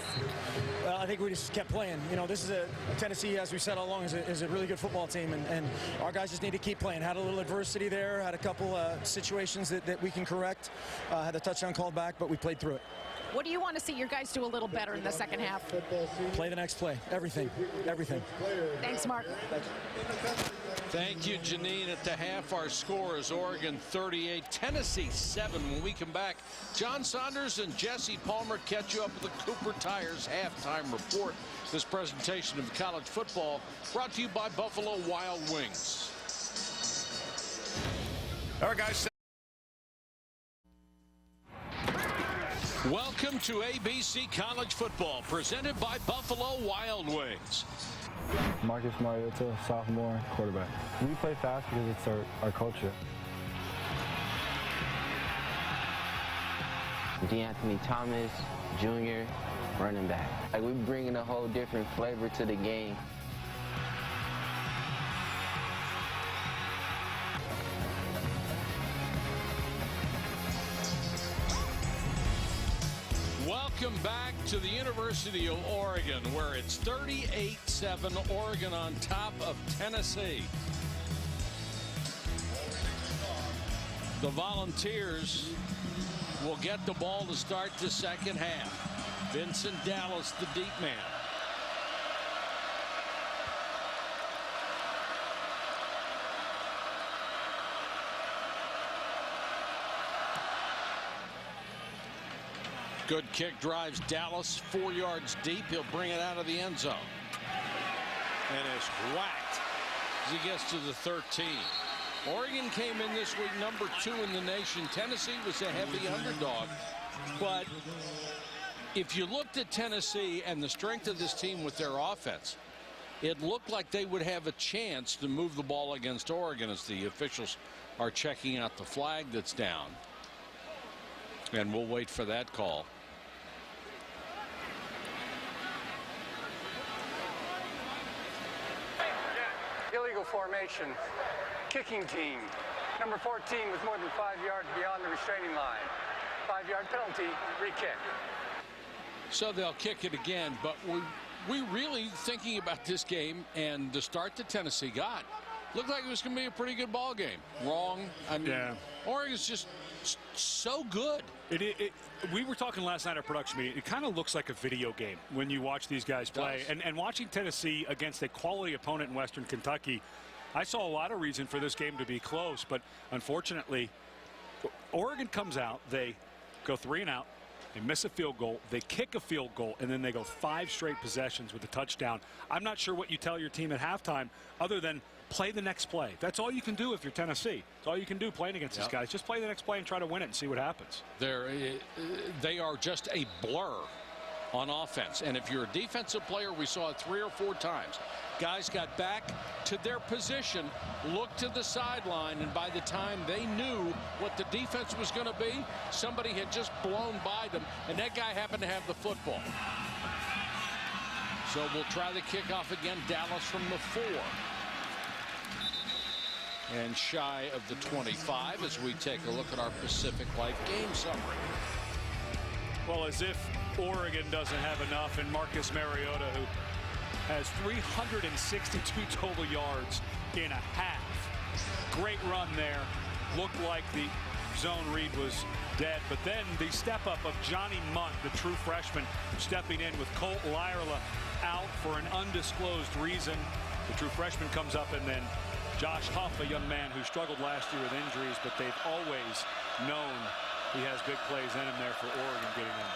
Well, I think we just kept playing. You know, this is Tennessee, as we said all along, is a really good football team, and our guys just need to keep playing. Had a little adversity there, had a couple situations that we can correct, had a touchdown called back, but we played through it. What do you want to see your guys do a little better in the second half? Play the next play. Everything. Thanks, Mark. Thank you, Janine. At the half, our score is Oregon 38, Tennessee 7. When we come back, John Saunders and Jesse Palmer catch you up with the Cooper Tires halftime report. This presentation of college football brought to you by Buffalo Wild Wings. All right, guys. Welcome to ABC College Football, presented by Buffalo Wild Wings. Marcus Mariota, sophomore quarterback. We play fast because it's our culture. DeAnthony Thomas, Jr., running back. Like, we're bringing a whole different flavor to the game. Welcome back to the University of Oregon, where it's 38-7, Oregon on top of Tennessee. The Volunteers will get the ball to start the second half. Vincent Dallas, the deep man. Good kick, drives Dallas 4 yards deep. He'll bring it out of the end zone. And is whacked as he gets to the 13. Oregon came in this week #2 in the nation. Tennessee was a heavy underdog. But if you looked at Tennessee and the strength of this team with their offense, it looked like they would have a chance to move the ball against Oregon as the officials are checking out the flag that's down. And we'll wait for that call. Illegal formation. Kicking team. Number 14 was more than 5 yards beyond the restraining line. 5-yard penalty, re-kick. So they'll kick it again, but we really, thinking about this game and the start that Tennessee got, looked like it was going to be a pretty good ball game. Wrong. I mean, yeah. Oregon's just so good. We were talking last night at production meeting. It kind of looks like a video game when you watch these guys play. And watching Tennessee against a quality opponent in Western Kentucky, I saw a lot of reason for this game to be close. But unfortunately, Oregon comes out. They go 3 and out. They miss a field goal. They kick a field goal. And then they go 5 straight possessions with a touchdown. I'm not sure what you tell your team at halftime other than play the next play. That's all you can do if you're Tennessee. That's all you can do playing against these guys. Just play the next play and try to win it and see what happens. They are just a blur on offense. And if you're a defensive player, we saw it 3 or 4 times. Guys got back to their position, looked to the sideline, and by the time they knew what the defense was going to be, somebody had just blown by them, and that guy happened to have the football. So we'll try the kickoff again. Dallas from the 4. And shy of the 25 as we take a look at our Pacific Life game summary. Well, as if Oregon doesn't have enough, and Marcus Mariota, who has 362 total yards in a half. Great run there. Looked like the zone read was dead, but then the step up of Johnny Munt, the true freshman, stepping in with Colt Lyerla out for an undisclosed reason. The true freshman comes up, and then Josh Huff, a young man who struggled last year with injuries, but they've always known he has big plays in him there for Oregon getting in.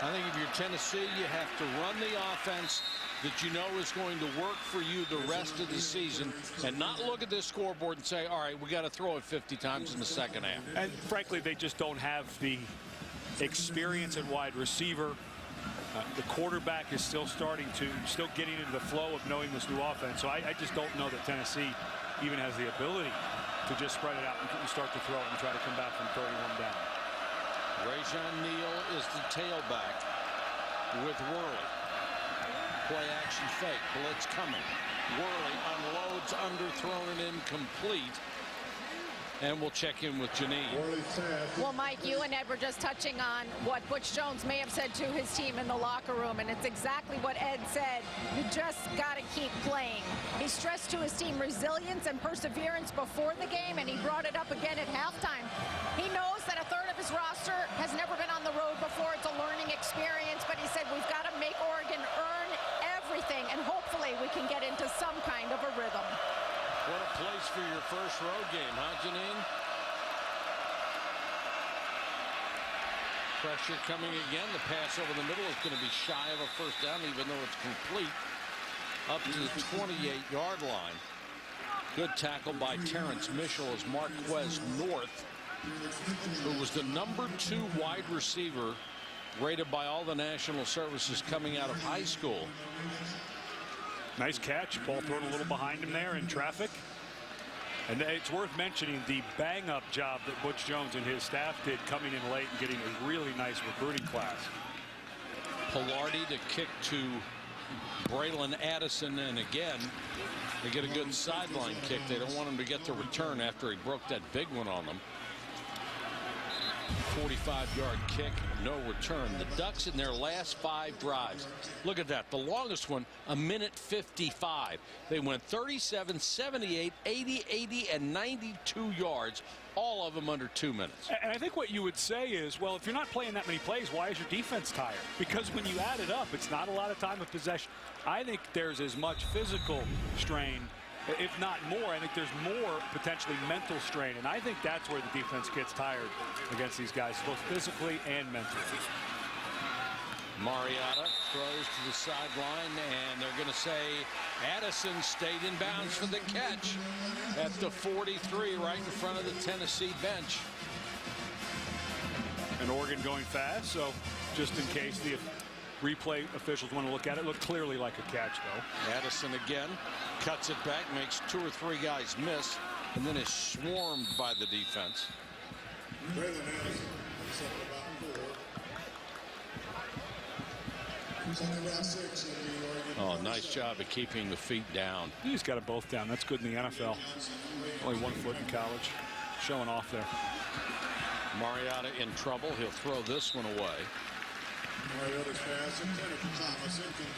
I think if you're Tennessee, you have to run the offense that you know is going to work for you the rest of the season and not look at this scoreboard and say, all right, we got to throw it 50 times in the second half. And frankly, they just don't have the experience at wide receiver. The quarterback is still getting into the flow of knowing this new offense. So I just don't know that Tennessee even has the ability to just spread it out and start to throw it and try to come back from 31 down. Rajon Neal is the tailback with Worley. Play action fake. Blitz coming. Worley unloads, underthrown and incomplete. And we'll check in with Janine. Well, Mike, you and Ed were just touching on what Butch Jones may have said to his team in the locker room, and it's exactly what Ed said. You just got to keep playing. He stressed to his team resilience and perseverance before the game, and he brought it up again at halftime. He knows that a third of his roster has never been on the road before. It's a learning experience, but he said we've got to make Oregon earn everything, and hopefully we can get into some kind of a rhythm. What a place for your first road game, huh, Janine? Pressure coming again. The pass over the middle is going to be shy of a first down, even though it's complete up to the 28-yard line. Good tackle by Terrence Mitchell as Marquez North, who was the #2 wide receiver rated by all the national services coming out of high school. Nice catch. Ball thrown a little behind him there in traffic. And it's worth mentioning the bang-up job that Butch Jones and his staff did coming in late and getting a really nice recruiting class. Pilardi to kick to Braylon Addison, and again, they get a good sideline kick. They don't want him to get the return after he broke that big one on them. 45-yard kick, no return. The Ducks in their last 5 drives. Look at that. The longest one, 1:55. They went 37, 78, 80, 80, and 92 yards, all of them under 2 minutes. And I think what you would say is, well, if you're not playing that many plays, why is your defense tired? Because when you add it up, it's not a lot of time of possession. I think there's as much physical strain, if not more. I think there's more potentially mental strain, and I think that's where the defense gets tired against these guys, both physically and mentally. Mariota throws to the sideline, and they're going to say Addison stayed in bounds for the catch at the 43, right in front of the Tennessee bench. And Oregon going fast, so just in case the replay officials want to look at it, looked clearly like a catch, though. Addison again cuts it back, makes 2 or 3 guys miss, and then is swarmed by the defense. Oh, nice job of keeping the feet down. He's got them both down. That's good in the NFL. Only 1 foot in college. Showing off there. Mariota in trouble. He'll throw this one away.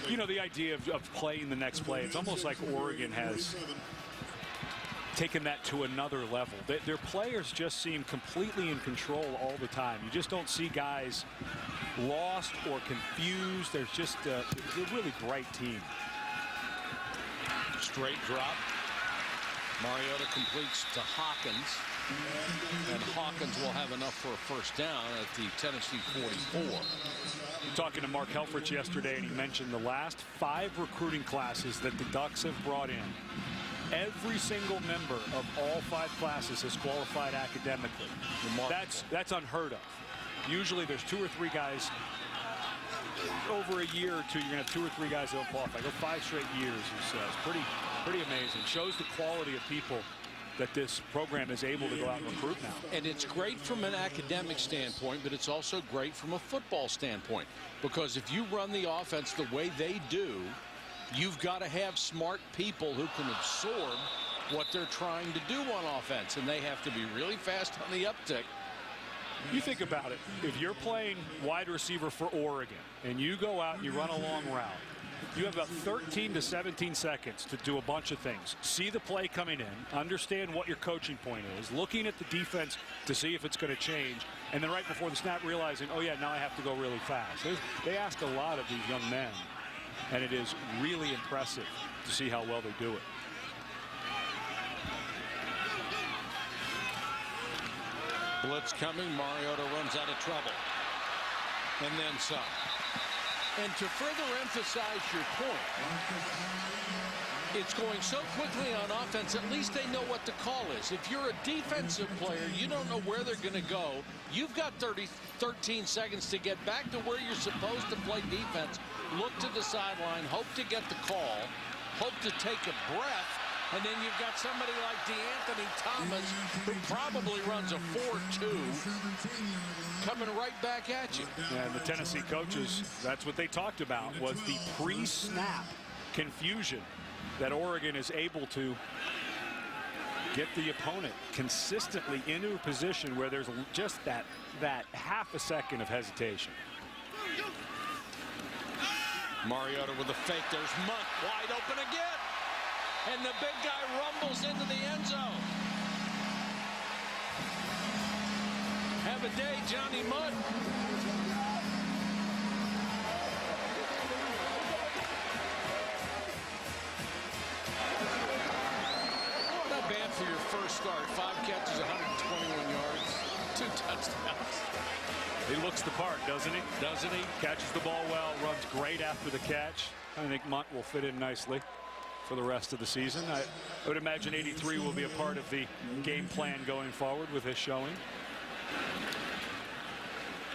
You know, the idea of playing the next play, it's almost like Oregon has taken that to another level. Their players just seem completely in control all the time. You just don't see guys lost or confused. There's just a really bright team. Straight drop. Mariota completes to Hawkins. And Hawkins will have enough for a first down at the Tennessee 44. Talking to Mark Helfrich yesterday, and he mentioned the last 5 recruiting classes that the Ducks have brought in. Every single member of all 5 classes has qualified academically. That's unheard of. Usually there's 2 or 3 guys over a year or 2. You're going to have 2 or 3 guys that don't qualify. Go 5 straight years, he says. Pretty amazing. Shows the quality of people that this program is able to go out and recruit now. And it's great from an academic standpoint, but it's also great from a football standpoint, because if you run the offense the way they do, you've got to have smart people who can absorb what they're trying to do on offense, and they have to be really fast on the uptick. You think about it. If you're playing wide receiver for Oregon and you go out and you run a long route, you have about 13 to 17 seconds to do a bunch of things. See the play coming in, understand what your coaching point is, looking at the defense to see if it's going to change, and then right before the snap realizing, oh yeah, now I have to go really fast. They ask a lot of these young men, and it is really impressive to see how well they do it. Blitz coming. Mariota runs out of trouble. And then some. And to further emphasize your point, it's going so quickly on offense, at least they know what the call is. If you're a defensive player, you don't know where they're going to go. You've got 13 seconds to get back to where you're supposed to play defense. Look to the sideline, hope to get the call, hope to take a breath, And then you've got somebody like DeAnthony Thomas, who probably runs a 4.2, coming right back at you. Yeah, and the Tennessee coaches, that's what they talked about, was the pre-snap confusion that Oregon is able to get the opponent consistently into a position where there's just that half a second of hesitation. Mariota with a fake. There's Munt wide open again. And the big guy rumbles into the end zone. Have a day, Johnny Munt. Not bad for your first start. 5 catches, 121 yards, 2 touchdowns. He looks the part, doesn't he? Doesn't he? Catches the ball well, runs great after the catch. I think Munt will fit in nicely for the rest of the season. I would imagine 83 will be a part of the game plan going forward with his showing.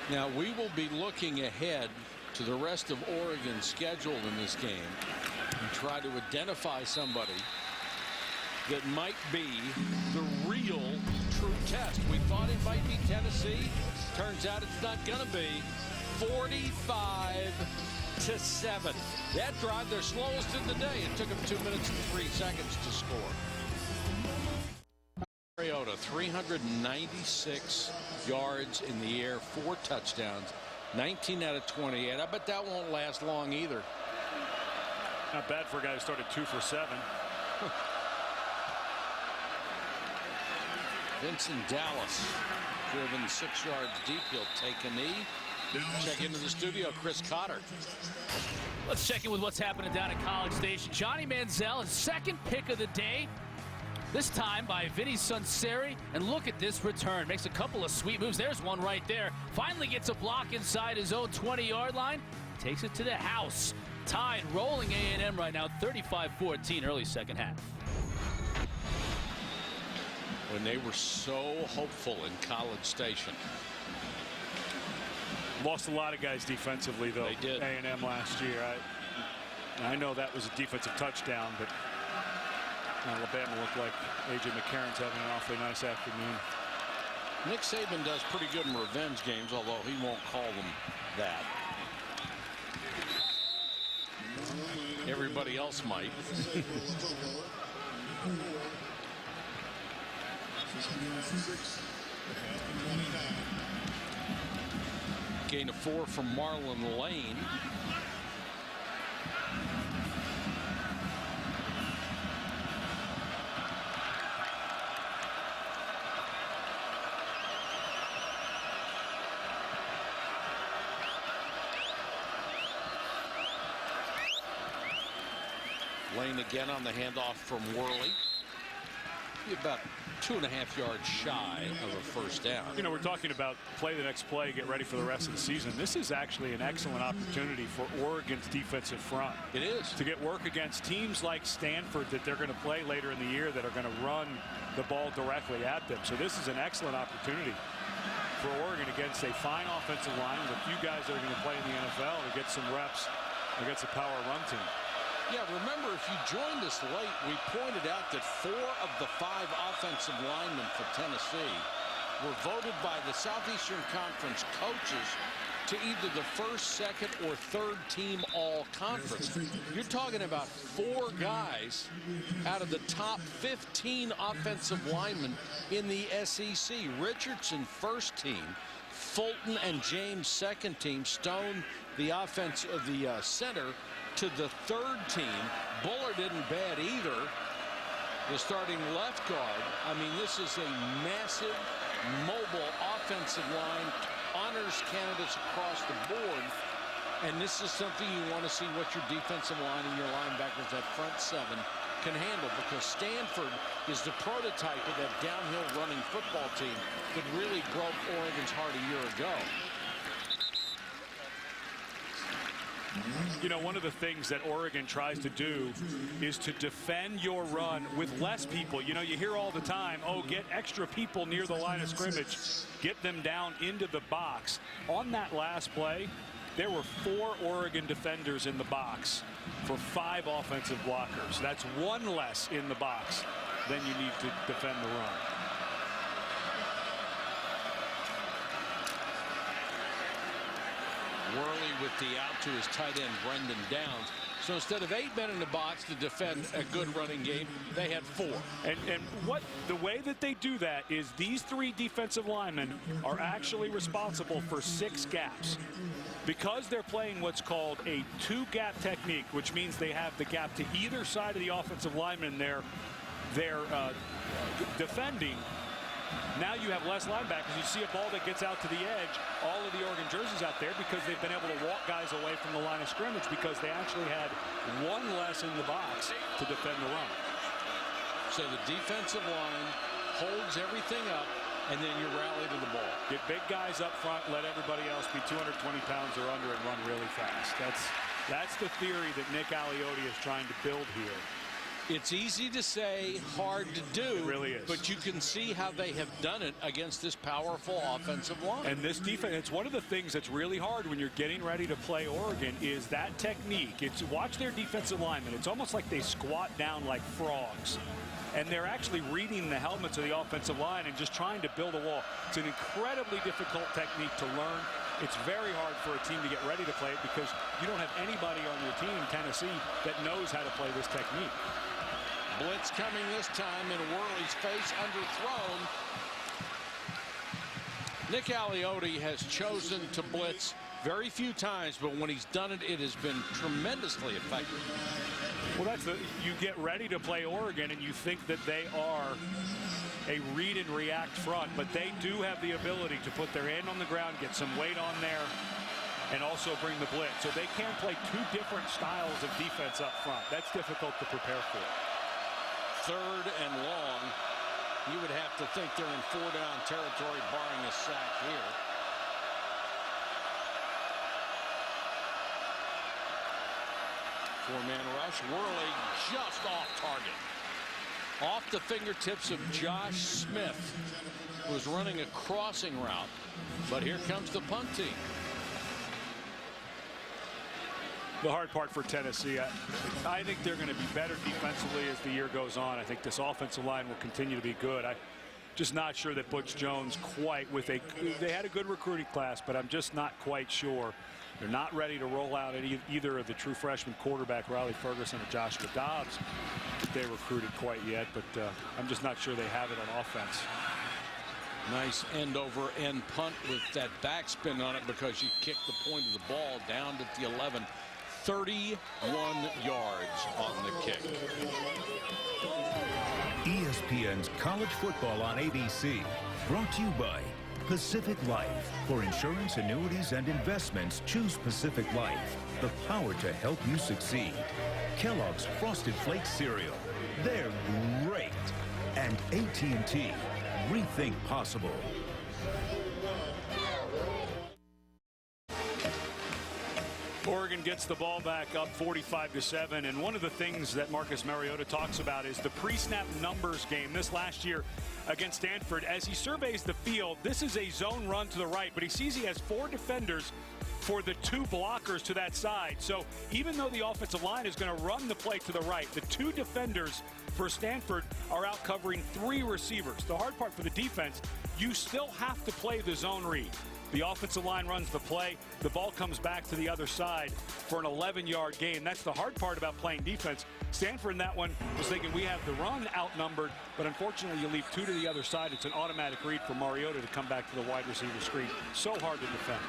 Now we will be looking ahead to the rest of Oregon's schedule in this game and try to identify somebody that might be the real true test. We thought it might be Tennessee. Turns out it's not going to be. 45-7. That drive, their slowest in the day. It took them 2 minutes and 3 seconds to score. Mariota, 396 yards in the air, 4 touchdowns, 19 out of 28. I bet that won't last long either. Not bad for a guy who started 2 for 7. Vincent Dallas, driven 6 yards deep. He'll take a knee. Check into the studio, Chris Cotter. Let's check in with what's happening down at College Station. Johnny Manziel, his second pick of the day. This time by Vinny Sunseri. And look at this return. Makes a couple of sweet moves. There's one right there. Finally gets a block inside his own 20-yard line. Takes it to the house. Tide rolling A&M right now, 35-14, early second half. When they were so hopeful in College Station. Lost a lot of guys defensively, though. They did. A&M last year. I know that was a defensive touchdown, but Alabama looked like A.J. McCarron's having an awfully nice afternoon. Nick Saban does pretty good in revenge games, although he won't call them that. Everybody else might. Gain of 4 from Marlon Lane. Lane again on the handoff from Worley. About 2.5 yards shy of a first down. You know, we're talking about play the next play, get ready for the rest of the season. This is actually an excellent opportunity for Oregon's defensive front. It is. To get work against teams like Stanford that they're going to play later in the year that are going to run the ball directly at them. So this is an excellent opportunity for Oregon against a fine offensive line with a few guys that are going to play in the NFL to get some reps against a power run team. Yeah, remember, if you joined us late, we pointed out that 4 of the 5 offensive linemen for Tennessee were voted by the Southeastern Conference coaches to either the first, second, or third team all-conference. You're talking about 4 guys out of the top 15 offensive linemen in the SEC. Richardson, first team. Fulton and James, second team. Stone, the offense of the center, to the third team. Bullard isn't bad either. The starting left guard. I mean, this is a massive, mobile offensive line. Honors candidates across the board. And this is something you want to see what your defensive line and your linebackers, that front 7, can handle, because Stanford is the prototype of that downhill running football team that really broke Oregon's heart a year ago. You know, one of the things that Oregon tries to do is to defend your run with less people. You know, you hear all the time, oh, get extra people near the line of scrimmage, get them down into the box. On that last play, there were 4 Oregon defenders in the box for 5 offensive blockers. That's 1 less in the box than you need to defend the run. Worley with the out to his tight end, Brendan Downs. So instead of 8 men in the box to defend a good running game, they had 4. And what the way that they do that is these 3 defensive linemen are actually responsible for 6 gaps. Because they're playing what's called a 2-gap technique, which means they have the gap to either side of the offensive lineman they're defending. Now you have less linebackers. You see a ball that gets out to the edge, all of the Oregon jerseys out there because they've been able to walk guys away from the line of scrimmage because they actually had 1 less in the box to defend the run. So the defensive line holds everything up, and then you rally to the ball. Get big guys up front, let everybody else be 220 pounds or under and run really fast. That's the theory that Nick Aliotti is trying to build here. It's easy to say, hard to do. It really is. But you can see how they have done it against this powerful offensive line. And this defense, it's one of the things that's really hard when you're getting ready to play Oregon is that technique. It's watch their defensive linemen. It's almost like they squat down like frogs. And they're actually reading the helmets of the offensive line and just trying to build a wall. It's an incredibly difficult technique to learn. It's very hard for a team to get ready to play it because you don't have anybody on your team, Tennessee, that knows how to play this technique. Blitz coming this time in Worley's face, underthrown. Nick Aliotti has chosen to blitz very few times, but when he's done it, it has been tremendously effective. Well, you get ready to play Oregon and you think that they are a read and react front, but they do have the ability to put their hand on the ground, get some weight on there, and also bring the blitz. So they can play 2 different styles of defense up front. That's difficult to prepare for. 3rd and long. You would have to think they're in 4-down territory, barring a sack here. Four-man rush. Worley just off target. Off the fingertips of Josh Smith, who was running a crossing route. But here comes the punt team. The hard part for Tennessee, I think they're going to be better defensively as the year goes on. I think this offensive line will continue to be good. I'm just not sure that Butch Jones they had a good recruiting class, but I'm just not quite sure. They're not ready to roll out either of the true freshman quarterback, Riley Ferguson or Joshua Dobbs, that they recruited quite yet, but I'm just not sure they have it on offense. Nice end over end punt with that backspin on it because you kicked the point of the ball down to the 11. 31 yards on the kick. ESPN's College Football on ABC, brought to you by Pacific Life. For insurance, annuities, and investments, choose Pacific Life. The power to help you succeed. Kellogg's Frosted Flakes cereal. They're great. And AT&T. Rethink possible. Oregon gets the ball back up 45-7, and one of the things that Marcus Mariota talks about is the pre-snap numbers game this last year against Stanford. As he surveys the field, this is a zone run to the right, but he sees he has 4 defenders for the 2 blockers to that side. So even though the offensive line is going to run the play to the right, the 2 defenders for Stanford are out covering 3 receivers. The hard part for the defense, you still have to play the zone read. The offensive line runs the play. The ball comes back to the other side for an 11-yard gain. That's the hard part about playing defense. Stanford in that one was thinking we have the run outnumbered, but unfortunately you leave 2 to the other side. It's an automatic read for Mariota to come back to the wide receiver screen. So hard to defend.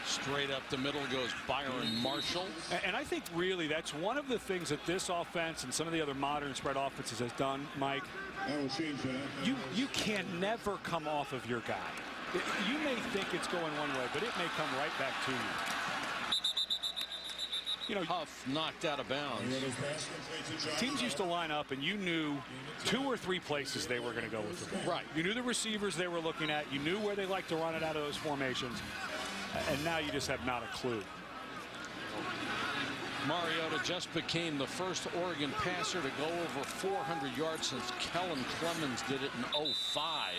Straight up the middle goes Byron Marshall. And I think really that's one of the things that this offense and some of the other modern spread offenses has done, Mike. You can never come off of your guy. You may think it's going one way, but it may come right back to you. You know, Huff knocked out of bounds. Teams used to line up and you knew 2 or 3 places they were going to go with the ball. Right. You knew the receivers they were looking at. You knew where they like to run it out of those formations. And now you just have not a clue. Mariota just became the first Oregon passer to go over 400 yards since Kellen Clemens did it in 05.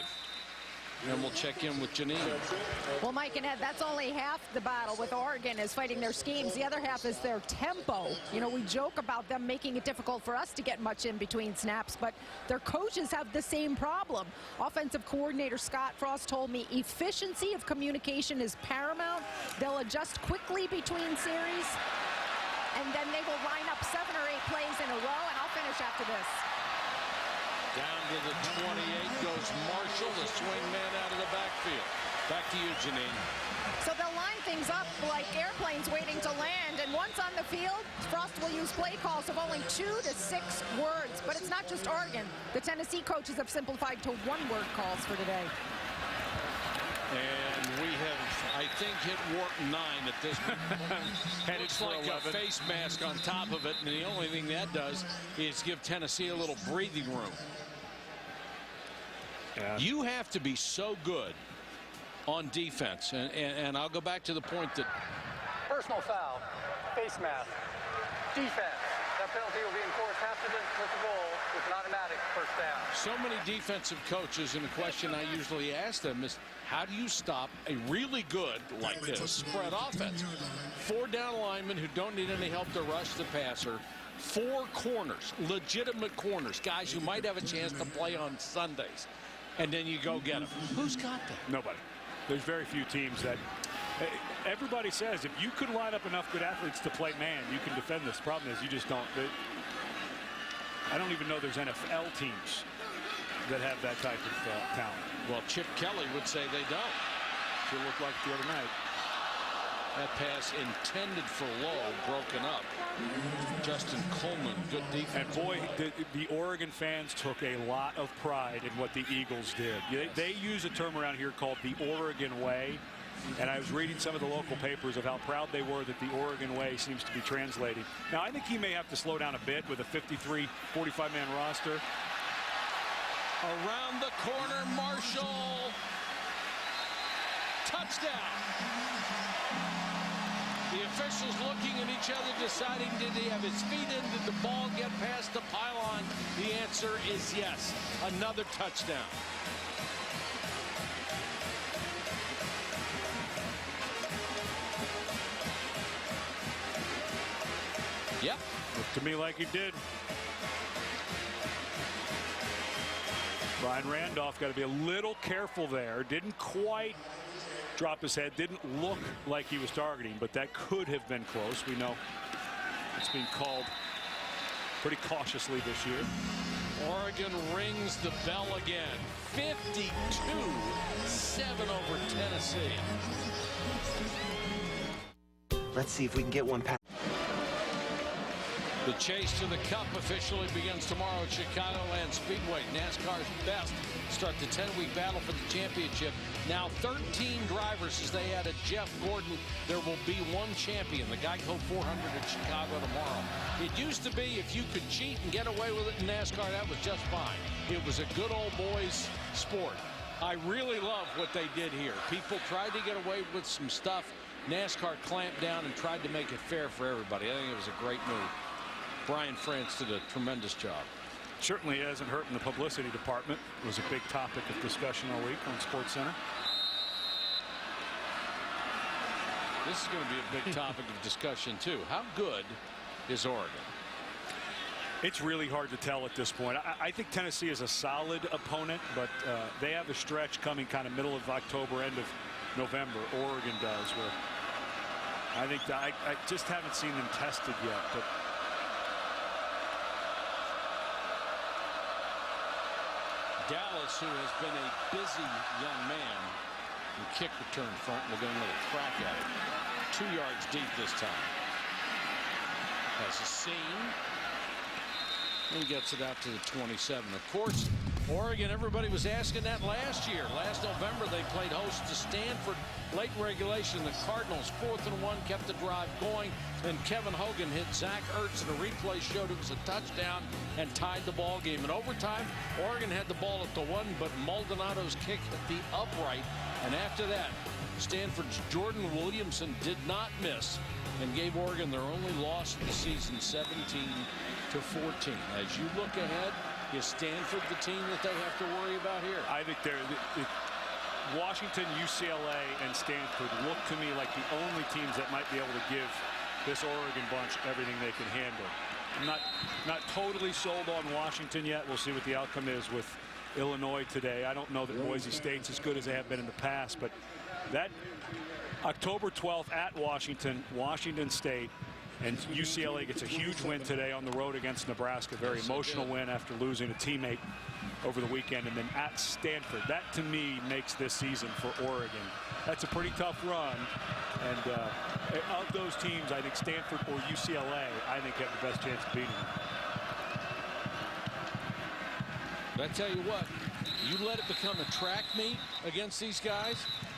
And we'll check in with Janine. Well, Mike and Ed, that's only half the battle with Oregon is fighting their schemes. The other half is their tempo. You know, we joke about them making it difficult for us to get much in between snaps, but their coaches have the same problem. Offensive coordinator Scott Frost told me efficiency of communication is paramount. They'll adjust quickly between series, and then they will line up 7 or 8 plays in a row, and I'll finish after this. Down to the 28 goes Marshall, the swing man out of the backfield. Back to you, Janine. So they'll line things up like airplanes waiting to land, and once on the field, Frost will use play calls of only 2 to 6 words. But it's not just Oregon. The Tennessee coaches have simplified to 1-word calls for today. And we have, I think, hit warp 9 at this point. And it's like a face mask on top of it, and the only thing that does is give Tennessee a little breathing room. Yeah. You have to be so good on defense, and I'll go back to the point that Personal foul, face mask, defense. That penalty will be enforced after the goal with an automatic first down. So many defensive coaches, and the question I usually ask them is, how do you stop a really good, like this, spread offense? 4 down linemen who don't need any help to rush the passer. 4 corners, legitimate corners, guys who might have a chance to play on Sundays. And then you go get them. Who's got that? Nobody. There's very few teams that. Everybody says if you could line up enough good athletes to play man, you can defend this. Problem is you just don't. I don't even know there's NFL teams that have that type of talent. Well, Chip Kelly would say they don't. Sure looked like the other night. That pass intended for Lowe, broken up. Justin Coleman, good defense. And boy, the Oregon fans took a lot of pride in what the Eagles did. They use a term around here called the Oregon way. And I was reading some of the local papers of how proud they were that the Oregon way seems to be translating. Now, I think he may have to slow down a bit with a 53, 45-man roster. Around the corner, Marshall. Touchdown. The officials looking at each other, deciding, did he have his feet in? Did the ball get past the pylon? The answer is yes. Another touchdown. Yep. Looked to me like he did. Brian Randolph got to be a little careful there. Didn't quite drop his head. Didn't look like he was targeting, but that could have been close. We know it's being called pretty cautiously this year. Oregon rings the bell again. 52-7 over Tennessee. Let's see if we can get one past. The chase to the Cup officially begins tomorrow at Chicagoland Speedway. NASCAR's best start the 10-week battle for the championship. Now 13 drivers as they added Jeff Gordon. There will be one champion, the Geico 400 at Chicago tomorrow. It used to be if you could cheat and get away with it in NASCAR, that was just fine. It was a good old boys sport. I really love what they did here. People tried to get away with some stuff. NASCAR clamped down and tried to make it fair for everybody. I think it was a great move. Brian France did a tremendous job. Certainly hasn't hurt in the publicity department. It was a big topic of discussion all week on SportsCenter. This is going to be a big topic of discussion too. How good is Oregon? It's really hard to tell at this point. I think Tennessee is a solid opponent, but they have a stretch coming kind of middle of October, end of November. Oregon does, where I think I just haven't seen them tested yet. But Dallas, who has been a busy young man, and kick return front, will get another crack at it. 2 yards deep this time. Has a seam. And gets it out to the 27. Of course, Oregon, everybody was asking that last year. Last November, they played host to Stanford. Late regulation, the Cardinals, 4th and 1, kept the drive going. Then Kevin Hogan hit Zach Ertz, and a replay showed it was a touchdown and tied the ball game. In overtime, Oregon had the ball at the 1, but Maldonado's kick hit the upright. And after that, Stanford's Jordan Williamson did not miss and gave Oregon their only loss of the season, 17-14. As you look ahead, is Stanford the team that they have to worry about here? I think Washington, UCLA, and Stanford look to me like the only teams that might be able to give this Oregon bunch everything they can handle. I'm not totally sold on Washington yet. We'll see what the outcome is with Illinois today. I don't know that Boise State's as good as they have been in the past, but that October 12th at Washington State, and UCLA gets a huge win today on the road against Nebraska. Very emotional win after losing a teammate over the weekend. And then at Stanford, that to me makes this season for Oregon. That's a pretty tough run. And of those teams, I think Stanford or UCLA, I think have the best chance of beating them. But I tell you what, you let it become a track meet against these guys,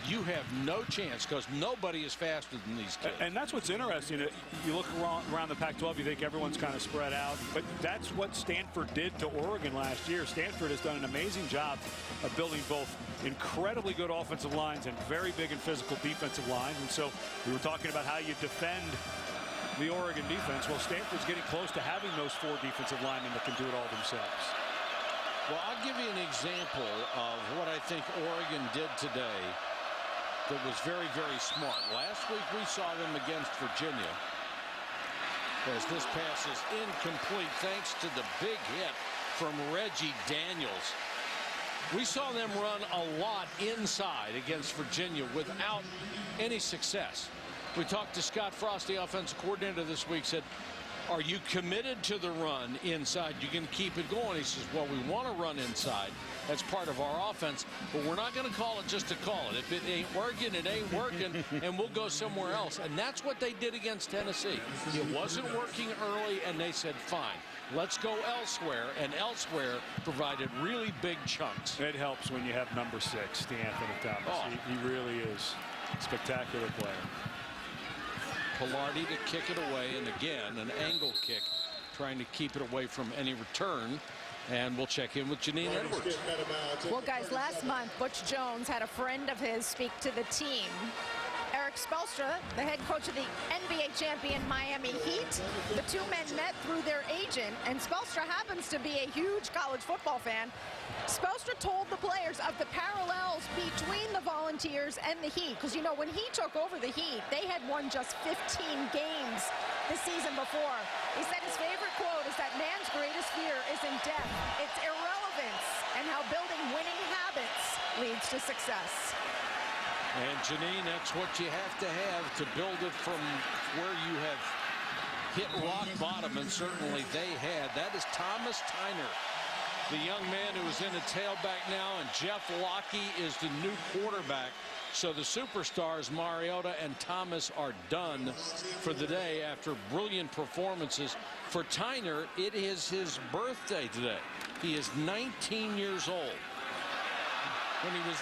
you have no chance, because nobody is faster than these kids. And that's what's interesting. You look around the Pac-12, you think everyone's kind of spread out, but that's what Stanford did to Oregon last year. Stanford has done an amazing job of building both incredibly good offensive lines and very big and physical defensive lines. And so we were talking about how you defend the Oregon defense. Well, Stanford's getting close to having those 4 defensive linemen that can do it all themselves. Well, I'll give you an example of what I think Oregon did today that was very, very smart. Last week we saw them against Virginia, as this pass is incomplete thanks to the big hit from Reggie Daniels. We saw them run a lot inside against Virginia without any success. We talked to Scott Frost, the offensive coordinator this week, said, are you committed to the run inside? You can keep it going. He says, well, we want to run inside. That's part of our offense, but we're not going to call it just to call it. If it ain't working, it ain't working, and we'll go somewhere else. And that's what they did against Tennessee. It wasn't working early, and they said, fine, let's go elsewhere. And elsewhere provided really big chunks. It helps when you have number 6, Anthony Thomas. Oh. He really is a spectacular player. Pilardi to kick it away, and again, an angle kick, trying to keep it away from any return. And we'll check in with Janine Edwards. Well, guys, last month, Butch Jones had a friend of his speak to the team. Eric Spoelstra, the head coach of the NBA champion Miami Heat. The two men met through their agent, and Spoelstra happens to be a huge college football fan. Spoelstra told the players of the parallels between the Volunteers and the Heat, because, you know, when he took over the Heat, they had won just 15 games the season before. He said his favorite quote is that man's greatest fear isn't death, it's irrelevance, and how building winning habits leads to success. And Janine, that's what you have to build it from where you have hit rock bottom, and certainly they had. That is Thomas Tyner, the young man who is in a tailback now, and Jeff Lockie is the new quarterback. So the superstars, Mariota and Thomas, are done for the day after brilliant performances. For Tyner, it is his birthday today. He is 19 years old. When he was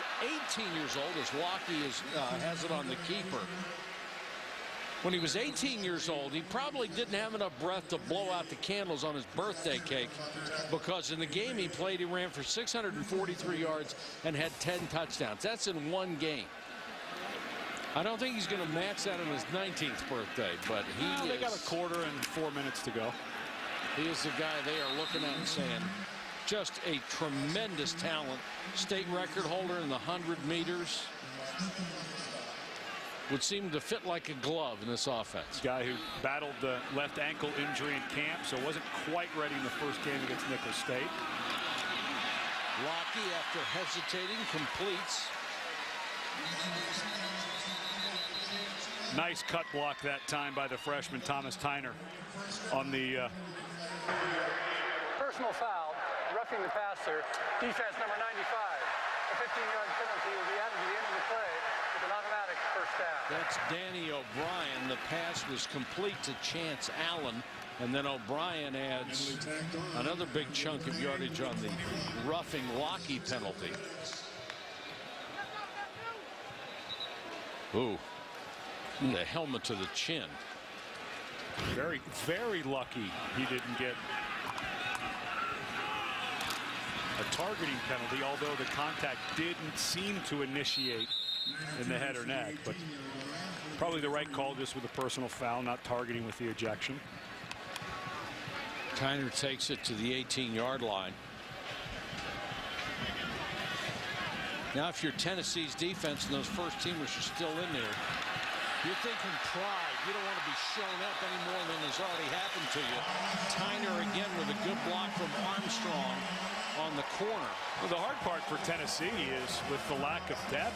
18 years old, as Lockie has it on the keeper, when he was 18 years old, he probably didn't have enough breath to blow out the candles on his birthday cake, because in the game he played, he ran for 643 yards and had 10 touchdowns. That's in one game. I don't think he's going to match that on his 19th birthday, but they got a quarter and 4 minutes to go. He is the guy they are looking at and saying, just a tremendous talent. State record holder in the 100 meters. Would seem to fit like a glove in this offense. Guy who battled the left ankle injury in camp, so wasn't quite ready in the first game against Nicholls State. Lockie, after hesitating, completes. Nice cut block that time by the freshman Thomas Tyner on the Personal foul, roughing the passer, defense number 95. A 15-yard penalty will be added to the end of the play with an automatic first down. That's Danny O'Brien. The pass was complete to Chance Allen, and then O'Brien adds another big chunk of yardage on the roughing Lockie penalty. Ooh, the helmet to the chin. Very, very lucky he didn't get a targeting penalty, although the contact didn't seem to initiate in the head or neck. But probably the right call, just with a personal foul, not targeting with the ejection. Tyner takes it to the 18-yard line. Now, if you're Tennessee's defense and those first teamers are still in there, you're thinking pride. You don't want to be shown up any more than has already happened to you. Tyner again with a good block from Armstrong on the corner. Well, the hard part for Tennessee is with the lack of depth,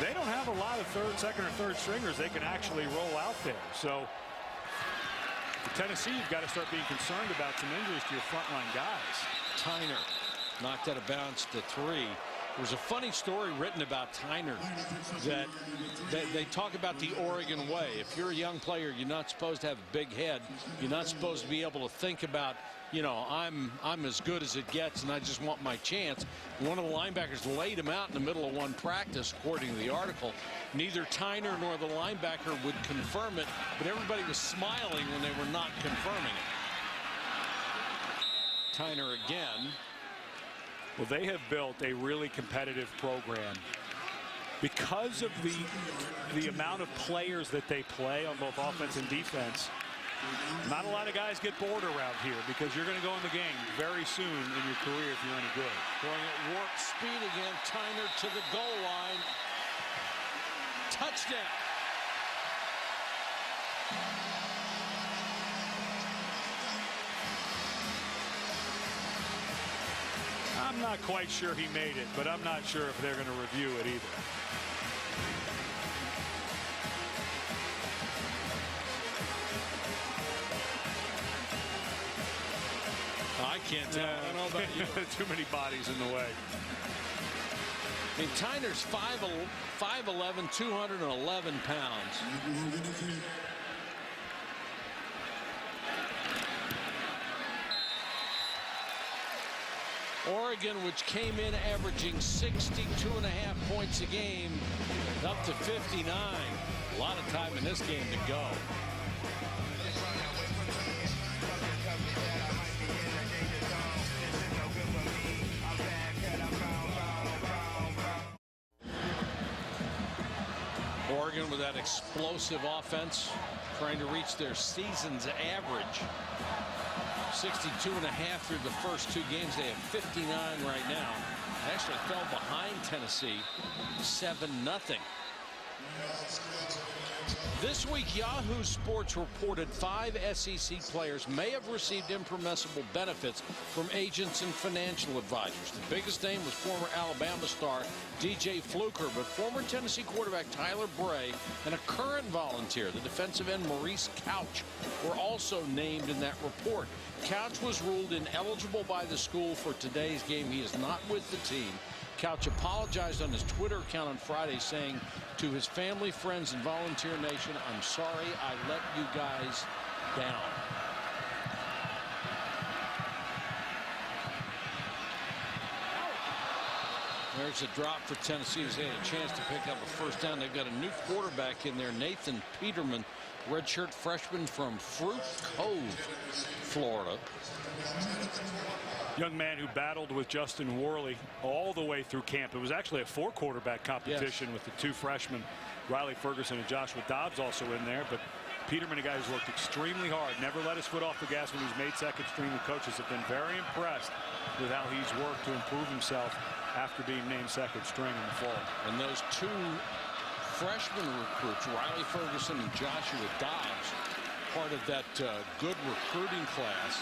they don't have a lot of second or third stringers they can actually roll out there. So for Tennessee, you've got to start being concerned about some injuries to your frontline guys. Tyner knocked out of bounds to 3. There was a funny story written about Tyner that they talk about the Oregon way. If you're a young player, you're not supposed to have a big head. You're not supposed to be able to think about, you know, I'm as good as it gets and I just want my chance. One of the linebackers laid him out in the middle of one practice, according to the article. Neither Tyner nor the linebacker would confirm it, but everybody was smiling when they were not confirming it. Tyner again. Well, they have built a really competitive program because of the amount of players that they play on both offense and defense. Not a lot of guys get bored around here because you're going to go in the game very soon in your career if you're any good. Going at warp speed again. Tyner to the goal line. Touchdown. I'm not quite sure he made it, but I'm not sure if they're going to review it either. I can't tell. I don't know about you. Too many bodies in the way. I mean, Tyner's 5'11", 211 pounds. Oregon, which came in averaging 62.5 points a game, up to 59. A lot of time in this game to go. Oregon with that explosive offense, trying to reach their season's average. 62.5 through the first 2 games. They have 59 right now. They actually fell behind Tennessee 7-0. This week, Yahoo Sports reported 5 SEC players may have received impermissible benefits from agents and financial advisors. The biggest name was former Alabama star DJ Fluker, but former Tennessee quarterback Tyler Bray and a current volunteer, the defensive end Maurice Couch, were also named in that report. Couch was ruled ineligible by the school for today's game. He is not with the team. Couch apologized on his Twitter account on Friday, saying to his family, friends, and volunteer nation, "I'm sorry I let you guys down." There's a drop for Tennessee as they had a chance to pick up a first down. They've got a new quarterback in there, Nathan Peterman, redshirt freshman from Fruit Cove, Florida. Young man who battled with Justin Worley all the way through camp. It was actually a 4-quarterback competition with the 2 freshmen, Riley Ferguson and Joshua Dobbs, also in there. But Peterman, a guy who's worked extremely hard, never let his foot off the gas when he's made second string. The coaches have been very impressed with how he's worked to improve himself after being named second string in the fall. And those 2 freshman recruits, Riley Ferguson and Joshua Dobbs, part of that good recruiting class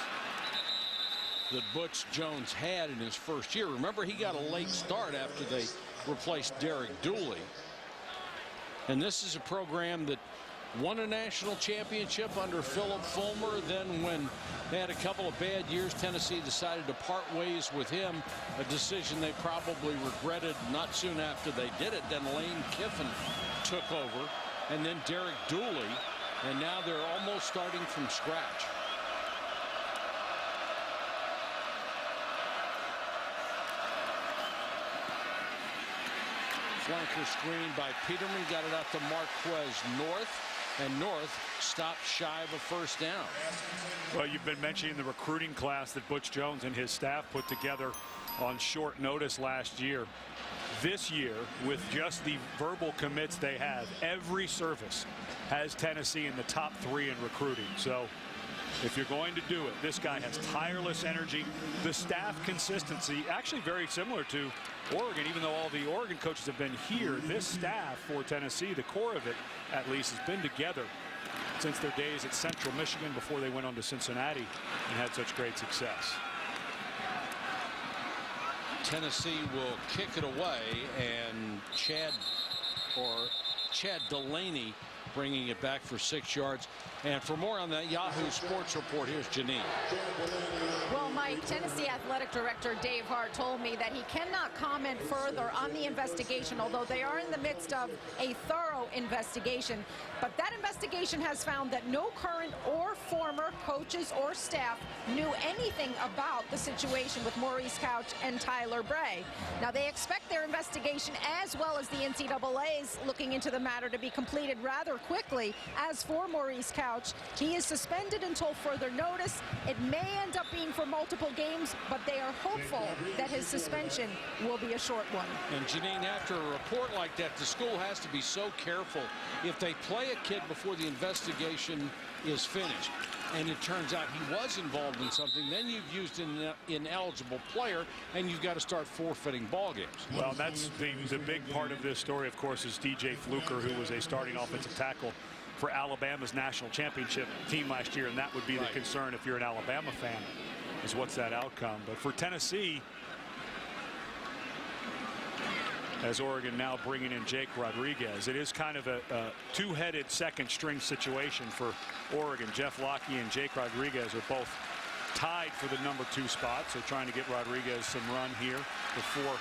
that Butch Jones had in his first year. Remember, he got a late start after they replaced Derek Dooley. And this is a program that won a national championship under Philip Fulmer. Then when they had a couple of bad years, Tennessee decided to part ways with him, a decision they probably regretted not soon after they did it. Then Lane Kiffin took over, and then Derek Dooley, and now they're almost starting from scratch. Flanker screen by Peterman, got it out to Marquez North, and North stopped shy of a first down. Well, you've been mentioning the recruiting class that Butch Jones and his staff put together on short notice last year. This year, with just the verbal commits they have, every service has Tennessee in the top 3 in recruiting. So If you're going to do it, this guy has tireless energy. The staff consistency, actually very similar to Oregon, even though all the Oregon coaches have been here. This staff for Tennessee, the core of it at least, has been together since their days at Central Michigan before they went on to Cincinnati and had such great success. Tennessee will kick it away, and Chad Delaney bringing it back for 6 yards. And for more on that Yahoo Sports Report, here's Janine. Well, Mike, Tennessee Athletic Director Dave Hart told me that he cannot comment further on the investigation, although they are in the midst of a thorough investigation. But that investigation has found that no current or former coaches or staff knew anything about the situation with Maurice Couch and Tyler Bray. Now, they expect their investigation, as well as the NCAA's looking into the matter, to be completed rather quickly. As for Maurice Couch, he is suspended until further notice. It may end up being for multiple games, but they are hopeful that his suspension will be a short one. And Janine, after a report like that, the school has to be so careful. If they play a kid before the investigation is finished, and it turns out he was involved in something, then you've used an ineligible player, and you've got to start forfeiting ball games. Well, that's the big part of this story, of course, is DJ Fluker, who was a starting offensive tackle for Alabama's national championship team last year, and that would be the concern if you're an Alabama fan, is what's that outcome. But for Tennessee, as Oregon now bringing in Jake Rodriguez, it is kind of a two-headed second string situation for Oregon. Jeff Locke and Jake Rodriguez are both tied for the number 2 spot, so trying to get Rodriguez some run here before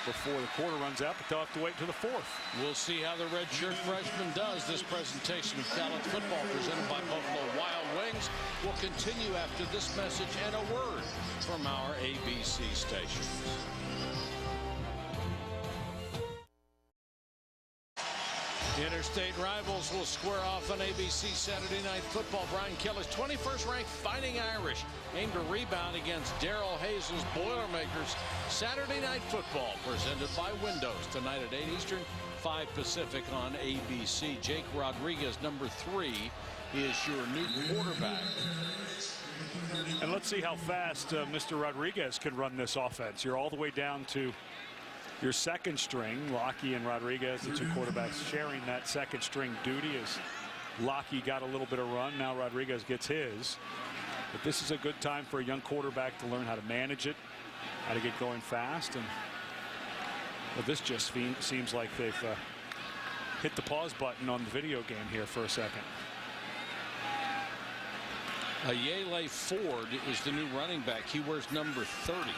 the quarter runs out, but they'll have to wait till the 4th. We'll see how the redshirt freshman does. This presentation of college football presented by Buffalo Wild Wings will continue after this message and a word from our ABC stations. Interstate rivals will square off on ABC Saturday Night Football. Brian Kelly's 21st ranked Fighting Irish aimed a rebound against Darrell Hazel's Boilermakers. Saturday Night Football presented by Windows tonight at 8 Eastern, 5 Pacific on ABC. Jake Rodriguez, number 3, is your new quarterback. And let's see how fast Mr. Rodriguez can run this offense. You're all the way down to your second string. Locke and Rodriguez, the 2 quarterbacks, sharing that second string duty as Locke got a little bit of run. Now Rodriguez gets his. But this is a good time for a young quarterback to learn how to manage it, how to get going fast. And well, this just seems like they've hit the pause button on the video game here for a second. Ayele Ford is the new running back. He wears number 30.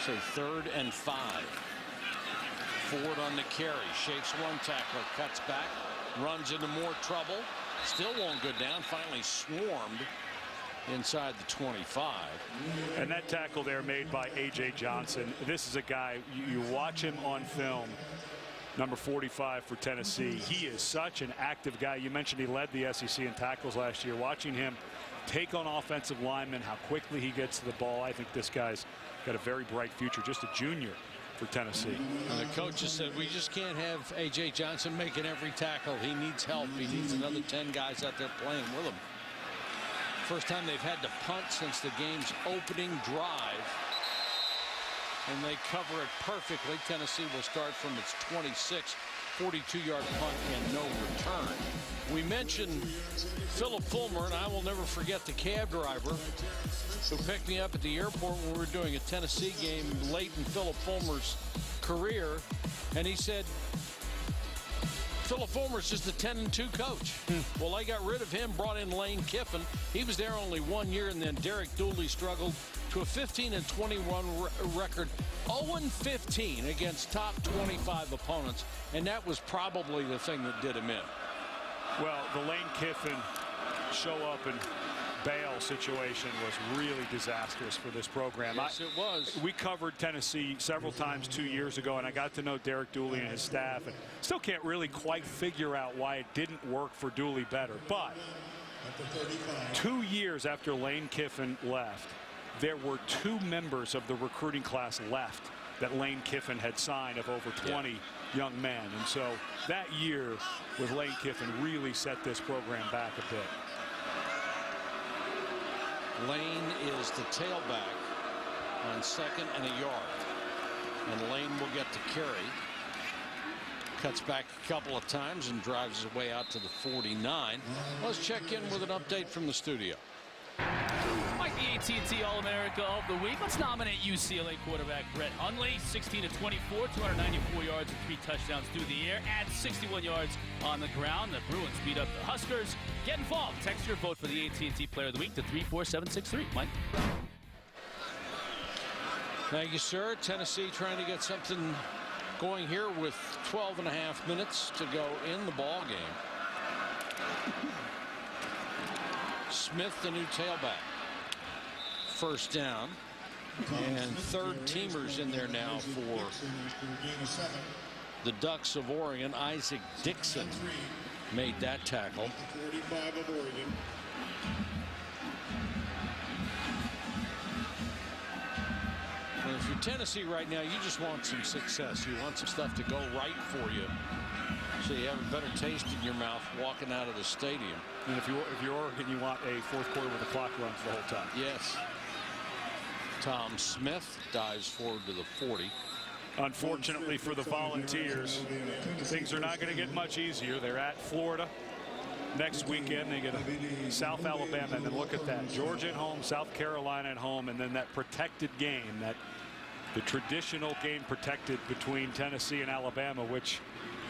So 3rd and 5. Ford on the carry, shakes one tackler, cuts back, runs into more trouble, still won't go down, finally swarmed inside the 25. And that tackle there made by A.J. Johnson. This is a guy, you watch him on film, number 45 for Tennessee. He is such an active guy. You mentioned he led the SEC in tackles last year. Watching him take on offensive linemen, how quickly he gets to the ball, I think this guy's got a very bright future, just a junior for Tennessee. And the coaches said we just can't have A.J. Johnson making every tackle. He needs help. He needs another 10 guys out there playing with him. First time they've had to punt since the game's opening drive. And they cover it perfectly. Tennessee will start from its 26, 42-yard punt and no return. We mentioned Philip Fulmer, and I will never forget the cab driver who picked me up at the airport when we were doing a Tennessee game late in Philip Fulmer's career. And he said, Philip Fulmer's just a 10-2 coach. Well, they got rid of him, brought in Lane Kiffin. He was there only 1 year, and then Derek Dooley struggled to a 15-21 record, 0-15 against top 25 opponents, and that was probably the thing that did him in. Well, the Lane Kiffin show up and bail situation was really disastrous for this program. Yes, it was. We covered Tennessee several times 2 years ago, and I got to know Derek Dooley and his staff, and still can't really quite figure out why it didn't work for Dooley better. But 2 years after Lane Kiffin left, there were 2 members of the recruiting class left that Lane Kiffin had signed of over 20 young men. And so that year with Lane Kiffin really set this program back a bit. Lane is the tailback on 2nd and a yard. And Lane will get the carry. Cuts back a couple of times and drives his way out to the 49. Let's check in with an update from the studio. Mike, the AT&T All-America of the Week. Let's nominate UCLA quarterback Brett Hundley. 16 of 24, 294 yards and 3 touchdowns through the air. Adds 61 yards on the ground. The Bruins beat up the Huskers. Get involved. Text your vote for the AT&T Player of the Week to 34763. Mike. Thank you, sir. Tennessee trying to get something going here with 12.5 minutes to go in the ball game. Smith, the new tailback. First down. And third teamers in there now for the Ducks of Oregon. Isaac Dixon made that tackle. 45 of Oregon. And if you're Tennessee right now, you just want some success. You want some stuff to go right for you, so you have a better taste in your mouth walking out of the stadium. And if you're Oregon, you want a fourth quarter where the clock runs the whole time. Yes. Tom Smith dives forward to the 40. Unfortunately for the Volunteers, things are not going to get much easier. They're at Florida next weekend. They get South Alabama, and then look at that. Georgia at home, South Carolina at home, and then that protected game, that the traditional game protected between Tennessee and Alabama, which,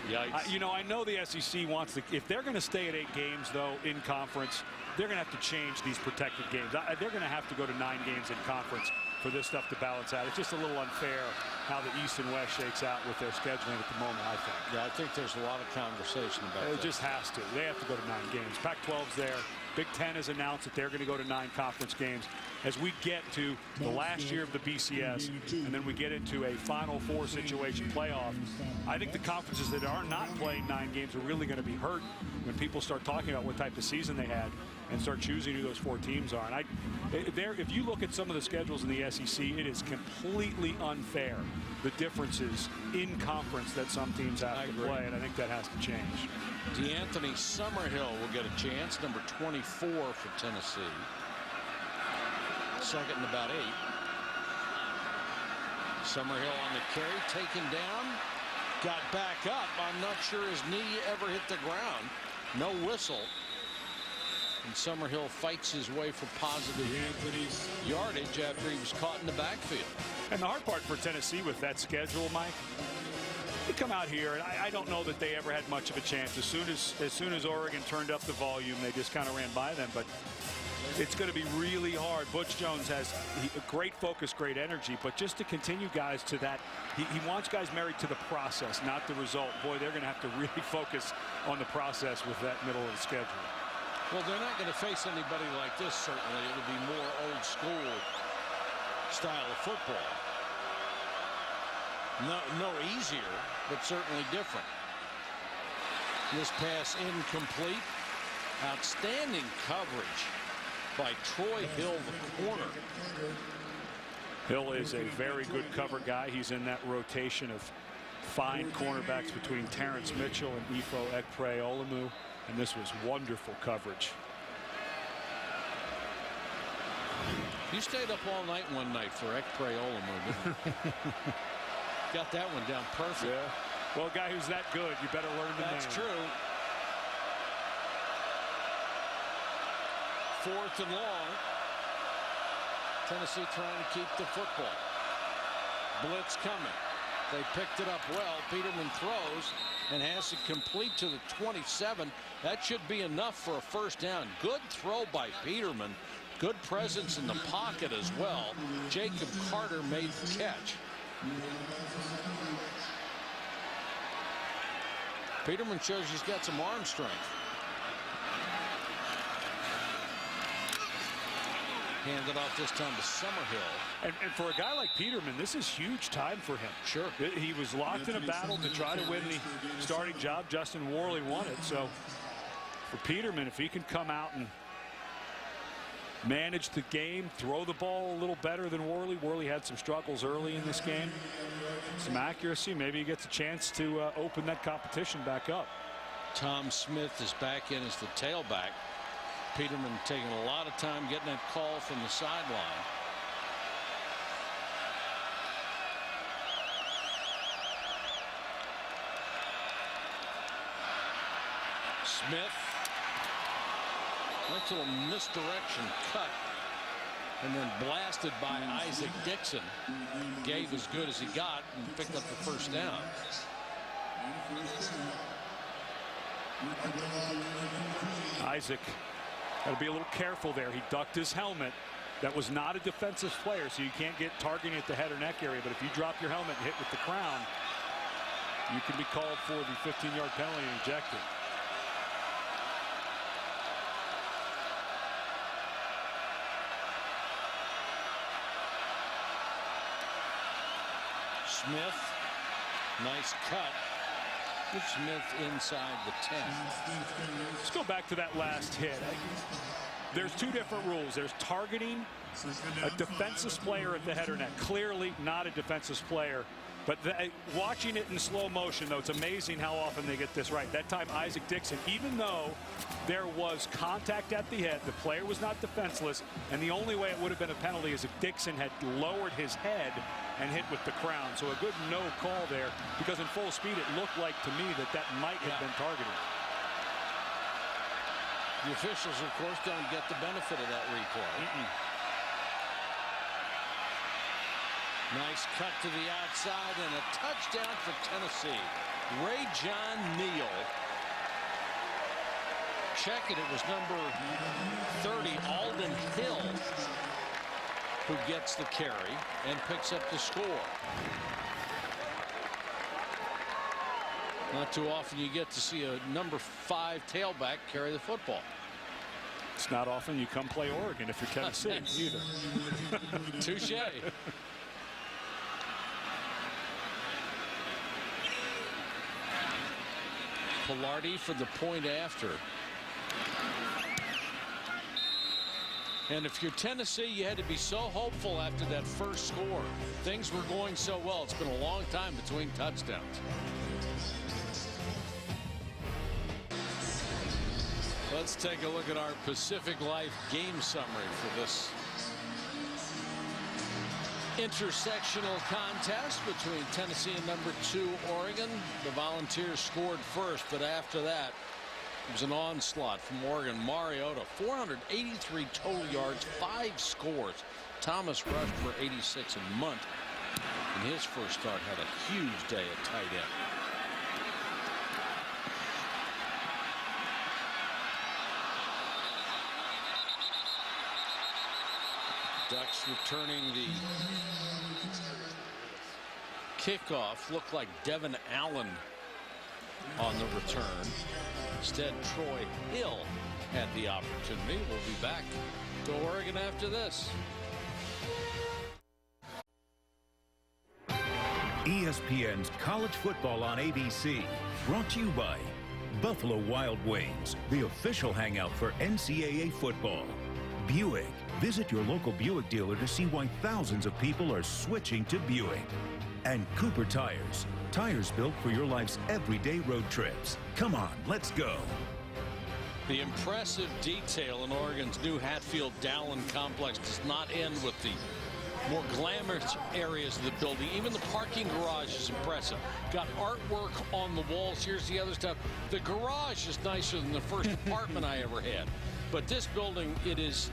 I know the SEC wants to, if they're going to stay at 8 games, though, in conference, they're going to have to change these protected games. They're going to have to go to 9 games in conference for this stuff to balance out. It's just a little unfair how the East and West shakes out with their scheduling at the moment, I think. Yeah, I think there's a lot of conversation about that. It just has to. They have to go to 9 games. Pac-12's there. Big Ten has announced that they're going to go to 9 conference games. As we get to the last year of the BCS, and then we get into a Final Four situation playoff, I think the conferences that are not playing 9 games are really going to be hurt when people start talking about what type of season they had and start choosing who those 4 teams are. And if you look at some of the schedules in the SEC, it is completely unfair, the differences in conference that some teams have to play, and I think that has to change. DeAnthony Summerhill will get a chance, number 24 for Tennessee. Second and about 8. Summerhill on the carry, taken down, got back up. I'm not sure his knee ever hit the ground. No whistle. And Summerhill fights his way for positive yardage after he was caught in the backfield. And the hard part for Tennessee with that schedule, Mike, they come out here, and I don't know that they ever had much of a chance. As soon as Oregon turned up the volume, they just kind of ran by them. But it's going to be really hard. Butch Jones has great focus, great energy, but just to continue guys to that, he wants guys married to the process, not the result. Boy, they're going to have to really focus on the process with that middle of the schedule. Well, they're not going to face anybody like this, certainly. It'll be more old school style of football. No easier, but certainly different. This pass incomplete. Outstanding coverage by Troy Hill, the corner. Hill is a very good cover guy. He's in that rotation of fine cornerbacks between Terrence Mitchell and Ifo Ekpe-Olumu. And this was wonderful coverage. You stayed up all night one night for Ekpe-Olumu, didn't you? Got that one down perfect. Yeah. Well, a guy who's that good, you better learn the name. That's true. 4th and long. Tennessee trying to keep the football. Blitz coming. They picked it up well. Peterman throws and has it complete to the 27. That should be enough for a first down. Good throw by Peterman. Good presence in the pocket as well. Jacob Carter made the catch. Peterman shows he's got some arm strength. Handed off this time to Summerhill. And for a guy like Peterman, this is huge time for him. Sure. He was locked in a battle to try to win the starting job. Justin Worley won it. So for Peterman, if he can come out and manage the game, throw the ball a little better than Worley. Worley had some struggles early in this game. Some accuracy. Maybe he gets a chance to open that competition back up. Tom Smith is back in as the tailback. Peterman taking a lot of time getting that call from the sideline. Smith. Nice little misdirection cut. And then blasted by Isaac Dixon. Gave as good as he got and picked up the first down. Isaac got to be a little careful there. He ducked his helmet. That was not a defensive player, so you can't get targeting at the head or neck area. But if you drop your helmet and hit with the crown, you can be called for the 15-yard penalty and ejected. Smith, nice cut. Smith inside the 10. Let's go back to that last hit. There's two different rules. There's targeting a defensive player at the head or neck. Clearly not a defensive player. But watching it in slow motion, though, it's amazing how often they get this right. That time, Isaac Dixon, even though there was contact at the head, the player was not defenseless, and the only way it would have been a penalty is if Dixon had lowered his head and hit with the crown. So a good no call there, because in full speed it looked like to me that might have been targeted. The officials, of course, don't get the benefit of that replay. Nice cut to the outside and a touchdown for Tennessee. Ray John Neal. Check it. It was number 30, Alden Hill, who gets the carry and picks up the score. Not too often you get to see a number 5 tailback carry the football. It's not often you come play Oregon if you're Tennessee either. Touche. Pilardi for the point after. And if you're Tennessee, you had to be so hopeful after that first score. Things were going so well. It's been a long time between touchdowns. Let's take a look at our Pacific Life game summary for this intersectional contest between Tennessee and number 2 Oregon. The Volunteers scored first, but after that it was an onslaught from Oregon. Mariota, 483 total yards, 5 scores. Thomas rushed for 86, and Munt in his first start had a huge day at tight end. Ducks returning the kickoff. Looked like Devin Allen on the return. Instead, Troy Hill had the opportunity. We'll be back to Oregon after this. ESPN's College Football on ABC, brought to you by Buffalo Wild Wings, the official hangout for NCAA football. Buick. Visit your local Buick dealer to see why thousands of people are switching to Buick. And Cooper Tires. Tires built for your life's everyday road trips. Come on, let's go. The impressive detail in Oregon's new Hatfield-Dallin complex does not end with the more glamorous areas of the building. Even the parking garage is impressive. Got artwork on the walls. Here's the other stuff. The garage is nicer than the first apartment I ever had. But this building, it is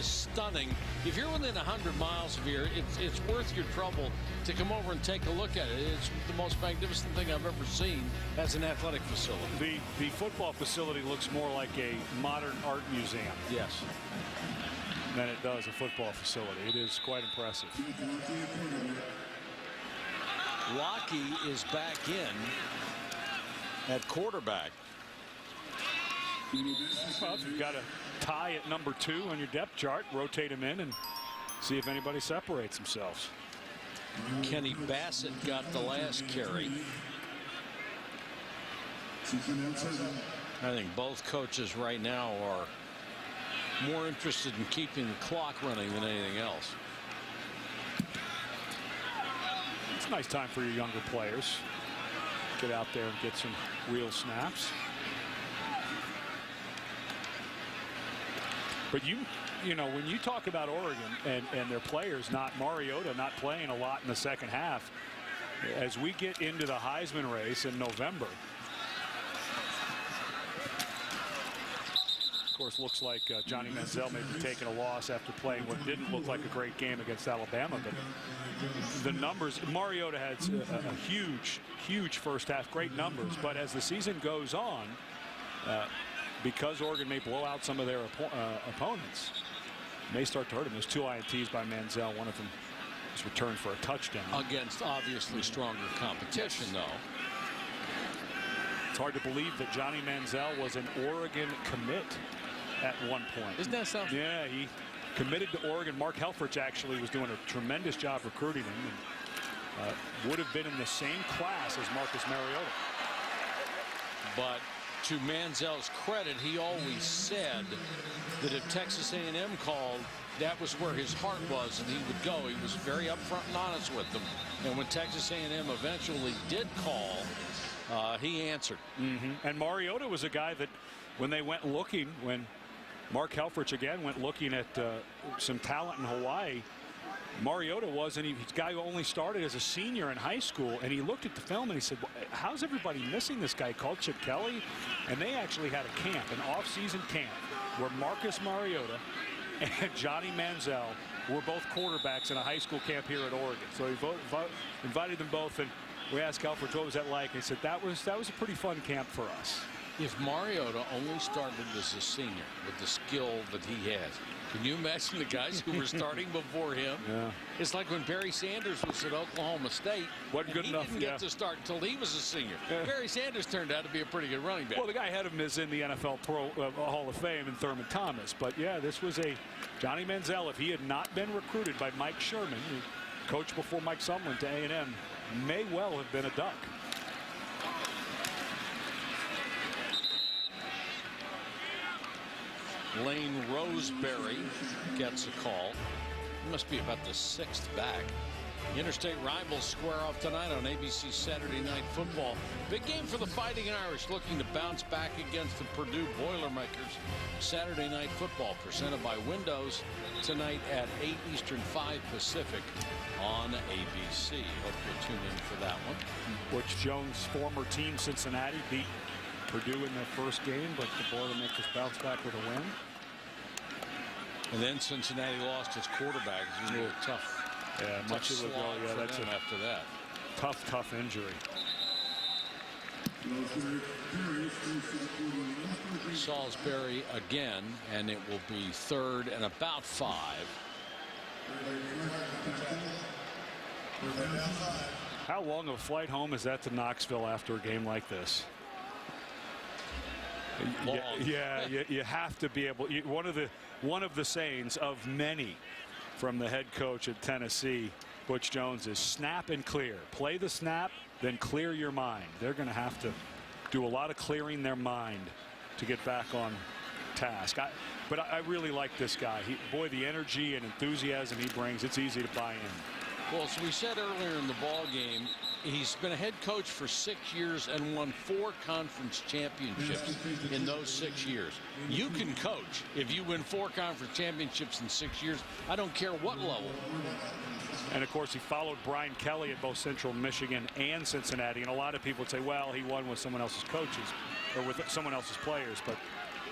stunning. If you're within 100 miles of here, it's worth your trouble to come over and take a look at it. It's the most magnificent thing I've ever seen as an athletic facility. The football facility looks more like a modern art museum. Yes. Than it does a football facility. It is quite impressive. Lockie is back in at quarterback. Well, if you've got a tie at number 2 on your depth chart, rotate him in and see if anybody separates themselves. Kenny Bassett got the last carry. I think both coaches right now are more interested in keeping the clock running than anything else. It's a nice time for your younger players. Get out there and get some real snaps. But you know, when you talk about Oregon and their players, Mariota not playing a lot in the second half, as we get into the Heisman race in November, of course, looks like Johnny Manziel may be taking a loss after playing what didn't look like a great game against Alabama. But the numbers, Mariota had a huge first half, great numbers. But as the season goes on, because Oregon may blow out some of their opponents, may start to hurt them. There's 2 INTs by Manziel. One of them was returned for a touchdown. Against obviously stronger competition, though. It's hard to believe that Johnny Manziel was an Oregon commit at one point. Isn't that something? Yeah, he committed to Oregon. Mark Helfrich actually was doing a tremendous job recruiting him, and would have been in the same class as Marcus Mariota. But to Manziel's credit, he always said that if Texas A&M called, that was where his heart was, and he would go. He was very upfront and honest with them. And when Texas A&M eventually did call, he answered. And Mariota was a guy that when they went looking, when Mark Helfrich again went looking at some talent in Hawaii, Mariota wasn't. He's a guy who only started as a senior in high school, and he looked at the film and he said, well, how's everybody missing this guy called Chip Kelly? And they actually had a camp, an off-season camp, where Marcus Mariota and Johnny Manziel were both quarterbacks in a high school camp here at Oregon. So he invited them both, and we asked Helfrich what was that like. He said that was a pretty fun camp for us. If Mariota only started as a senior with the skill that he has, can you imagine the guys who were starting before him? Yeah. It's like when Barry Sanders was at Oklahoma State. Wasn't good enough. He didn't get to start until he was a senior. Barry Sanders turned out to be a pretty good running back. Well, the guy ahead of him is in the NFL Hall of Fame in Thurman Thomas. But yeah, this was a Johnny Manziel. If he had not been recruited by Mike Sherman, who coached before Mike Sumlin, to A&M, may well have been a Duck. Lane Roseberry gets a call. He must be about the 6th back. Interstate rivals square off tonight on ABC Saturday Night Football. Big game for the Fighting Irish, looking to bounce back against the Purdue Boilermakers. Saturday Night Football presented by Windows tonight at 8 Eastern, 5 Pacific on ABC. Hope you'll tune in for that one. Butch Jones' former team Cincinnati beat Purdue in their first game, but the Boilermakers bounced back with a win. And then Cincinnati lost its quarterback. It's really tough. Yeah, much of the goal. Yeah, that's it after that. Tough injury. Salisbury again, and it will be 3rd and about 5. How long of a flight home is that to Knoxville after a game like this? Long. Yeah, you have to be able. One of the sayings of many from the head coach at Tennessee, Butch Jones, is snap and clear. Play the snap, then clear your mind. They're going to have to do a lot of clearing their mind to get back on task. But I really like this guy. Boy, the energy and enthusiasm he brings, it's easy to buy in. Well, as we said earlier in the ball game, he's been a head coach for 6 years and won 4 conference championships in those 6 years. You can coach if you win 4 conference championships in 6 years. I don't care what level. And of course, he followed Brian Kelly at both Central Michigan and Cincinnati. And a lot of people would say, well, he won with someone else's coaches or with someone else's players. But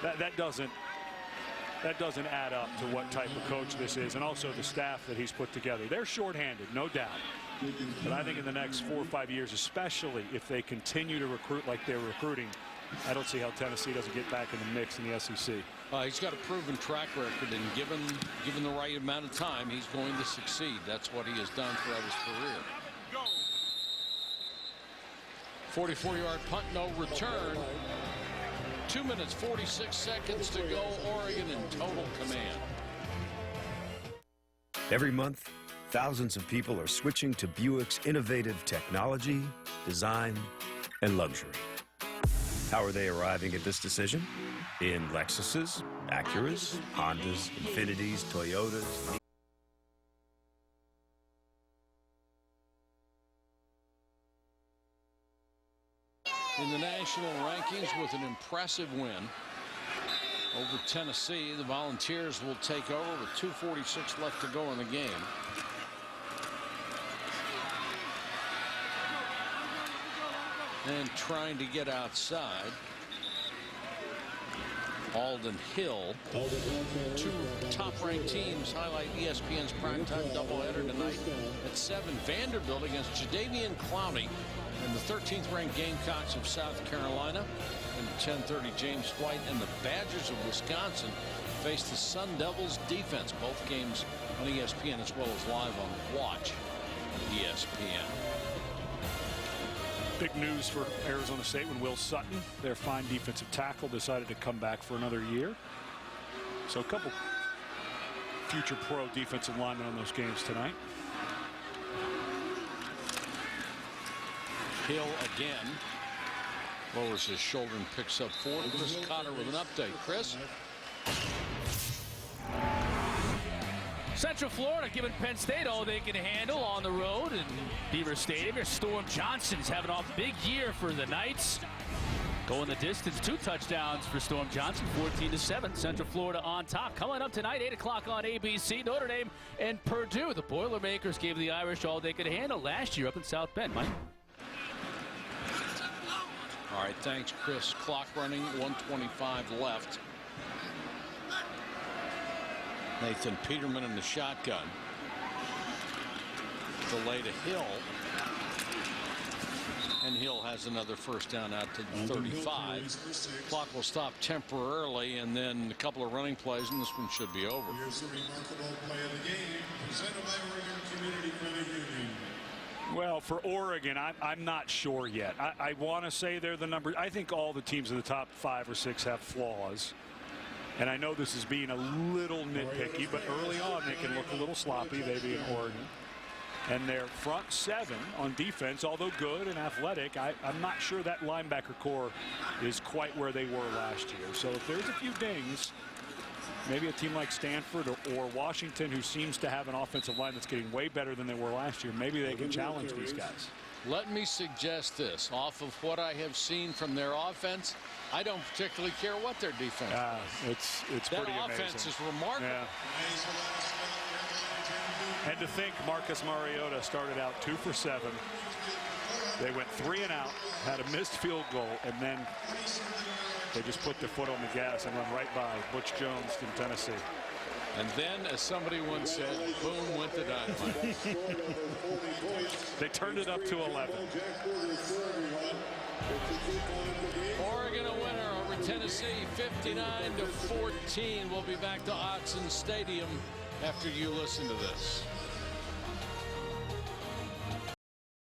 that doesn't add up to what type of coach this is, and also the staff that he's put together. They're shorthanded, no doubt. But I think in the next 4 or 5 years, especially if they continue to recruit like they're recruiting, I don't see how Tennessee doesn't get back in the mix in the SEC. He's got a proven track record, and given the right amount of time, he's going to succeed. That's what he has done throughout his career. 44-yard punt, no return. 2 minutes, 46 seconds to go. Oregon in total command. Every month, thousands of people are switching to Buick's innovative technology, design, and luxury. How are they arriving at this decision? In Lexus's Acuras, Hondas, Infinitis, Toyotas. In the national rankings with an impressive win over Tennessee, the Volunteers will take over with 2:46 left to go in the game. And trying to get outside. Alden Hill. Two top-ranked teams highlight ESPN's primetime doubleheader tonight at 7. Vanderbilt against Jadeveon Clowney and the 13th ranked Gamecocks of South Carolina. And 10:30, James White and the Badgers of Wisconsin face the Sun Devils defense. Both games on ESPN as well as live on Watch ESPN. Big news for Arizona State when Will Sutton, their fine defensive tackle, decided to come back for another year. So a couple future pro defensive linemen on those games tonight. Hill again lowers his shoulder and picks up 4. Chris Cotter with an update. Chris? Central Florida giving Penn State all they can handle on the road in Beaver Stadium. Here, Storm Johnson's having a big year for the Knights. Going the distance, 2 touchdowns for Storm Johnson, 14-7. Central Florida on top. Coming up tonight, 8 o'clock on ABC, Notre Dame and Purdue. The Boilermakers gave the Irish all they could handle last year up in South Bend. Mike? All right, thanks, Chris. Clock running, 1:25 left. Nathan Peterman in the shotgun. Delay to Hill. And Hill has another first down out to the 35. Clock will stop temporarily, and then a couple of running plays, and this one should be over. Here's the remarkable play of the game, presented by Oregon Community Credit Union. Well, for Oregon, I'm not sure yet. I want to say they're the number. I think all the teams in the top 5 or 6 have flaws. And I know this is being a little nitpicky, but early on they can look a little sloppy, they being Oregon. And their front 7 on defense, although good and athletic, I'm not sure that linebacker core is quite where they were last year. So if there's a few dings, maybe a team like Stanford or Washington, who seems to have an offensive line that's getting way better than they were last year, maybe they can challenge these guys. Let me suggest this. Off of what I have seen from their offense, I don't particularly care what their defense is. It's pretty amazing. That offense is remarkable. Yeah. And to think Marcus Mariota started out 2 for 7. They went 3 and out, had a missed field goal, and then they just put their foot on the gas and run right by Butch Jones from Tennessee. And then, as somebody once said, boom went the dynamite. They turned it up to 11. Oregon a winner over Tennessee, 59-14. We'll be back to Autzen Stadium after you listen to this.